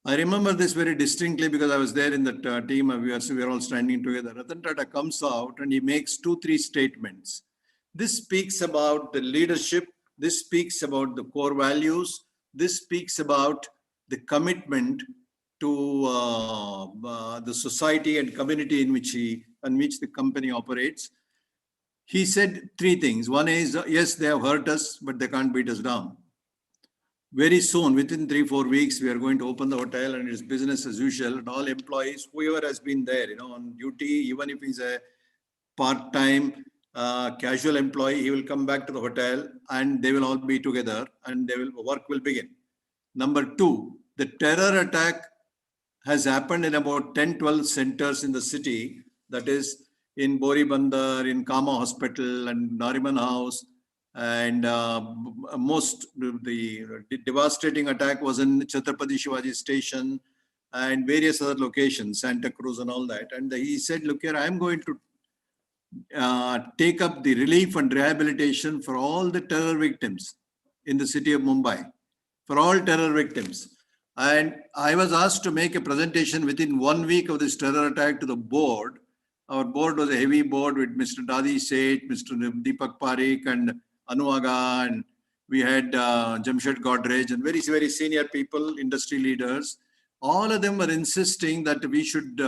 I remember this very distinctly because I was there in the team. We were all standing together. Ratan Tata comes out and he makes 2-3 statements. This speaks about the leadership. This speaks about the core values. This speaks about the commitment to the society and community in which the company operates. He said 3 things. One is, yes, they have hurt us, but they can't beat us down. Very soon, within 3-4 weeks, we are going to open the hotel and it's business as usual. And all employees, whoever has been there, on duty, even if he's a part-time casual employee, he will come back to the hotel and they will all be together and work will begin. Number 2, the terror attack has happened in about 10-12 centers in the city. That is in Boribandar, in Kama Hospital and Nariman House. And the devastating attack was in Chhatrapati Shivaji Station and various other locations, Santa Cruz and all that. And he said, look here, I'm going to take up the relief and rehabilitation for all the terror victims in the city of Mumbai, for all terror victims. And I was asked to make a presentation within 1 week of this terror attack to the board. Our board was a heavy board with Mr. Dadi Seth, Mr. Deepak Parikh and Anuaga, and we had Jamshed Godrej and very, very senior people, industry leaders. All of them were insisting that we should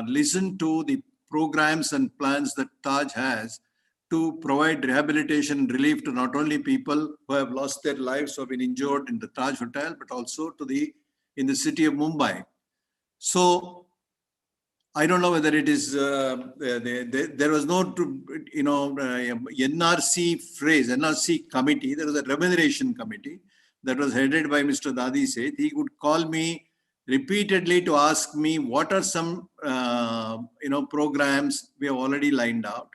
listen to the programs and plans that Taj has to provide rehabilitation and relief to not only people who have lost their lives or been injured in the Taj Hotel, but also in the city of Mumbai. So I don't know whether it is, there was no, NRC phrase, NRC committee. There was a remuneration committee that was headed by Mr. Dadi Seth. He would call me repeatedly to ask me what are some, programs we have already lined out.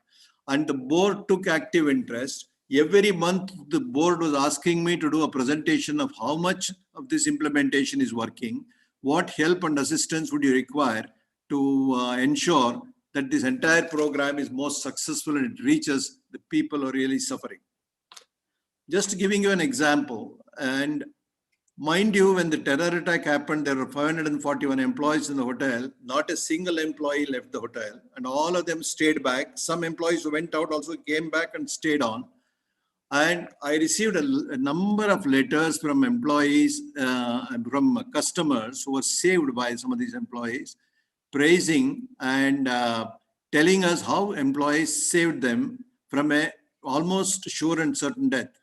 And the board took active interest. Every month, the board was asking me to do a presentation of how much of this implementation is working, what help and assistance would you require to ensure that this entire program is most successful and it reaches the people who are really suffering. Just giving you an example, and mind you, when the terror attack happened, there were 541 employees in the hotel. Not a single employee left the hotel, and all of them stayed back. Some employees who went out also came back and stayed on. And I received a number of letters from employees, from customers who were saved by some of these employees, praising and telling us how employees saved them from a almost sure and certain death.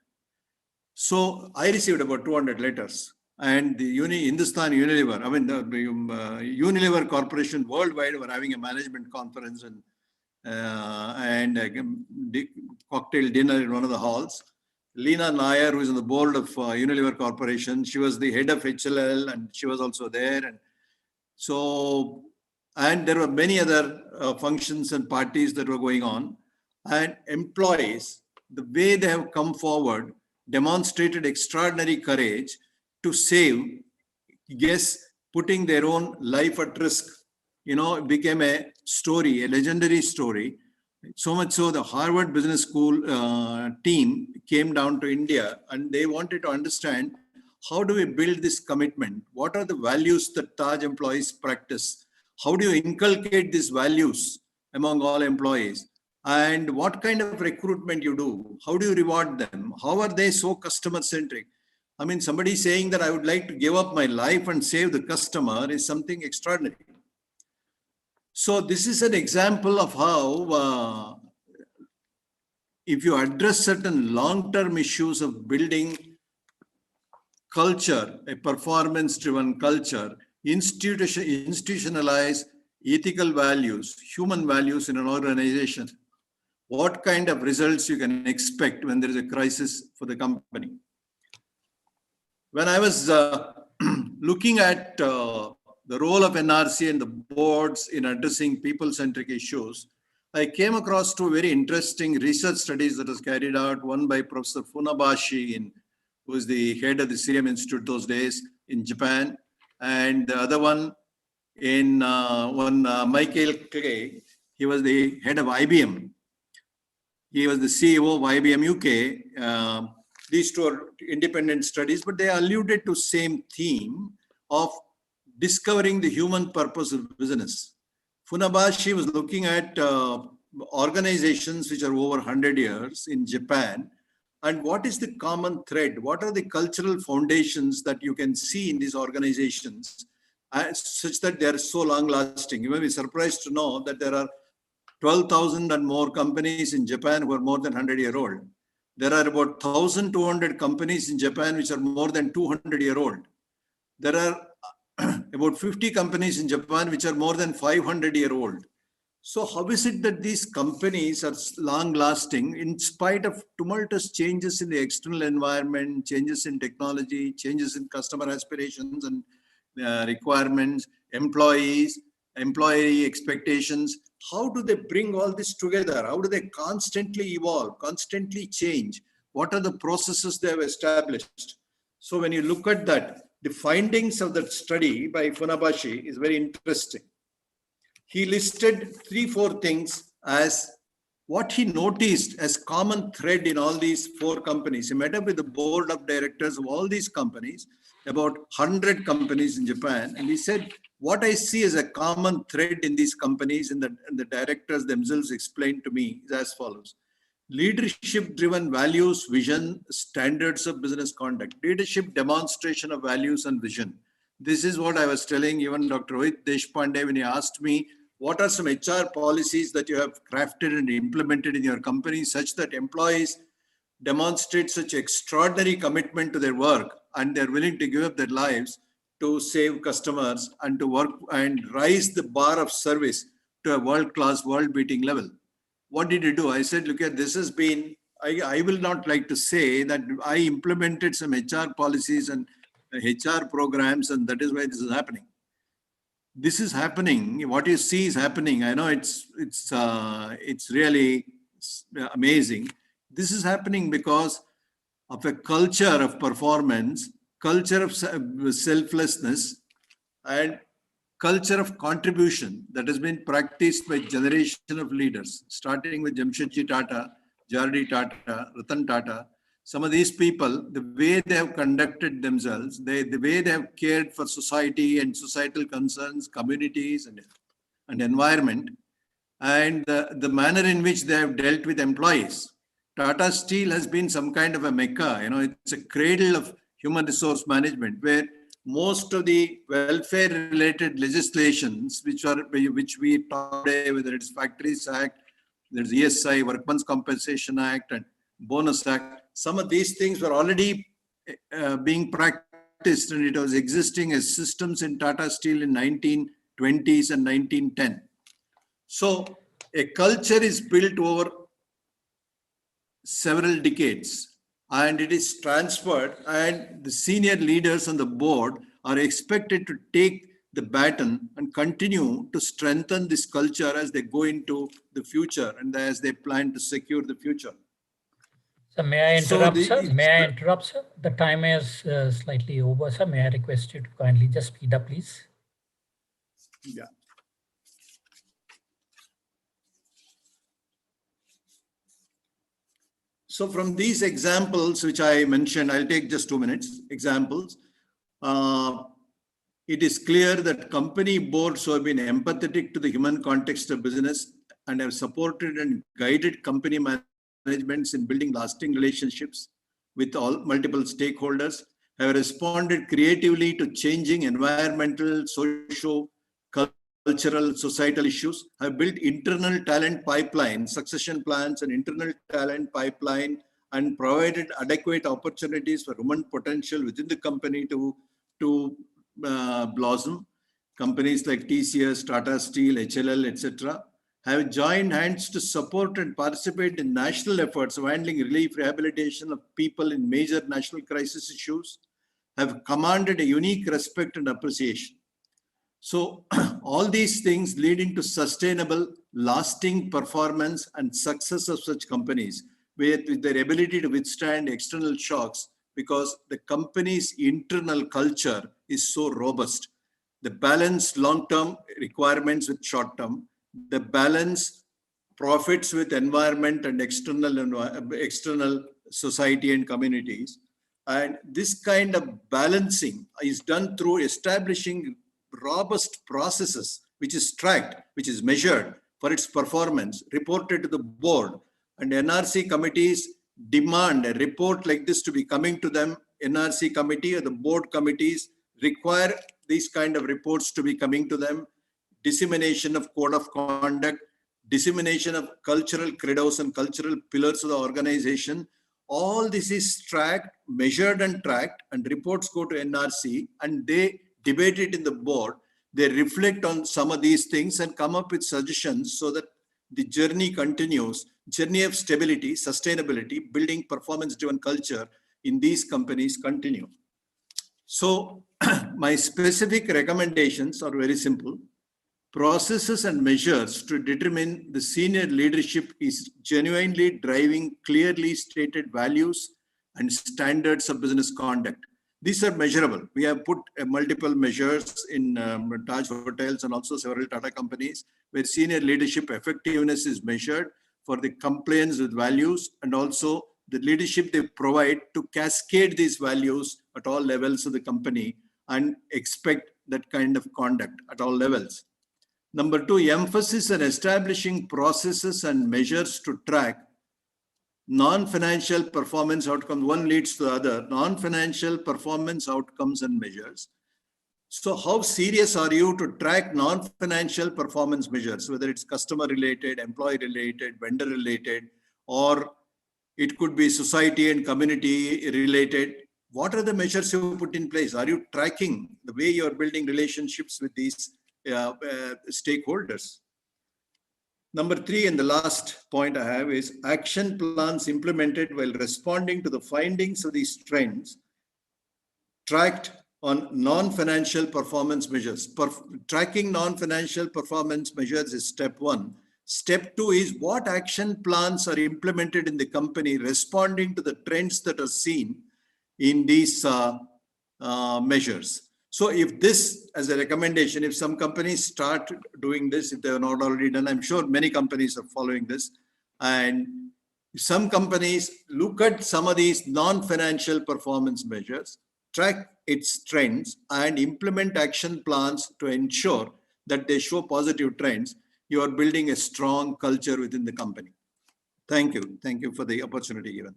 So I received about 200 letters, and the Hindustan Unilever, the Unilever Corporation worldwide were having a management conference and cocktail dinner in one of the halls. Leena Nair, who is on the board of Unilever Corporation, she was the head of HLL and she was also there. And so, and there were many other functions and parties that were going on. And employees, the way they have come forward, demonstrated extraordinary courage to save guests, putting their own life at risk. It became a story, a legendary story. So much so the Harvard Business School team came down to India and they wanted to understand, how do we build this commitment? What are the values that Taj employees practice? How do you inculcate these values among all employees? And what kind of recruitment you do? How do you reward them? How are they so customer-centric? I mean, somebody saying that I would like to give up my life and save the customer is something extraordinary. So this is an example of how if you address certain long-term issues of building culture, a performance-driven culture, institutionalize ethical values, human values in an organization, what kind of results you can expect when there is a crisis for the company. When I was looking at the role of NRC and the boards in addressing people-centric issues, I came across two very interesting research studies that was carried out, one by Professor Funabashi, who was the head of the Serum Institute those days in Japan, and the other one in Michael Clay. He was the head of IBM. He was the CEO of IBM UK. These two are independent studies, but they alluded to same theme of discovering the human purpose of business. Funabashi was looking at organizations which are over 100 years in Japan, and what is the common thread? What are the cultural foundations that you can see in these organizations such that they are so long lasting? You may be surprised to know that there are 12,000 and more companies in Japan who are more than 100-year-old. There are about 1,200 companies in Japan which are more than 200-year-old. There are about 50 companies in Japan which are more than 500-year-old. So how is it that these companies are long-lasting in spite of tumultuous changes in the external environment, changes in technology, changes in customer aspirations and requirements, employee expectations? How do they bring all this together? How do they constantly evolve, constantly change? What are the processes they have established? So when you look at that, the findings of that study by Funabashi is very interesting. He listed 3-4 things as what he noticed as common thread in all these 4 companies. He met up with the board of directors of all these companies, about 100 companies in Japan, and he said, what I see as a common thread in these companies, and the directors themselves explained to me, is as follows. Leadership-driven values, vision, standards of business conduct. Leadership demonstration of values and vision. This is what I was telling even Dr. Rohit Deshpande when he asked me, what are some HR policies that you have crafted and implemented in your company such that employees demonstrate such extraordinary commitment to their work and they're willing to give up their lives to save customers and to work and rise the bar of service to a world-class, world-beating level. What did you do? I said, look at this has been, I will not like to say that I implemented some HR policies and HR programs, and that is why this is happening. This is happening. What you see is happening. I know it's really amazing. This is happening because of a culture of performance, culture of selflessness, and culture of contribution that has been practiced by generation of leaders, starting with Jamshedji Tata, Jardi Tata, Ratan Tata. Some of these people, the way they have conducted themselves, the way they have cared for society and societal concerns, communities and environment, and the manner in which they have dealt with employees. Tata Steel has been some kind of a mecca. You know, it's a cradle of human resource management where most of the welfare-related legislations, which we talk today, whether it's Factories Act, there's ESI, Workmen's Compensation Act, and Bonus Act. Some of these things were already being practiced, and it was existing as systems in Tata Steel in 1920s and 1910. So a culture is built over several decades, and it is transferred, and the senior leaders on the board are expected to take the baton and continue to strengthen this culture as they go into the future and as they plan to secure the future. So may I interrupt, sir? May I interrupt, sir? The time is slightly over, sir. May I request you to kindly just speed up, please? Yeah. So from these examples, which I mentioned, I'll take just 2 minutes, examples. It is clear that company boards who have been empathetic to the human context of business and have supported and guided company managements in building lasting relationships with multiple stakeholders, have responded creatively to changing environmental, socio, cultural, societal issues, have built internal talent pipeline, succession plans and internal talent pipeline, and provided adequate opportunities for human potential within the company to blossom. Companies like TCS, Tata Steel, HLL, etc., have joined hands to support and participate in national efforts of handling relief, rehabilitation of people in major national crisis issues, have commanded a unique respect and appreciation. So all these things leading to sustainable, lasting performance and success of such companies with their ability to withstand external shocks, because the company's internal culture is so robust. The balance long-term requirements with short-term, the balance profits with environment and external society and communities. And this kind of balancing is done through establishing robust processes, which is tracked, which is measured for its performance, reported to the board. And NRC committees demand a report like this to be coming to them. NRC committee or the board committees require these kind of reports to be coming to them. Dissemination of code of conduct, dissemination of cultural credos and cultural pillars of the organization. All this is tracked, measured and tracked, and reports go to NRC and they debate it in the board. They reflect on some of these things and come up with suggestions so that the journey continues, journey of stability, sustainability, building performance-driven culture in these companies continue. So my specific recommendations are very simple. Processes and measures to determine the senior leadership is genuinely driving clearly stated values and standards of business conduct. These are measurable. We have put multiple measures in Taj Hotels and also several Tata companies where senior leadership effectiveness is measured for the compliance with values and also the leadership they provide to cascade these values at all levels of the company and expect that kind of conduct at all levels. Number two, emphasis on establishing processes and measures to track non-financial performance outcomes. One leads to the other. Non-financial performance outcomes and measures. So how serious are you to track non-financial performance measures, whether it's customer related, employee related, vendor related, or it could be society and community related? What are the measures you put in place? Are you tracking the way you're building relationships with these stakeholders? Number three, and the last point I have is action plans implemented while responding to the findings of these trends, tracked on non-financial performance measures. Tracking non-financial performance measures is step one. Step two is what action plans are implemented in the company responding to the trends that are seen in these measures. So if this, as a recommendation, if some companies start doing this, if they are not already done, I'm sure many companies are following this. And some companies look at some of these non-financial performance measures, track its trends, and implement action plans to ensure that they show positive trends. You are building a strong culture within the company. Thank you. Thank you for the opportunity given.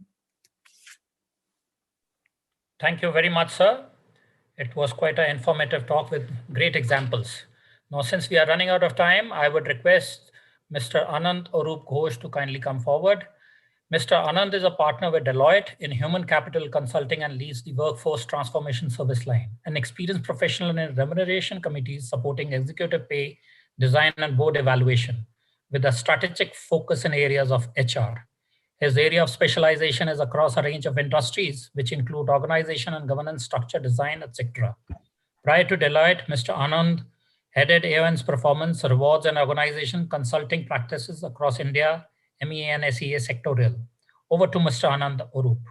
Thank you very much, sir. It was quite an informative talk with great examples. Now, since we are running out of time, I would request Mr. Anand Arup Ghosh to kindly come forward. Mr. Anand is a partner with Deloitte in Human Capital Consulting and leads the Workforce Transformation Service Line, an experienced professional in remuneration committees supporting executive pay, design, and board evaluation with a strategic focus in areas of HR. His area of specialization is across a range of industries, which include organization and governance structure design, etc. Prior to Deloitte, Mr. Anand headed AON's performance, rewards, and organization consulting practices across India, MEA and SEA sectorial. Over to Mr. Anand Arup.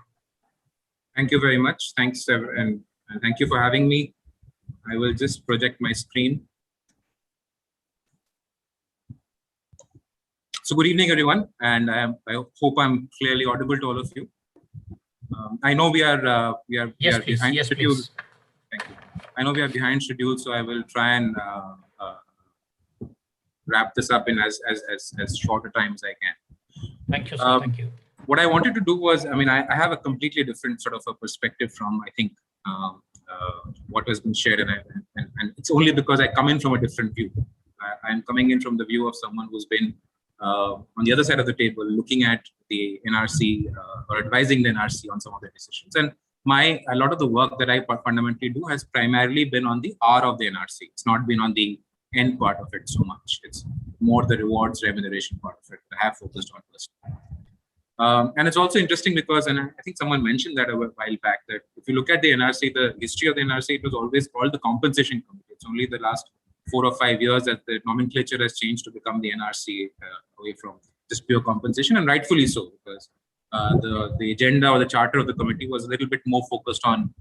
Thank you very much. Thanks, and thank you for having me. I will just project my screen. So good evening, everyone, and I hope I'm clearly audible to all of you. I know we are behind schedule. Thank you. I know we are behind schedule, so I will try and wrap this up in as short a time as I can. Thank you, sir. Thank you. What I wanted to do was, I have a completely different sort of a perspective from, I think, what has been shared, and it's only because I come in from a different view. I'm coming in from the view of someone who's been on the other side of the table, looking at the NRC or advising the NRC on some of their decisions. And a lot of the work that I fundamentally do has primarily been on the R of the NRC. It's not been on the N part of it so much. It's more the rewards remuneration part of it that I have focused on first. And it's also interesting because, and I think someone mentioned that a while back, that if you look at the NRC, the history of the NRC, it was always called the Compensation Committee. It's only the last 4 or 5 years that the nomenclature has changed to become the NRC, away from just pure compensation, and rightfully so, because the agenda or the charter of the committee was a little bit more focused on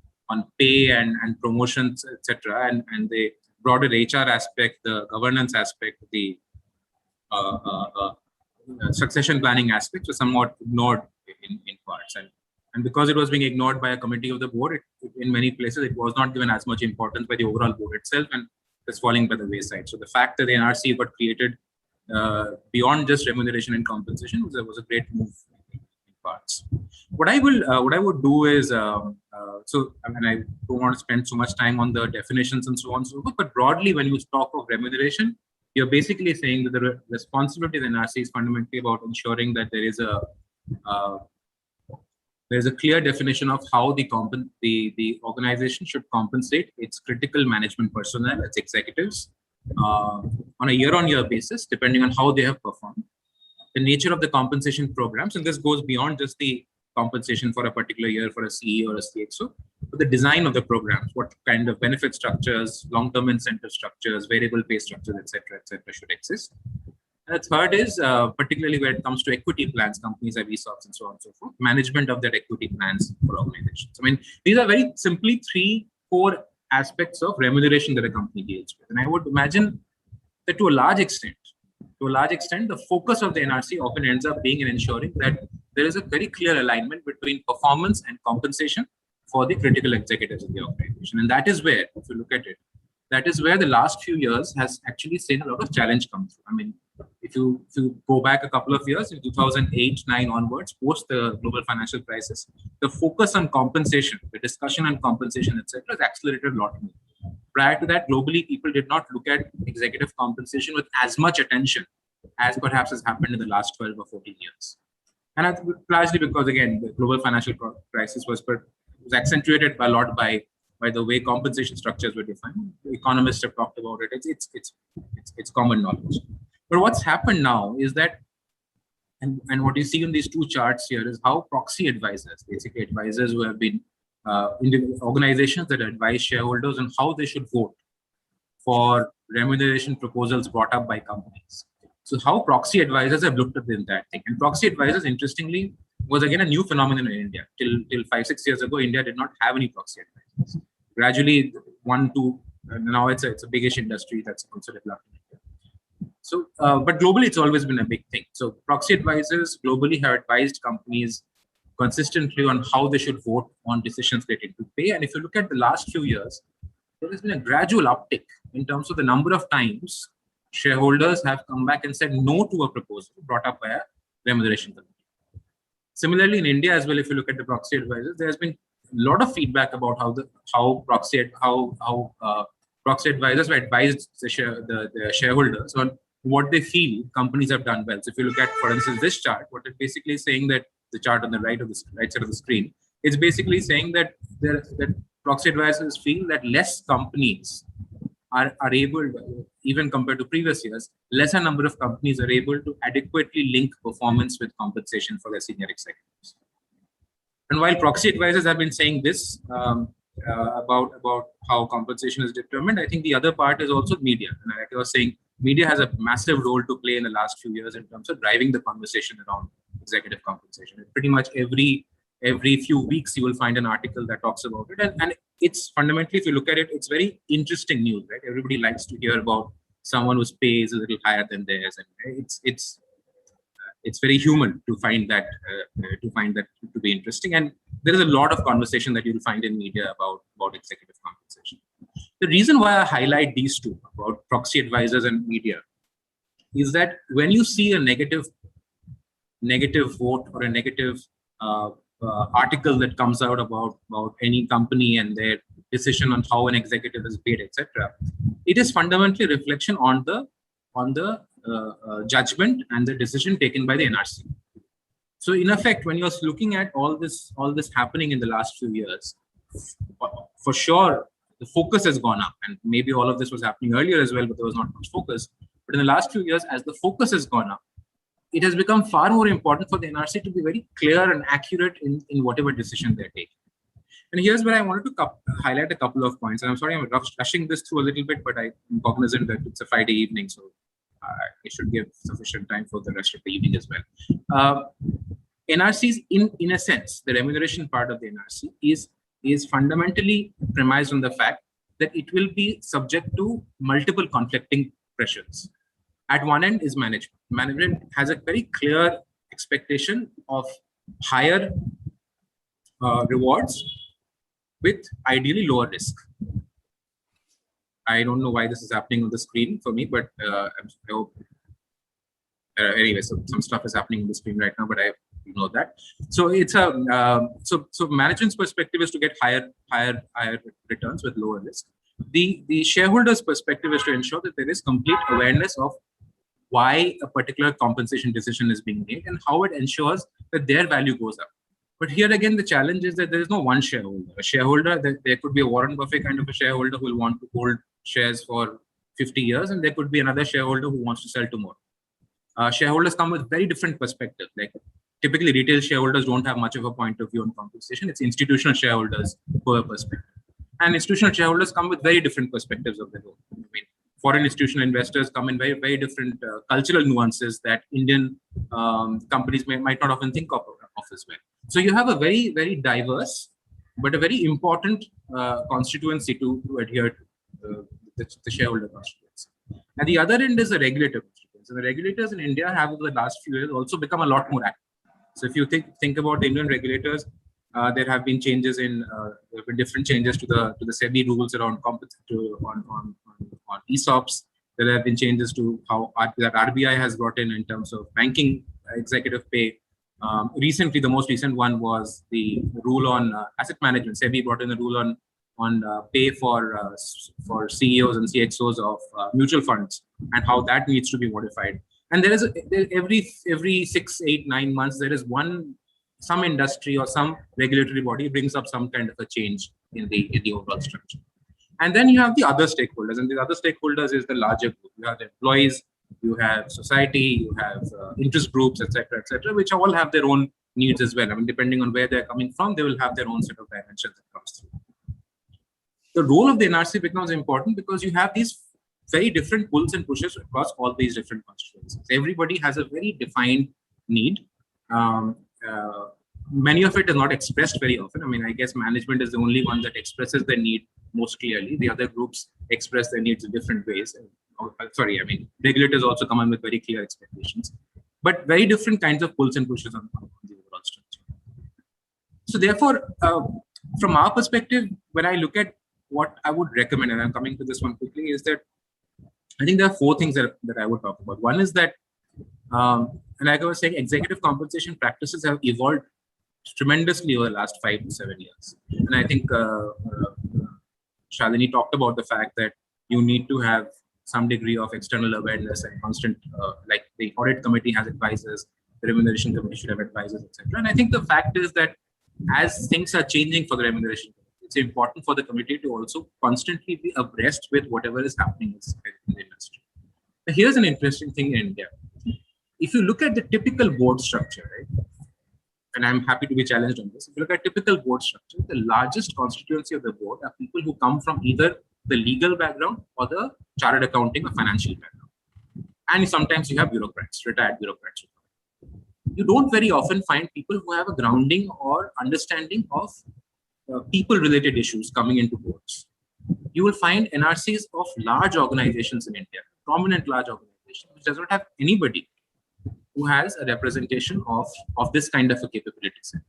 pay and promotions, etc., and the broader HR aspect, the governance aspect, the succession planning aspects were somewhat ignored in parts, and because it was being ignored by a committee of the board, in many places it was not given as much importance by the overall board itself, and it's falling by the wayside. So the fact that the NRC got created beyond just remuneration and compensation was a great move in parts. What I would do is, so I don't want to spend so much time on the definitions and so on and so forth, but broadly, when you talk of remuneration, you're basically saying that the responsibility of the NRC is fundamentally about ensuring that there is a clear definition of how the organization should compensate its critical management personnel, its executives, on a year-on-year basis, depending on how they have performed. The nature of the compensation programs, and this goes beyond just the compensation for a particular year for a CE or a CXO, but the design of the programs, what kind of benefit structures, long-term incentive structures, variable pay structures, etc., should exist. And the third is, particularly when it comes to equity plans, companies have ESOPs and so on and so forth, management of that equity plans for organizations. I mean, these are very simply 3 core aspects of remuneration that a company deals with. And I would imagine that to a large extent, the focus of the NRC often ends up being in ensuring that there is a very clear alignment between performance and compensation for the critical executives of the organization. And that is where, if you look at it, that is where the last few years has actually seen a lot of challenge come through. I mean, if you go back a couple of years, in 2008-9 onwards, post the global financial crisis, the focus on compensation, the discussion on compensation, etc., has accelerated a lot more. Prior to that, globally, people did not look at executive compensation with as much attention as perhaps has happened in the last 12 or 14 years. And that's largely because, again, the global financial crisis was accentuated a lot by the way compensation structures were defined. Economists have talked about it. It's common knowledge. But what's happened now is that, and what you see in these 2 charts here is how proxy advisors, basically advisors who have been organizations that advise shareholders on how they should vote for remuneration proposals brought up by companies. So how proxy advisors have looked at the entire thing. And proxy advisors, interestingly, was again a new phenomenon in India. Till 5-6 years ago, India did not have any proxy advisors. Gradually, 1, 2, now it's a biggish industry that's also developed in India. So, but globally, it's always been a big thing. So proxy advisors globally have advised companies consistently on how they should vote on decisions related to pay. And if you look at the last few years, there has been a gradual uptick in terms of the number of times shareholders have come back and said no to a proposal brought up by a remuneration committee. Similarly, in India as well, if you look at the proxy advisors, there has been a lot of feedback about how proxy advisors were advised the shareholders on what they feel companies have done well. So if you look at, for instance, this chart, what it basically is saying, that the chart on the right side of the screen, it's basically saying that proxy advisors feel that less companies are able, even compared to previous years, lesser number of companies are able to adequately link performance with compensation for their senior executives. And while proxy advisors have been saying this about how compensation is determined, I think the other part is also media. And like I was saying, media has a massive role to play in the last few years in terms of driving the conversation around executive compensation. And pretty much every few weeks, you will find an article that talks about it. And it's fundamentally, if you look at it, it's very interesting news, right? Everybody likes to hear about someone whose pay is a little higher than theirs. And it's very human to find that to be interesting. And there is a lot of conversation that you'll find in media about executive compensation. The reason why I highlight these two, about proxy advisors and media, is that when you see a negative vote or a negative article that comes out about any company and their decision on how an executive is paid, etc., it is fundamentally a reflection on the judgment and the decision taken by the NRC. So in effect, when you're looking at all this happening in the last few years, for sure, the focus has gone up, and maybe all of this was happening earlier as well, but there was not much focus. But in the last few years, as the focus has gone up, it has become far more important for the NRC to be very clear and accurate in whatever decision they're taking. And here's where I wanted to highlight a couple of points. And I'm sorry, I'm rushing this through a little bit, but I'm cognizant that it's a Friday evening, so I should give sufficient time for the rest of the evening as well. NRC's, in a sense, the remuneration part of the NRC is fundamentally premised on the fact that it will be subject to multiple conflicting pressures. At one end is management. Management has a very clear expectation of higher rewards with ideally lower risk. I don't know why this is happening on the screen for me, but I hope. Anyway, so some stuff is happening on the screen right now, but I know that. So it's a so management's perspective is to get higher returns with lower risk. The shareholders' perspective is to ensure that there is complete awareness of why a particular compensation decision is being made and how it ensures that their value goes up. But here again, the challenge is that there is no one shareholder. A shareholder, there could be a Warren Buffett kind of a shareholder who will want to hold shares for 50 years, and there could be another shareholder who wants to sell tomorrow. Shareholders come with very different perspectives. Like typically, retail shareholders don't have much of a point of view on compensation. It's institutional shareholders who have a perspective. And institutional shareholders come with very different perspectives of their own. I mean, foreign institutional investors come in very, very different cultural nuances that Indian companies might not often think of as well. So you have a very, very diverse, but a very important constituency to adhere to, the shareholder constituency. At the other end is the regulator constituency. So the regulators in India have over the last few years also become a lot more active. So if you think about the Indian regulators, there have been changes there have been different changes to the SEBI rules around on ESOPs. There have been changes to how that RBI has brought in terms of banking executive pay. Recently, the most recent one was the rule on asset management. SEBI brought in a rule on pay for CEOs and CXOs of mutual funds and how that needs to be modified. And there is every 6, 8, 9 months there is some industry or some regulatory body brings up some kind of a change in the overall structure. And then you have the other stakeholders, and the other stakeholders is the larger group. You have the employees, you have society, you have interest groups, etc., which all have their own needs as well. I mean, depending on where they're coming from, they will have their own set of dimensions that comes through. The role of the NRC becomes important because you have these very different pulls and pushes across all these different constituencies. Everybody has a very defined need. Many of it is not expressed very often. I mean, I guess management is the only one that expresses their need most clearly. The other groups express their needs in different ways. Regulators also come in with very clear expectations, but very different kinds of pulls and pushes on the overall structure. So therefore, from our perspective, when I look at what I would recommend, and I'm coming to this one quickly, is that I think there are 4 things that I would talk about. One is that, and like I was saying, executive compensation practices have evolved tremendously over the last 5 to 7 years. And I think Shalini talked about the fact that you need to have some degree of external awareness and constant, like the Audit Committee has advisors, the Remuneration Committee should have advisors, etc. And I think the fact is that as things are changing for the Remuneration Committee, it's important for the committee to also constantly be abreast with whatever is happening in the industry. Now, here's an interesting thing in India. If you look at the typical board structure, right, and I'm happy to be challenged on this, if you look at typical board structure, the largest constituency of the board are people who come from either the legal background or the chartered accounting or financial background. And sometimes you have bureaucrats, retired bureaucrats. You don't very often find people who have a grounding or understanding of people-related issues coming into boards. You will find NRCs of large organizations in India, prominent large organizations, which does not have anybody who has a representation of this kind of a capability set.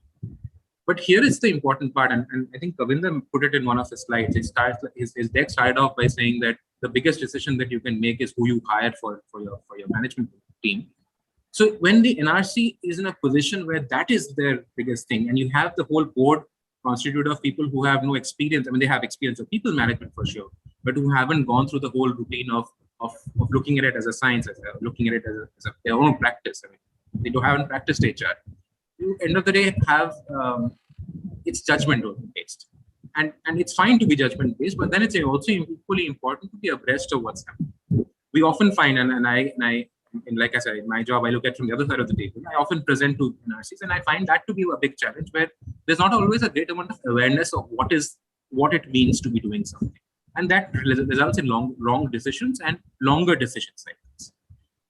But here is the important part, and I think Kabinda put it in one of his slides. His deck started off by saying that the biggest decision that you can make is who you hire for your management team. So when the NRC is in a position where that is their biggest thing, and you have the whole board constituted of people who have no experience, I mean, they have experience of people management for sure, but who haven't gone through the whole routine of looking at it as a science, looking at it as their own practice. I mean, they haven't practiced HR. You end of the day have it's judgment based, and it's fine to be judgment based, but then it's also equally important to be abreast of what's happening. We often find, and like I said, in my job, I look at from the other side of the table. I often present to NRCs, and I find that to be a big challenge where there's not always a great amount of awareness of what it means to be doing something. And that results in wrong decisions and longer decision cycles.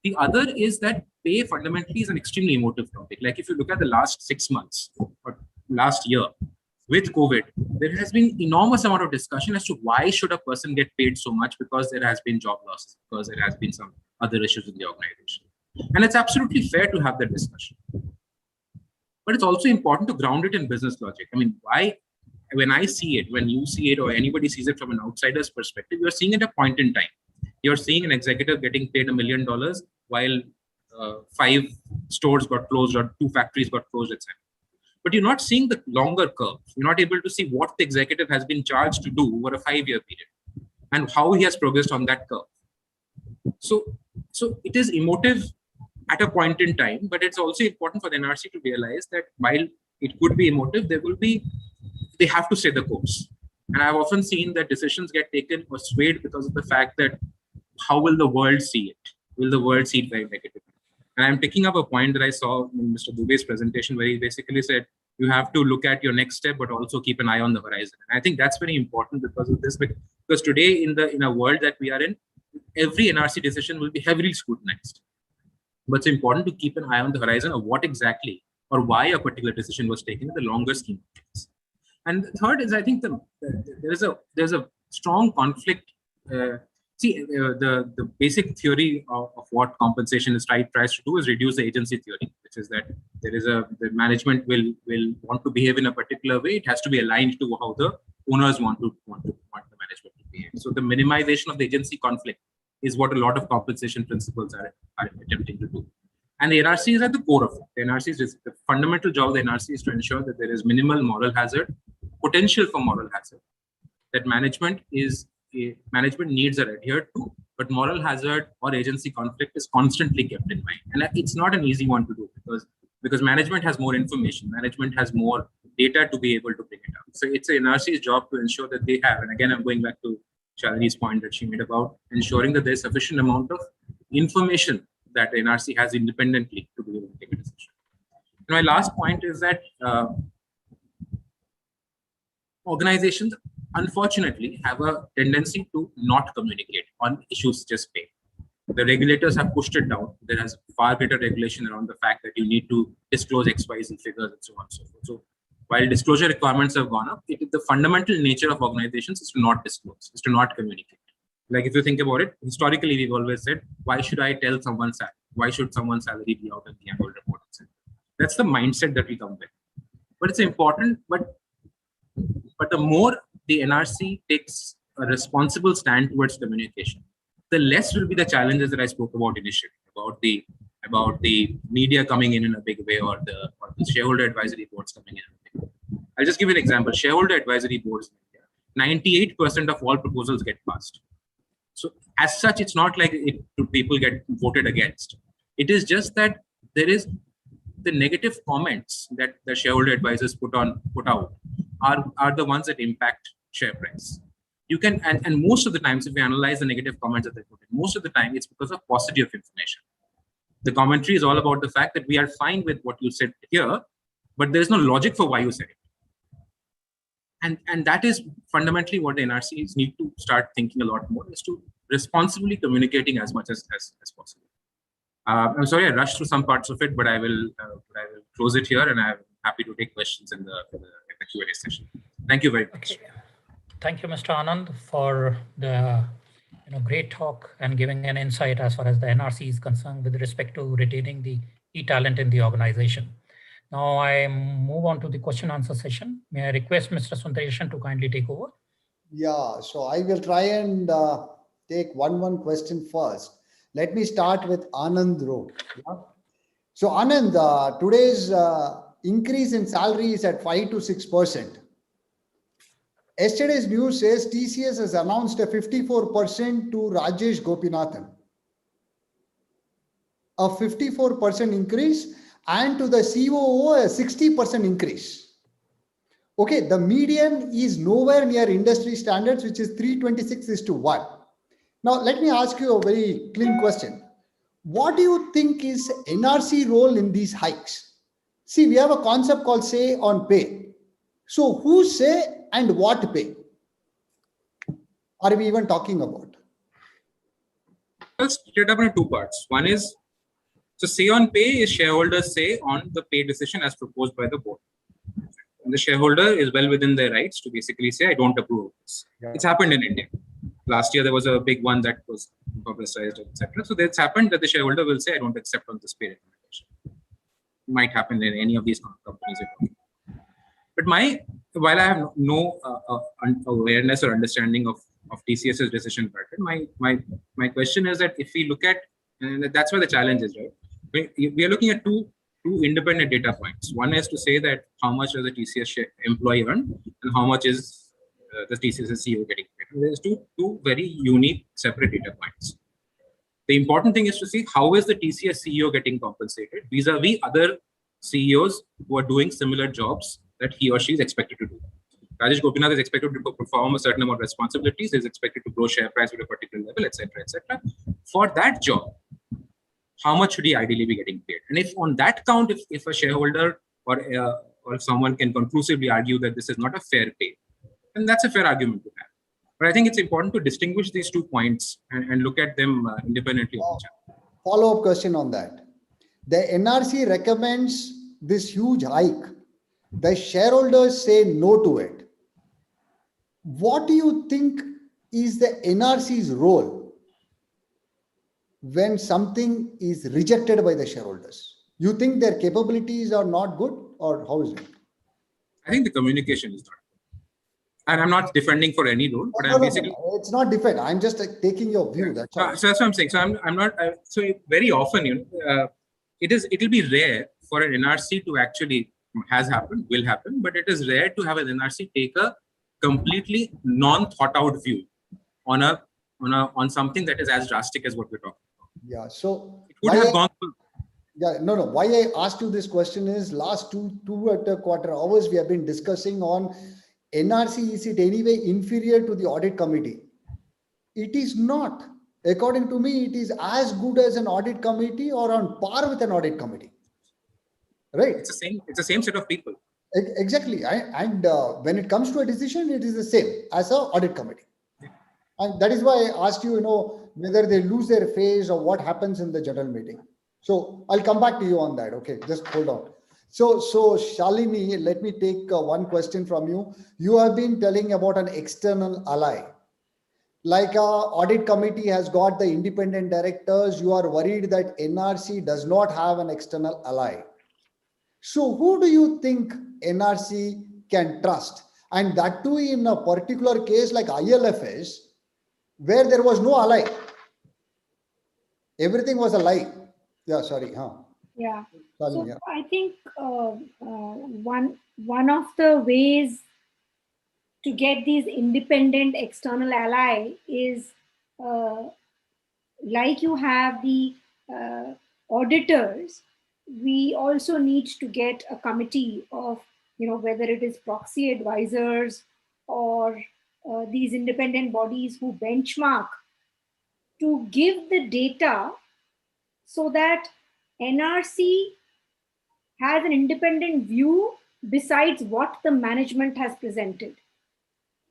The other is that pay fundamentally is an extremely emotive topic. Like if you look at the last 6 months or last year with COVID, there has been enormous amount of discussion as to why should a person get paid so much, because there has been job losses, because there has been some other issues in the organization. And it's absolutely fair to have that discussion. But it's also important to ground it in business logic. I mean, when I see it, when you see it, or anybody sees it from an outsider's perspective, you're seeing it at a point in time. You're seeing an executive getting paid $1 million while 5 stores got closed or 2 factories got closed, etc. But you're not seeing the longer curve. You're not able to see what the executive has been charged to do over a 5-year period and how he has progressed on that curve. So it is emotive at a point in time, but it's also important for the NRC to realize that while it could be emotive, they have to stay the course. And I've often seen that decisions get taken or swayed because of the fact that how will the world see it? Will the world see it very negatively? And I'm picking up a point that I saw in Mr. Dube's presentation, where he basically said, you have to look at your next step, but also keep an eye on the horizon. And I think that's very important because of this, because today in a world that we are in, every NRC decision will be heavily scrutinized. But it's important to keep an eye on the horizon of what exactly or why a particular decision was taken in the longer scheme of things. And the third is, I think there's a strong conflict. The basic theory of what compensation tries to do is reduce the agency theory, which is that the management will want to behave in a particular way. It has to be aligned to how the owners want the management to behave. So the minimization of the agency conflict is what a lot of compensation principles are attempting to do. And the NRC is at the core of it. The fundamental job of the NRC is to ensure that there is minimal moral hazard, potential for moral hazard, that management needs are adhered to, but moral hazard or agency conflict is constantly kept in mind. And it's not an easy one to do because management has more information, management has more data to be able to bring it up. So it's the NRC's job to ensure that they have, and again, I'm going back to Shalini's point that she made about ensuring that there's sufficient amount of information that the NRC has independently to be able to take a decision. And my last point is that organizations, unfortunately, have a tendency to not communicate on issues just pay. The regulators have pushed it down. There has far greater regulation around the fact that you need to disclose XYZ figures and so on and so forth. So while disclosure requirements have gone up, the fundamental nature of organizations is to not disclose, is to not communicate. Like if you think about it, historically, we've always said, why should I tell someone's salary? Why should someone's salary be out in the annual report? That's the mindset that we come with. But it's important, but the more the NRC takes a responsible stand towards communication, the less will be the challenges that I spoke about initially, about the media coming in a big way, or the shareholder advisory boards coming in a big way. I'll just give you an example. Shareholder advisory boards, 98% of all proposals get passed. So as such, it's not like people get voted against. It is just that there is the negative comments that the shareholder advisors put out are the ones that impact share price. You can, and most of the times, if we analyze the negative comments that they put in, most of the time it's because of paucity of information. The commentary is all about the fact that we are fine with what you said here, but there's no logic for why you said it. And that is fundamentally what the NRCs need to start thinking a lot more, is to responsibly communicating as much as possible. I'm sorry I rushed through some parts of it, but I will close it here, and I'm happy to take questions in the Q&A session. Thank you very much. Okay. Thank you, Mr. Anand, for the great talk and giving an insight as far as the NRC is concerned with respect to retaining the e-talent in the organization. Now I move on to the question answer session. May I request Mr. Sundaresan to kindly take over? Yeah, so I will try and take one question first. Let me start with Anand Rowe. Yeah? So Anand, today's increase in salary is at 5 to 6%. Yesterday's news says TCS has announced a 54% to Rajesh Gopinathan. A 54% increase, and to the COO a 60% increase. Okay, the median is nowhere near industry standards, which is 326:1. Now, let me ask you a very clean question. What do you think is NRC role in these hikes? See, we have a concept called say on pay. So who say and what pay are we even talking about? Let's split it up into two parts. One is, so say on pay is shareholders say on the pay decision as proposed by the board. And the shareholder is well within their rights to basically say, I don't approve of this. Yeah. It's happened in India. Last year, there was a big one that was publicized, etc. So it's happened that the shareholder will say, I don't accept on this pay recommendation. It might happen in any of these companies. But while I have no awareness or understanding of TCS's decision pattern, my question is that if we look at, and that's where the challenge is, right? We are looking at two independent data points. One is to say that how much does the TCS employee earn and how much is the TCS CEO getting paid. There's two very unique separate data points. The important thing is to see how is the TCS CEO getting compensated vis-a-vis other CEOs who are doing similar jobs that he or she is expected to do. Rajesh Gopinath is expected to perform a certain amount of responsibilities, is expected to grow share price at a particular level, etc., etc. For that job, how much should he ideally be getting paid? And if on that count, if a shareholder or someone can conclusively argue that this is not a fair pay, then that's a fair argument to have. But I think it's important to distinguish these 2 points and look at them independently of each other. Follow-up question on that. The NRC recommends this huge hike. The shareholders say no to it. What do you think is the NRC's role when something is rejected by the shareholders? You think their capabilities are not good, or how is it? I think the communication is not good. And I'm not defending for any role, but I'm basically... No, it's not defend. I'm just taking your view. That's all. So that's what I'm saying. So I'm not... so very often, it'll be rare for an NRC to actually... has happened, will happen, but it is rare to have an NRC take a completely non-thought-out view on something that is as drastic as what we're talking about. Yeah, so it would have gone through. Yeah, no. Why I asked you this question is last two and a quarter hours we have been discussing on NRC. Is it anyway inferior to the audit committee? It is not. According to me, it is as good as an audit committee or on par with an audit committee. Right. It's the same set of people. Exactly. And when it comes to a decision, it is the same as an audit committee. And that is why I asked you, whether they lose their face or what happens in the general meeting. So I'll come back to you on that. Okay, just hold on. So Shalini, let me take one question from you. You have been telling about an external ally. Like audit committee has got the independent directors. You are worried that NRC does not have an external ally. So who do you think NRC can trust? And that too in a particular case like ILFS, where there was no ally. Everything was a lie. Yeah, sorry. Yeah. Sorry, so yeah. I think one of the ways to get these independent external ally is like you have the auditors, we also need to get a committee of, whether it is proxy advisors or these independent bodies who benchmark to give the data so that NRC has an independent view besides what the management has presented.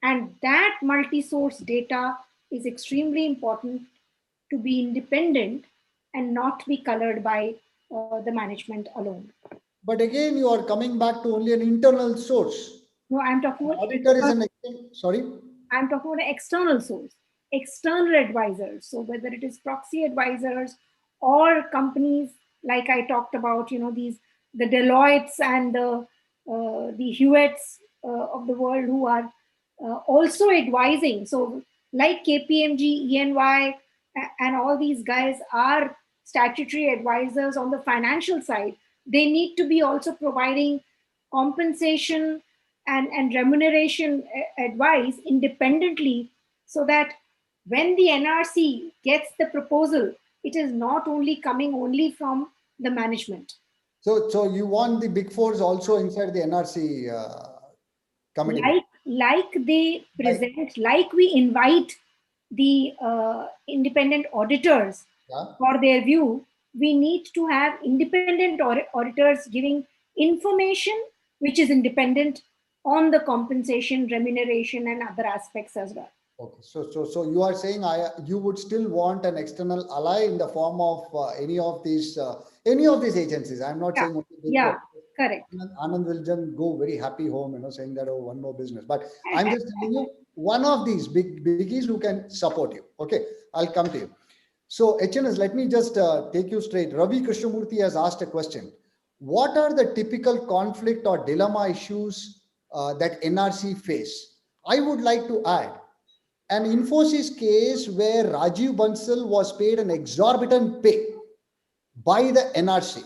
And that multi-source data is extremely important to be independent and not be colored by the management alone. But again, you are coming back to only an internal source. No, I'm talking about auditor is an sorry. I'm talking about an external source, external advisors. So whether it is proxy advisors or companies like I talked about, the Deloittes and the Hewetts of the world who are also advising. So like KPMG, EY, and all these guys are statutory advisors on the financial side, they need to be also providing compensation and remuneration advice independently, so that when the NRC gets the proposal, it is not only coming only from the management. So you want the Big Fours also inside the NRC committee? Like they present, like we invite the independent auditors for their view, we need to have independent auditors giving information which is independent on the compensation, remuneration, and other aspects as well. Okay, so you are saying you would still want an external ally in the form of any of these agencies. I'm not saying only Big Four. Correct. Anand will just go very happy home, saying that, oh, one more business. But I'm just telling you, one of these biggies who can support you. Okay, I'll come to you. So HNS, let me just take you straight. Ravi Krishnamurthy has asked a question. What are the typical conflict or dilemma issues that NRC face? I would like to add an Infosys case where Rajiv Bansal was paid an exorbitant pay by the NRC.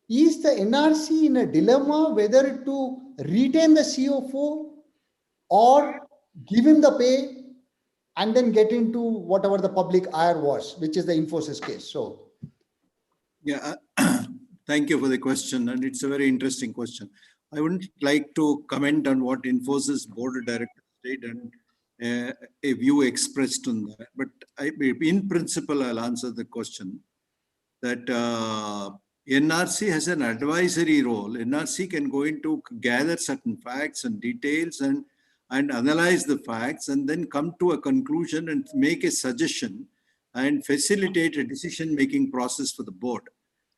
Is the NRC in a dilemma whether to retain the CFO or give him the pay and then get into whatever the public ire was, which is the Infosys case? So, yeah, thank you for the question, and it's a very interesting question. I wouldn't like to comment on what Infosys board of directors did and a view expressed on that, but in principle, I'll answer the question that NRC has an advisory role. NRC can go into gather certain facts and details and analyze the facts and then come to a conclusion and make a suggestion and facilitate a decision-making process for the board.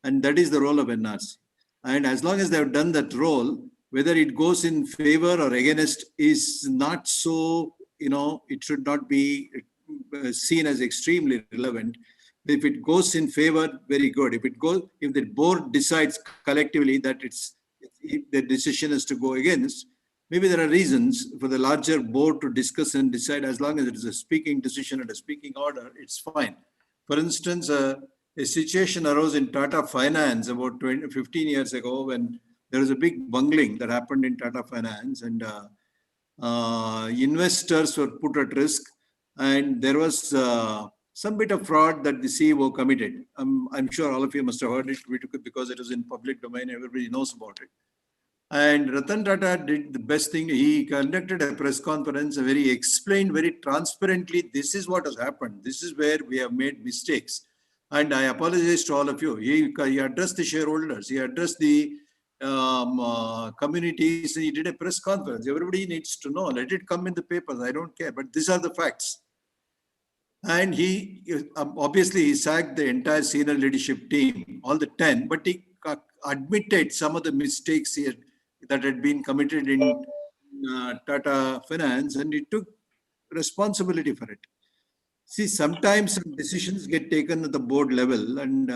And that is the role of NRC. And as long as they have done that role, whether it goes in favor or against is not so, it should not be seen as extremely relevant. If it goes in favor, very good. If the board decides collectively that the decision is to go against, maybe there are reasons for the larger board to discuss and decide. As long as it is a speaking decision and a speaking order, it's fine. For instance, a situation arose in Tata Finance about 15 years ago when there was a big bungling that happened in Tata Finance, and investors were put at risk, and there was some bit of fraud that the CEO committed. I'm sure all of you must have heard it. We took it because it was in public domain. Everybody knows about it. And Ratan Tata did the best thing. He conducted a press conference, explained very transparently, this is what has happened. This is where we have made mistakes. And I apologize to all of you. He addressed the shareholders. He addressed the communities. He did a press conference. Everybody needs to know. Let it come in the papers. I don't care. But these are the facts. And he obviously he sacked the entire senior leadership team, all the 10, but he admitted some of the mistakes that had been committed in Tata Finance, and he took responsibility for it. See, sometimes some decisions get taken at the board level, and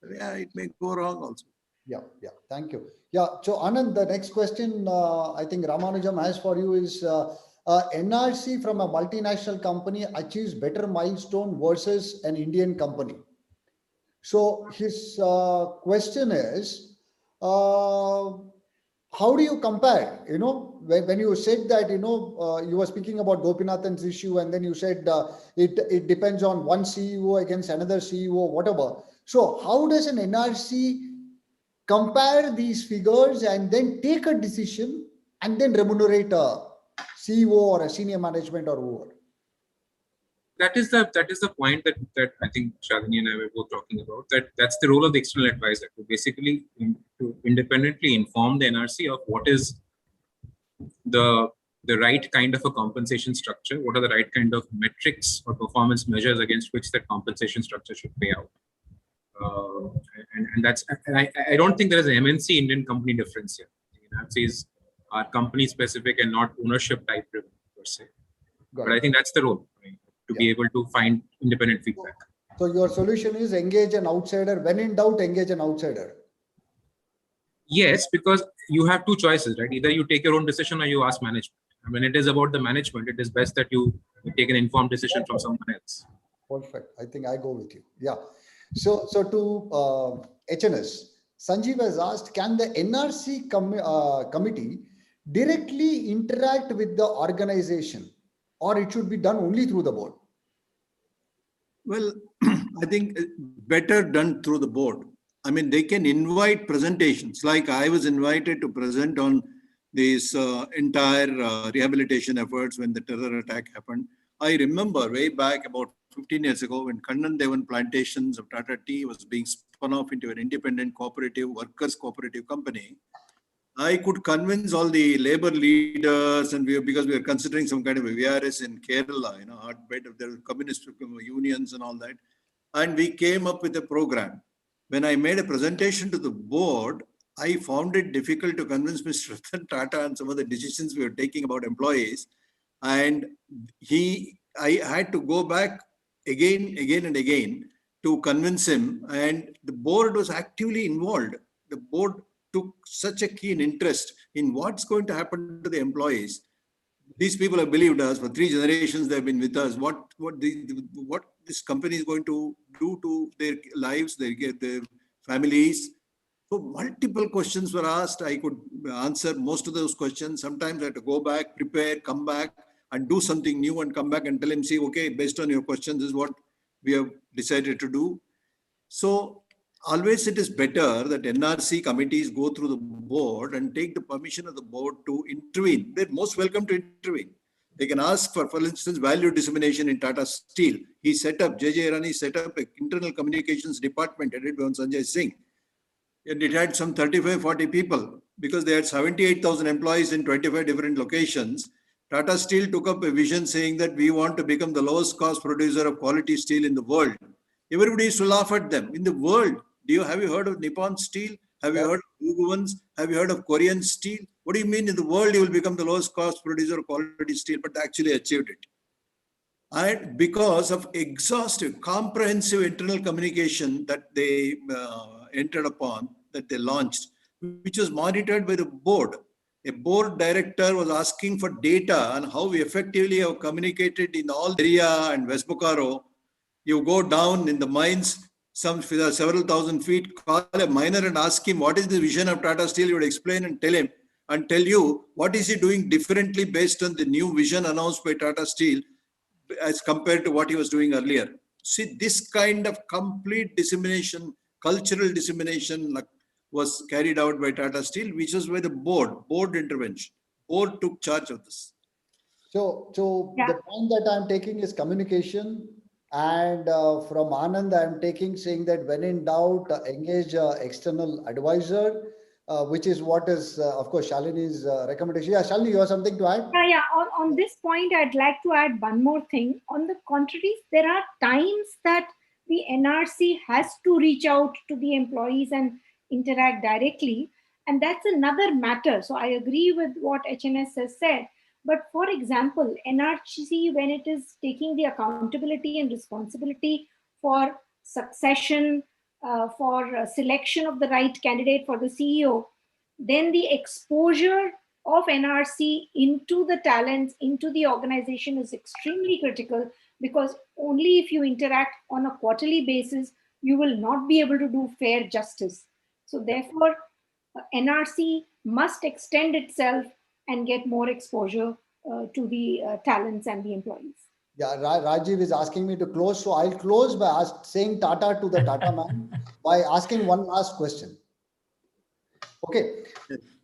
it may go wrong also. Yeah, thank you. Yeah, so Anand, the next question I think Ramanujam has for you is, NRC from a multinational company achieves better milestone versus an Indian company. So his question is, how do you compare? When you said that, you were speaking about Gopinathan's issue, and then you said it depends on one CEO against another CEO, whatever. So how does an NRC compare these figures and then take a decision and then remunerate a CEO or a senior management or whoever? That is the point that I think Shalini and I were both talking about. That's the role of the external advisor, to basically to independently inform the NRC of what is the right kind of a compensation structure, what are the right kind of metrics or performance measures against which that compensation structure should pay out. I don't think there is an MNC Indian company difference here. NRCs are company specific and not ownership type driven per se. But I think that's the role, right? To be able to find independent feedback. So your solution is engage an outsider. When in doubt, engage an outsider. Yes, because you have two choices, right? Either you take your own decision or you ask management. When it is about the management, it is best that you take an informed decision from someone else. Perfect. I think I go with you. Yeah. So to HNS, Sanjeev has asked, can the NRC committee directly interact with the organization, or it should be done only through the board? Well, I think better done through the board. I mean, they can invite presentations. Like I was invited to present on this entire rehabilitation efforts when the terror attack happened. I remember way back about 15 years ago when Kannan Devan Plantations of Tata Tea was being spun off into an independent cooperative, workers' cooperative company. I could convince all the labor leaders, and because we were considering some kind of a VRS in Kerala, hotbed of the communist unions and all that. And we came up with a program. When I made a presentation to the board, I found it difficult to convince Mr. Ratan Tata on some of the decisions we were taking about employees. And I had to go back again and again to convince him. And the board was actively involved. The board took such a keen interest in what's going to happen to the employees. These people have believed us for 3 generations. They've been with us. What this company is going to do to their lives, their families. So multiple questions were asked. I could answer most of those questions. Sometimes I had to go back, prepare, come back and do something new and come back and tell him, see, okay, based on your questions is what we have decided to do. So always it is better that NRC committees go through the board and take the permission of the board to intervene. They're most welcome to intervene. They can ask for instance, value dissemination in Tata Steel. He set up, J.J. Irani set up an internal communications department headed by Sanjay Singh. And it had some 35-40 people because they had 78,000 employees in 25 different locations. Tata Steel took up a vision saying that we want to become the lowest cost producer of quality steel in the world. Everybody used to laugh at them. In the world, have you heard of Nippon Steel? Have you heard of Uguvans? Have you heard of Korean Steel? What do you mean in the world you will become the lowest cost producer of quality steel? But they actually achieved it. And because of exhaustive, comprehensive internal communication that they entered upon, that they launched, which was monitored by the board. A board director was asking for data on how we effectively have communicated in all area and West Bokaro. You go down in the mines, several thousand feet, call a miner and ask him what is the vision of Tata Steel. You would explain and tell him and tell you what is he doing differently based on the new vision announced by Tata Steel as compared to what he was doing earlier. See, this kind of complete dissemination, cultural dissemination was carried out by Tata Steel, which was by the board intervention. Board took charge of this. So the point that I'm taking is communication. And from Anand, I'm taking saying that when in doubt, engage external advisor, which is what is, of course, Shalini's recommendation. Yeah, Shalini, you have something to add? Yeah. On this point, I'd like to add one more thing. On the contrary, there are times that the NRC has to reach out to the employees and interact directly. And that's another matter. So I agree with what HNS has said. But for example, NRC, when it is taking the accountability and responsibility for succession, for selection of the right candidate for the CEO, then the exposure of NRC into the talents, into the organization is extremely critical, because only if you interact on a quarterly basis, you will not be able to do fair justice. So therefore, NRC must extend itself and get more exposure to the talents and the employees. Yeah, Rajiv is asking me to close. So I'll close by saying Tata to the Tata man by asking one last question. Okay.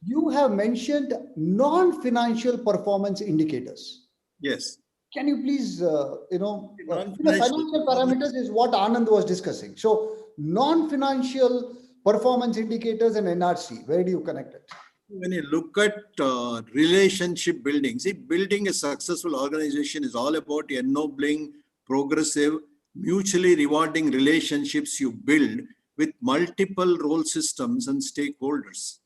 You have mentioned non-financial performance indicators. Yes. Can you please, financial parameters is what Anand was discussing. So non-financial performance indicators and NRC, where do you connect it? When you look at relationship building, see, building a successful organization is all about ennobling, progressive, mutually rewarding relationships you build with multiple role systems and stakeholders.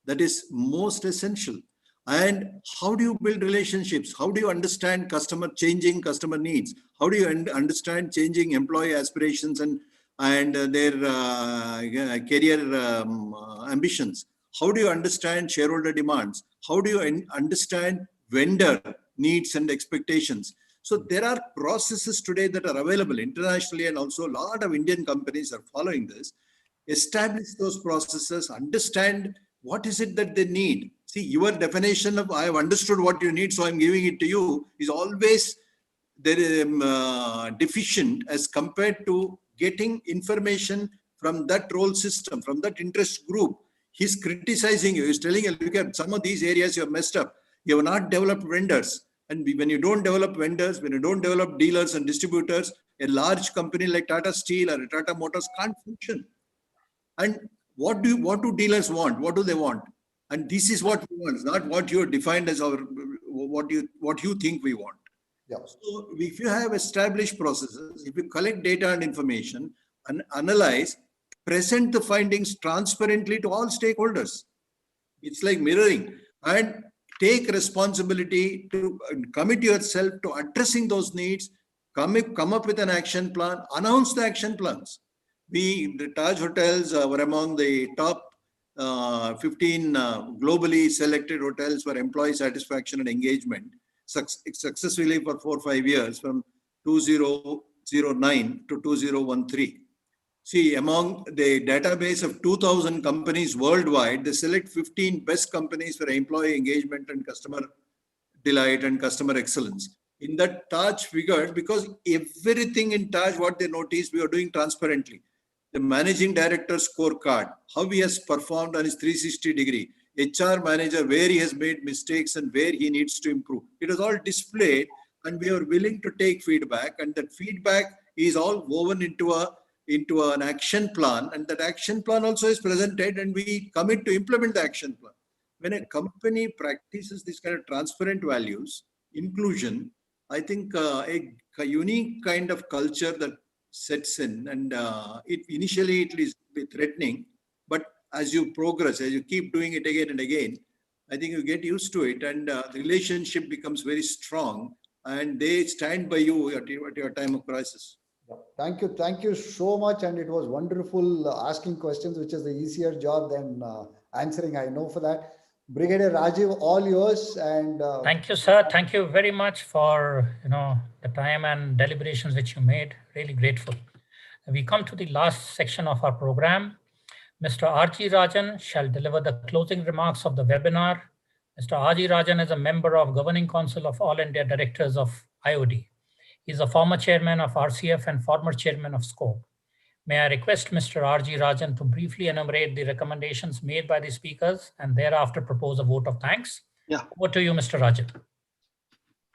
That is most essential. And how do you build relationships? How do you understand changing customer needs? How do you understand changing employee aspirations and their career ambitions? How do you understand shareholder demands? How do you understand vendor needs and expectations? So there are processes today that are available internationally, and also a lot of Indian companies are following this. Establish those processes, understand what is it that they need. See, your definition of I have understood what you need, so I'm giving it to you is always deficient as compared to getting information from that role system, from that interest group. He's criticizing you. He's telling you, look at some of these areas you have messed up. You have not developed vendors. And when you don't develop vendors, when you don't develop dealers and distributors, a large company like Tata Steel or Tata Motors can't function. And what do dealers want? What do they want? And this is what we want, not what you defined as what you think we want. Yeah. So if you have established processes, if you collect data and information and analyze, present the findings transparently to all stakeholders. It's like mirroring, and take responsibility to commit yourself to addressing those needs, come up with an action plan, announce the action plans. The Taj hotels were among the top 15 globally selected hotels for employee satisfaction and engagement successfully for 4 or 5 years from 2009 to 2013. See, among the database of 2,000 companies worldwide, they select 15 best companies for employee engagement and customer delight and customer excellence. In that, Taj figured, because everything in Taj, what they noticed, we are doing transparently. The managing director scorecard, how he has performed on his 360 degree, HR manager, where he has made mistakes and where he needs to improve. It is all displayed, and we are willing to take feedback, and that feedback is all woven into an action plan, and that action plan also is presented, and we commit to implement the action plan. When a company practices this kind of transparent values, inclusion, I think a unique kind of culture that sets in, and initially it is threatening, but as you progress, as you keep doing it again and again, I think you get used to it, and the relationship becomes very strong, and they stand by you at your time of crisis. Thank you so much, and it was wonderful asking questions, which is the easier job than answering. I know for that. Brigadier Rajeev, all yours. And thank you, sir. Thank you very much for the time and deliberations which you made. Really grateful. We come to the last section of our program. Mr. R.G. Rajan shall deliver the closing remarks of the webinar. Mr. R.G. Rajan is a member of Governing Council of All India Directors of IOD. He is a former chairman of RCF and former chairman of SCOPE. May I request Mr. R.G. Rajan to briefly enumerate the recommendations made by the speakers and thereafter propose a vote of thanks. Yeah. Over to you, Mr. Rajan.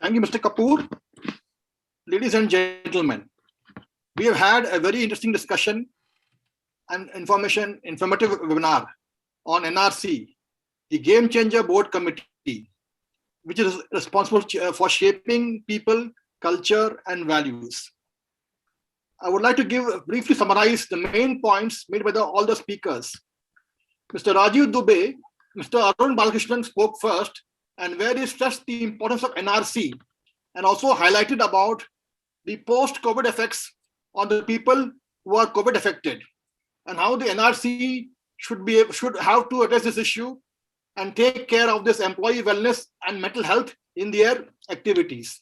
Thank you, Mr. Kapoor. Ladies and gentlemen, we have had a very interesting discussion and informative webinar on NRC, the Game Changer Board Committee, which is responsible for shaping people, culture, and values. I would like to briefly summarize the main points made by all the speakers. Mr. Rajeev Dube, Mr. Arun Balakrishnan spoke first, and where he stressed the importance of NRC and also highlighted about the post-COVID effects on the people who are COVID affected, and how the NRC should have to address this issue and take care of this employee wellness and mental health in their activities.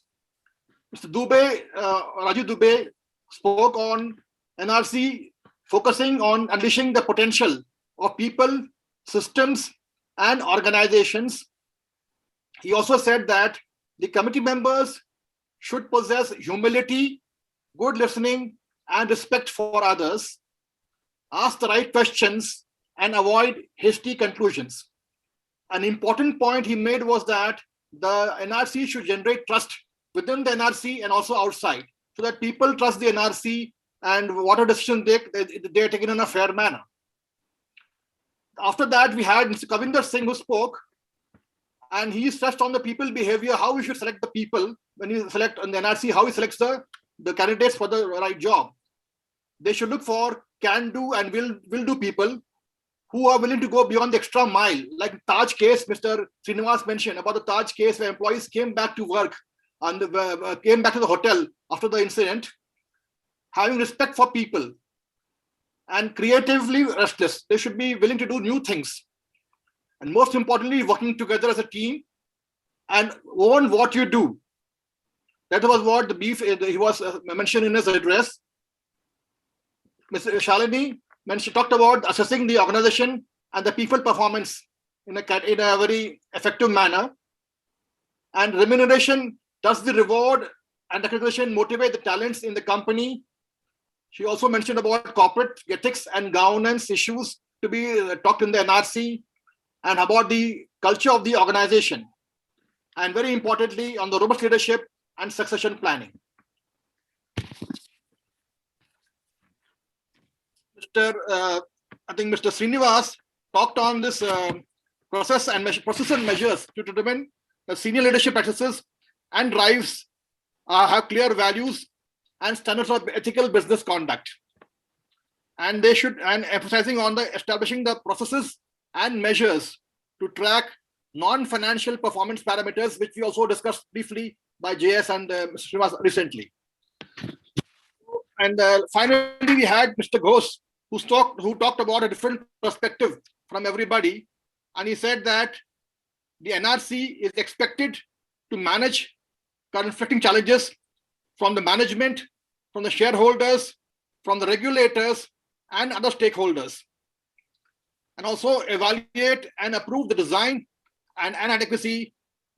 Mr. Dube, Rajeev Dube spoke on NRC focusing on unleashing the potential of people, systems, and organizations. He also said that the committee members should possess humility, good listening, and respect for others, ask the right questions, and avoid hasty conclusions. An important point he made was that the NRC should generate trust within the NRC and also outside, so that people trust the NRC and whatever decision they are taken in a fair manner. After that, we had Mr. Kabinda Singh who spoke, and he stressed on the people behavior, how we should select the people when you select on the NRC, how he selects the candidates for the right job. They should look for can-do and will-do people who are willing to go beyond the extra mile. Like Taj case, Mr. Srinivas mentioned about the Taj case where employees came back to work and came back to the hotel after the incident, having respect for people and creatively restless. They should be willing to do new things. and most importantly, working together as a team and own what you do. That was what the brief he was mentioned in his address. Ms. Shalini talked about assessing the organization and the people performance in a very effective manner. And remuneration, does the reward and recognition motivate the talents in the company? She also mentioned about corporate ethics and governance issues to be talked in the NRC, and about the culture of the organization. And very importantly, on the robust leadership and succession planning. I think Mr. Srinivas talked on this process and measures to determine the senior leadership practices and drives have clear values and standards of ethical business conduct. And they should, and emphasizing on the establishing the processes and measures to track non-financial performance parameters, which we also discussed briefly by JS and Mr. Srinivas recently. And finally, we had Mr. Ghosh, who talked about a different perspective from everybody. And he said that the NRC is expected to manage conflicting challenges from the management, from the shareholders, from the regulators, and other stakeholders. And also evaluate and approve the design and adequacy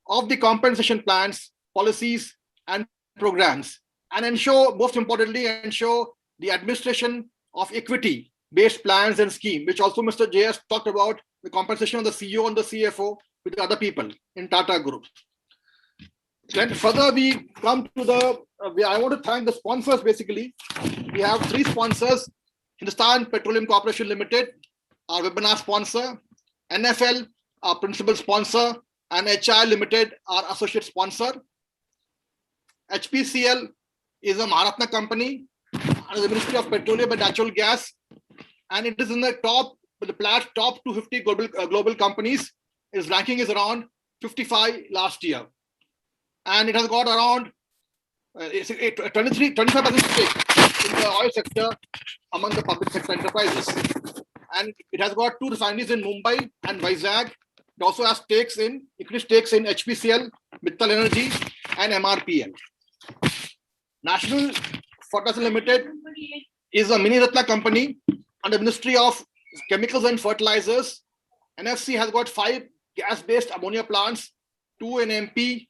of the compensation plans, policies, and programs. And ensure, most importantly, ensure the administration of equity-based plans and scheme, which also Mr. JS talked about, the compensation of the CEO and the CFO with the other people in Tata Group. Then further we come to the, I want to thank the sponsors basically. We have 3 sponsors: Hindustan Petroleum Corporation Limited, our webinar sponsor; NFL, our principal sponsor; and HI Limited, our associate sponsor. HPCL is a Maharatna company under the Ministry of Petroleum and Natural Gas, and it is in the top 250 global companies. Its ranking is around 55 last year, and it has got around 25% stake in the oil sector among the public sector enterprises. And it has got 2 refineries in Mumbai and Vizag. It also has equity stakes in HPCL, Mittal Energy, and MRPL. National Fertilizer Limited is a mini Ratna company under Ministry of Chemicals and Fertilizers. NFC has got 5 gas-based ammonia plants, 2 in MP,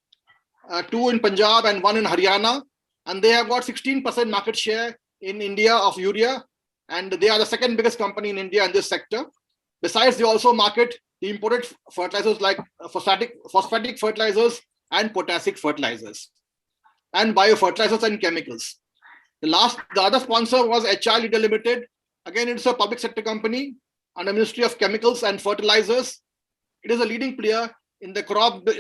2 in Punjab, and 1 in Haryana. And they have got 16% market share in India of urea, and they are the 2nd biggest company in India in this sector. Besides, they also market the imported fertilizers like phosphatic fertilizers and potassic fertilizers, and biofertilizers and chemicals. The other sponsor was HI Leader Limited. Again, it's a public sector company under Ministry of Chemicals and Fertilizers. It is a leading player in the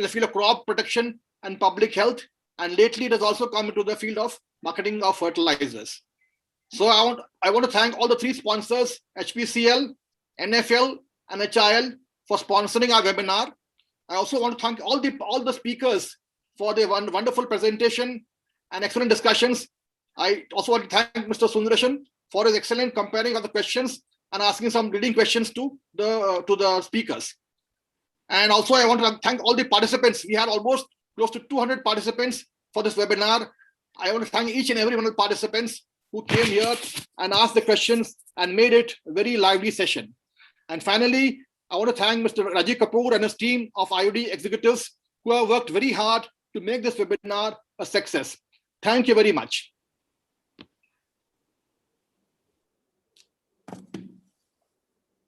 field of crop protection and public health, and lately it has also come into the field of marketing of fertilizers. So I want to thank all the 3 sponsors, HPCL, NFL, and HIL, for sponsoring our webinar. I also want to thank all the speakers for their wonderful presentation and excellent discussions. I also want to thank Mr. Sundaresan for his excellent comparing of the questions and asking some leading questions to the speakers. And also I want to thank all the participants. We had almost close to 200 participants for this webinar. I want to thank each and every one of the participants who came here and asked the questions and made it a very lively session. And finally, I want to thank Mr. Rajeev Kapoor and his team of IOD executives who have worked very hard to make this webinar a success. Thank you very much.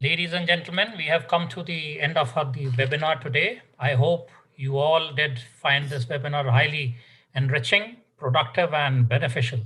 Ladies and gentlemen, we have come to the end of the webinar today. I hope you all did find this webinar highly enriching, productive, and beneficial.